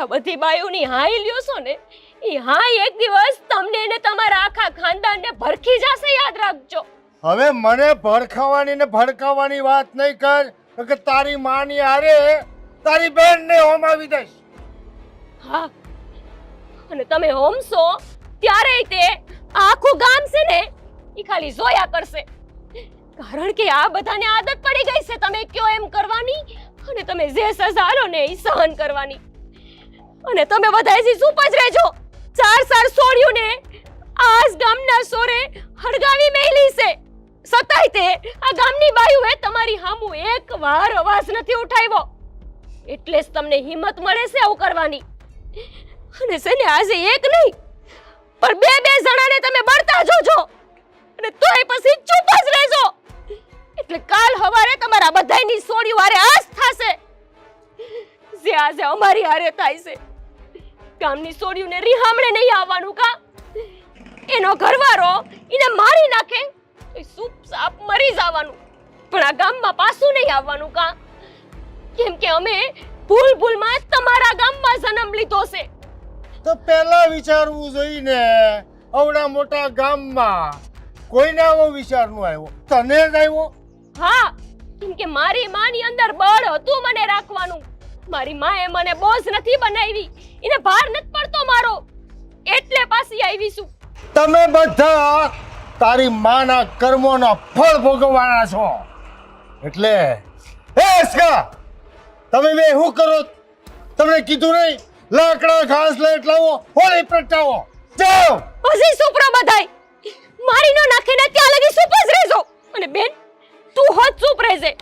આ બધી બાયોની હાઈ લ્યો છો ને, એ હાઈ એક દિવસ તમને ને તમારા આખા ખાનદાનને ભરખી જશે, યાદ રાખજો. હવે મને ભડકાવાની ને ભડકાવાની વાત નહીં કર, કે તારી માની હારે તારી બેનને હોમાવી દઈશ. હા, અને તમે હોમશો ત્યારે તે આખું ગામ છે ને એ ખાલી જોયા કરશે. કારણ કે આ બધાને આદત પડી ગઈ છે તમે કયો એમ કરવાની, અને તમે જે સજા લો ને એ સહન કરવાની. અને તમે બધા હજી ચૂપ જ રહેજો. 4 સોળ્યું ને આજ ગામના સોરે હળગાવી મેલી છે. સતાય તે આ ગામની બાયુએ તમારી સામું એકવાર અવાજ નથી ઉઠાવ્યો. એટલે જ તમને હિંમત મળે છે આવું કરવાની. અને છે ને આજે એક નહીં પણ બે જણાને તમે બળતા જોજો અને તોય પછી ચૂપ જ રહેજો. એટલે કાલ સવારે તમારા બધાયની સોળીઓ હારે આજ થશે જે આજે અમારી હારે થાય છે. ગામની સોળીઓને રિહામણે નહીં આવવાનું કા? એનો ઘરવાળો એને મારી નાખે તો સૂપ સાપ મરી જવાનું, પણ આ ગામમાં પાછું નહીં આવવાનું કા? કેમ કે અમે ભૂલમાં તમારા ગામમાં જન્મ લીધો છે. તો પહેલા વિચારવું જોઈએ ને. આવડા મોટા ગામમાં કોઈને આવો વિચાર નો આવ્યો, તને જ આવ્યો. હા, કેમ કે મારી માની અંદર બળ હતું મને રાખવાનું. મારી માએ મને બોજ નથી બનાવી, એને ભાર નથી પડતો મારો, એટલે પાછી આવી છું. તમે બધા તારી માના કર્મોના ફળ ભોગવવાના છો. એટલે હે એસકા, તમે બે શું કરો? તમને કીધું નહીં લાકડા ઘાસ લઈ લાવો, હોળી પ્રગટાવો. જાઓ. હજી સુપ્રો બધાય મારી નો નાખે ને ત્યાં લગી ચૂપ જ રહેજો. અને બેન તું હોત ચૂપ રહેજે.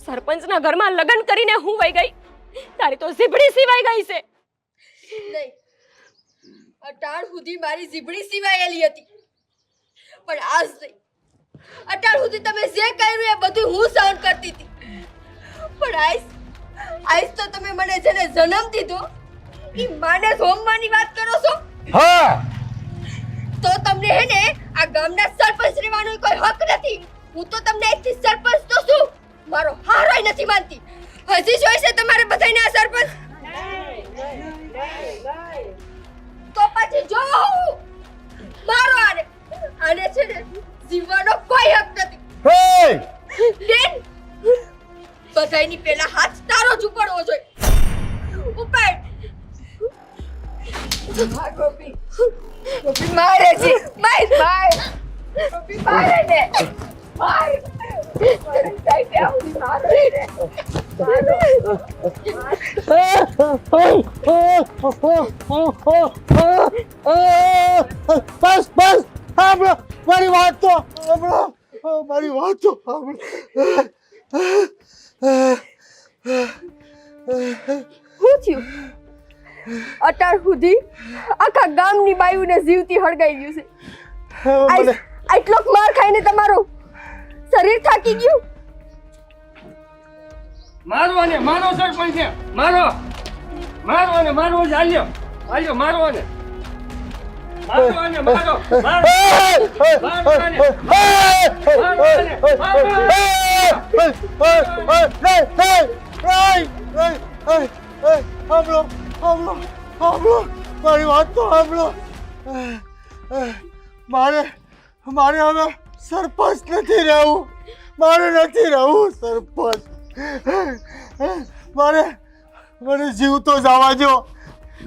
સરપંચના ઘરમાં લગ્ન કરીને હું વઈ ગઈ, તારી તો ઝીબડી સિવાય ગઈ છે. નહીં, અટાણ સુધી મારી જીભડી સિવાયેલી હતી, પણ આજ નહીં. અટાણ સુધી તમે જે કર્યું એ બધું હું સહન કરતી હતી, પણ આજ તો તમે મને જેને જન્મ દીધો એ માને હોમવાની વાત કરો છો. હા, તો તમને હે ને આ ગામના સરપંચ રહેવાનો કોઈ હક નથી. હું તો તમને એકથી સરપંચ તો છું, મારો હારોય નથી માનતી. હજી જોઈ છે તમારે બધાને આ સરપંચ? તો પછી જો મારો આને છે ને જીવવાનો કોઈ હક નથી. હે બેન, બધાયની પહેલા હાથ તારો જ ઉપડવો જોઈએ. ઉપર ગોપી, ગોપી મારે છે. ગોપી મારે ને મારે. બસ બસ, સાંભળો મારી વાત તો સાંભળો, મારી વાત તો સાંભળો. શું થયું? અટાર સુધી આખા ગામની બાયુને જીવતી હળગાઈ ગયું છે. આટલો માર ખાઈને તમારું શરીર થાકી ગયું. મારવાને મારો સરપંચ છે, મારો મારવાને મારવો જ હાલ્યો હાલ્યો મારવાને મારવાને મારો સાંભળો સાંભળો સાંભળો, મારી વાત તો સાંભળો. મારે હવે સરપંચ નથી રહેવું, મારે નથી રહેવું સરપંચ. મને જીવતો જવા દો.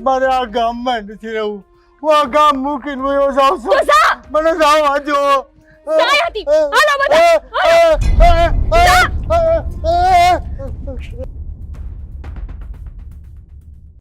મારે આ ગામમાં નથી રહેવું. હું આ ગામ મૂકીને વયો જાઉં છું. મને જવા દો. હાલો બધા, હાલો.